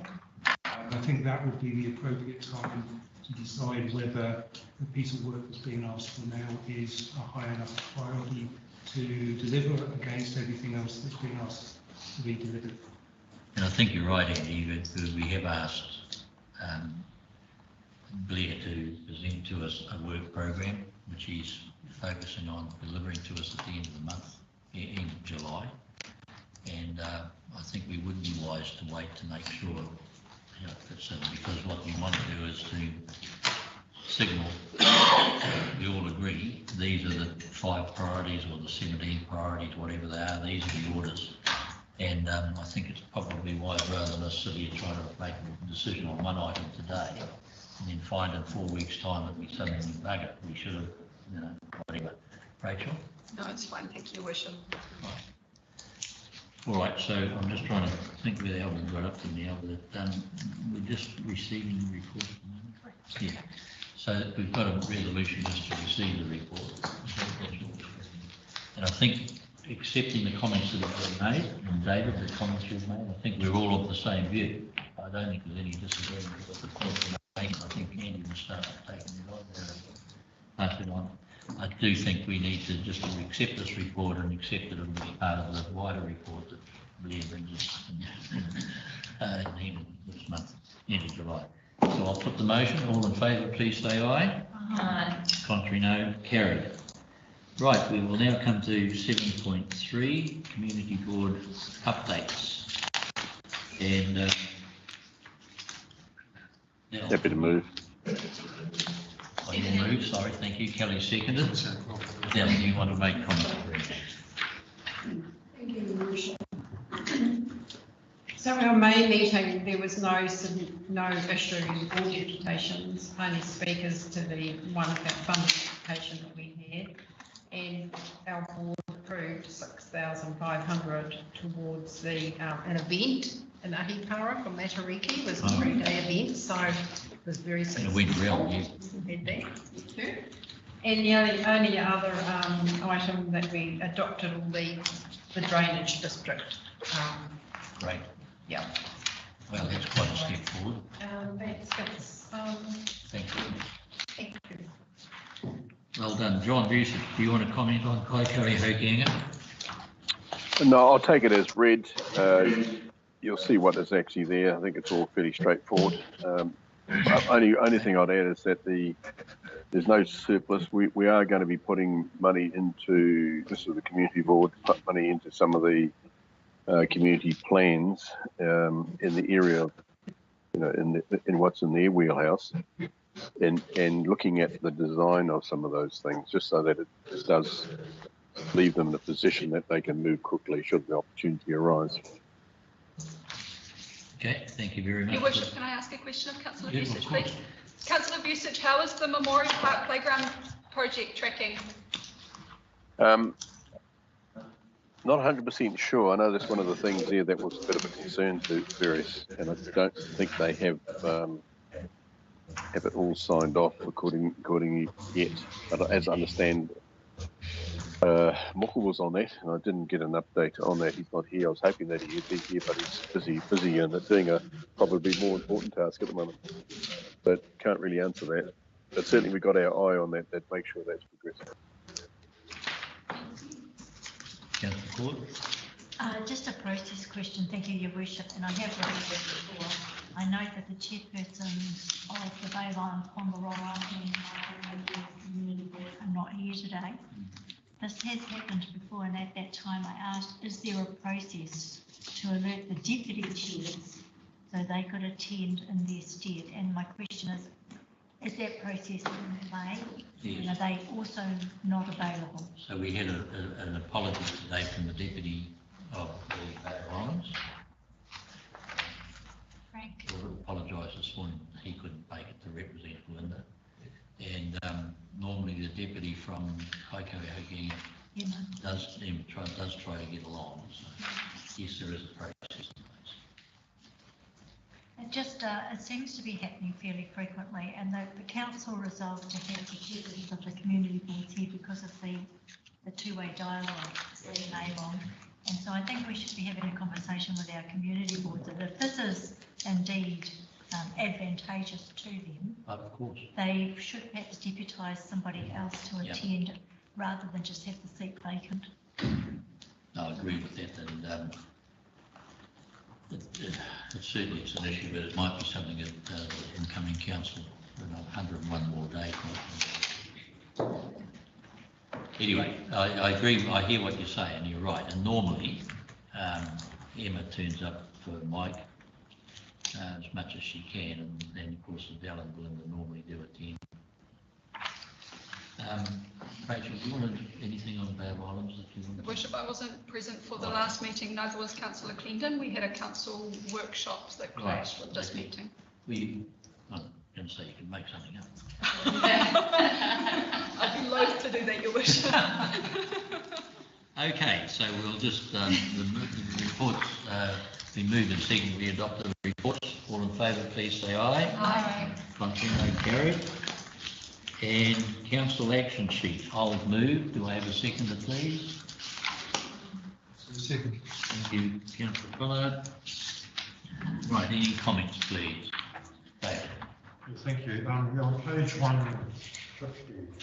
I think that would be the appropriate time to decide whether the piece of work that's being asked for now is a high enough priority to deliver against everything else that's been asked to be delivered. And I think you're right, Andy, that we have asked Blair to present to us a work program, which he's focusing on delivering to us at the end of the month, end of July. And I think we would be wise to wait to make sure, because what we want to do is to signal, we all agree, these are the 5 priorities or the 17 priorities, whatever they are, these are the orders. And I think it's probably wise, rather than us sitting here trying to make a decision on one item today, and then find in 4 weeks' time that we suddenly bug it. We should have, whatever. Rachel? No, it's fine. Thank you, Worship. Right. All right, so I'm just trying to think where the hell we got up to now, but we're just receiving the report. Yeah. So we've got a resolution just to receive the report. And I think, accepting the comments that have been made, and David, the comments you've made, I think we're all of the same view. I don't think there's any disagreement with the points you're making. I think Andy will start taking it on there and pass it on. I do think we need to just accept this report and accept that it will be part of the wider report that Blair brings us at the end of this month, end of July. So I'll put the motion. All in favour, please say aye. Aye. Contrary, no. Carried. Right, we will now come to 7.3, Community Board updates. And happy to move. I will move, sorry, thank you. Kelly seconded. Now, do you want to make comment? Thank you, Your Worship. So our May meeting, there was no issue board deputations, only speakers to the one funding application that we had. And our board approved approved 6,500 towards the, an event in Ahipara for Matariki. It was a 3-day event, so it was very successful. And it went well, yeah. We had that too. And the only other item that we adopted will be the drainage district. Great. Yeah. Well, that's quite a step forward. That's Thank you. thank you. Well done. John Busey, do you want to comment on Kaikoura Hokianga? No, I'll take it as read. You'll see what is actually there. I think it's all fairly straightforward. Only thing I'd add is that there's no surplus. We are going to be putting money into, this is the community board, put money into some of the community plans in the area of, in what's in their wheelhouse, and looking at the design of some of those things, just so that it does leave them in a position that they can move quickly should the opportunity arise. Okay, thank you very much. Your Worship, can I ask a question of Councillor Yeah, Busich, of course. please? Councillor Busich, how is the Memorial Park Playground project tracking? Not 100% sure. I know that's one of the things there that was a bit of a concern to various, and I don't think they have it all signed off accordingly yet. But as I understand, Moko was on that, and I didn't get an update on that. He's not here. I was hoping that he'd be here, but he's busy and doing a probably more important task at the moment. But can't really answer that. But certainly we got our eye on that make sure that's progressing. Councillor Court. Just a process question, thank you, Your Worship, and I have raised this before. I note that the chairpersons of the Bay Island Pongaroa and Community Board are not here today. This has happened before, and at that time I asked, is there a process to alert the deputy chairs so they could attend in their stead? And my question is that process in play? Yes. And are they also not available? So we had an apology today from the deputy of the Bay Islands. Frank. We'll apologise this morning, he couldn't make it to represent Linda. And normally the deputy from Kaikoura Hokianga does try to get along. So yes, there is a process in place. It just it seems to be happening fairly frequently, and the council resolved to have the chairpersons of the community boards here because of the two-way dialogue that we name on. And so I think we should be having a conversation with our community boards that if this is indeed advantageous to them, of course, they should perhaps deputise somebody else to attend rather than just have the seat vacant. I agree with that, and it's certainly it's an issue, but it might be something that the incoming council, 101 more days. Anyway, I agree. I hear what you're saying. You're right. And normally, Emma turns up for Mike as much as she can, and then of course Adele and Belinda normally do attend. Rachel, do you want anything on Bay Islands that you want? Your Worship, I wasn't present for the last meeting, neither was Councillor Clendon. We had a council workshops that clashed with this meeting. I'm going to say you can make something up. I'd be loath to do that, Your Worship. Okay, so we'll just, the reports, be moved and seconded, we adopt the reports. All in favour, please say aye. Aye. Contrary, carried. And council action sheet, I'll move. Do I have a seconder, please? Second. Thank you, Councillor Pollard. Right, any comments, please? David. Thank you. On page 150, I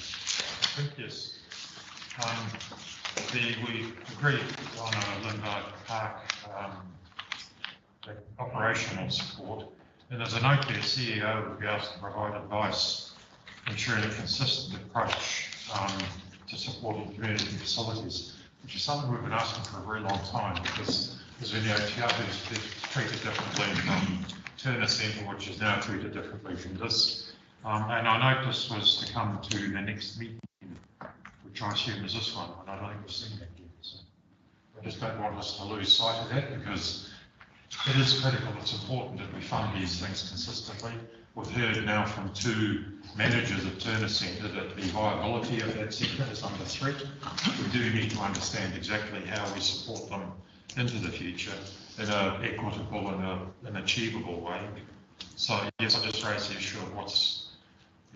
think yes, we agreed on a Linda Park the operational support, and there's a note there, CEO would be asked to provide advice ensuring a consistent approach to supporting community facilities, which is something we've been asking for a very long time, because as we know, Tiahu is treated differently from Turner Centre, which is now treated differently from this. And I note this was to come to the next meeting, which I assume is this one, and I don't think we've seen that yet. So I just don't want us to lose sight of that, because it is critical, it's important that we fund these things consistently. we've heard now from two managers of Turner Centre that the viability of that centre is under threat. We do need to understand exactly how we support them into the future in an equitable and an achievable way. So yes, I just raise the issue of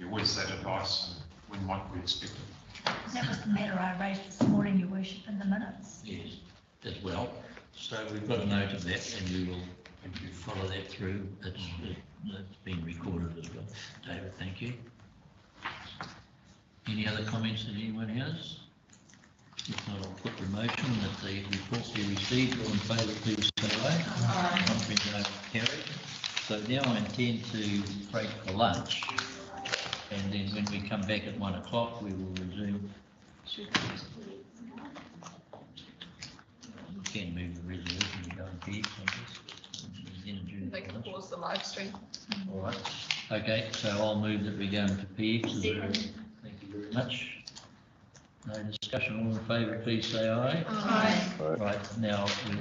where's that advice and when might we expect it? That was the matter I raised this morning, Your Worship, in the minutes. Yes, as well. So we've got a note of that and we will, if you follow that through, it's been recorded as well. David, thank you. Any other comments that anyone has? If not, I'll put the motion that the report be received. All in favour, please say aye. Aye. Contrary, no, carried. So now I intend to break for lunch, and then when we come back at 1 o'clock, we will resume. We can move the resolution and go and pay They can pause the live stream. All right. Okay, so I'll move that we go into PX. Thank you very much. No discussion. All in favour, please say aye. Aye. Right, now we'll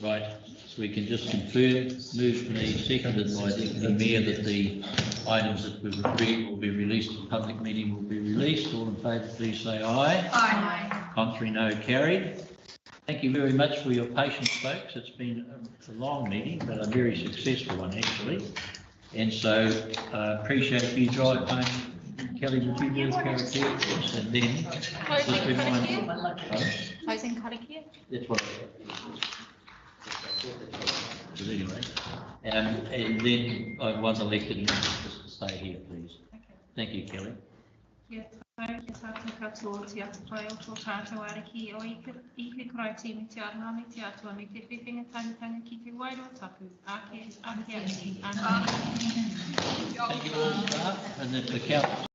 Right, so we can just confirm, moved and seconded by Deputy Mayor that the items that we've agreed will be released, the public meeting will be released. All in favour, please say aye. Aye. Contrary, no, carried. Thank you very much for your patience, folks. It's been a long meeting, but a very successful one, actually. And so, appreciate you drive home. Kelly, would you do character? Yes, and then, just remind you. Closing karakia? That's what. But anyway, and then I was elected and just to stay here, please. Thank you, Kelly. Kia tātou katoa te atu pai o tō tātou ariki o I he krai te me te aranga me te atua me te whiwhinga tangitanga ki te wairo tapu. Ake, ake, ake. Thank you all, staff, and the council.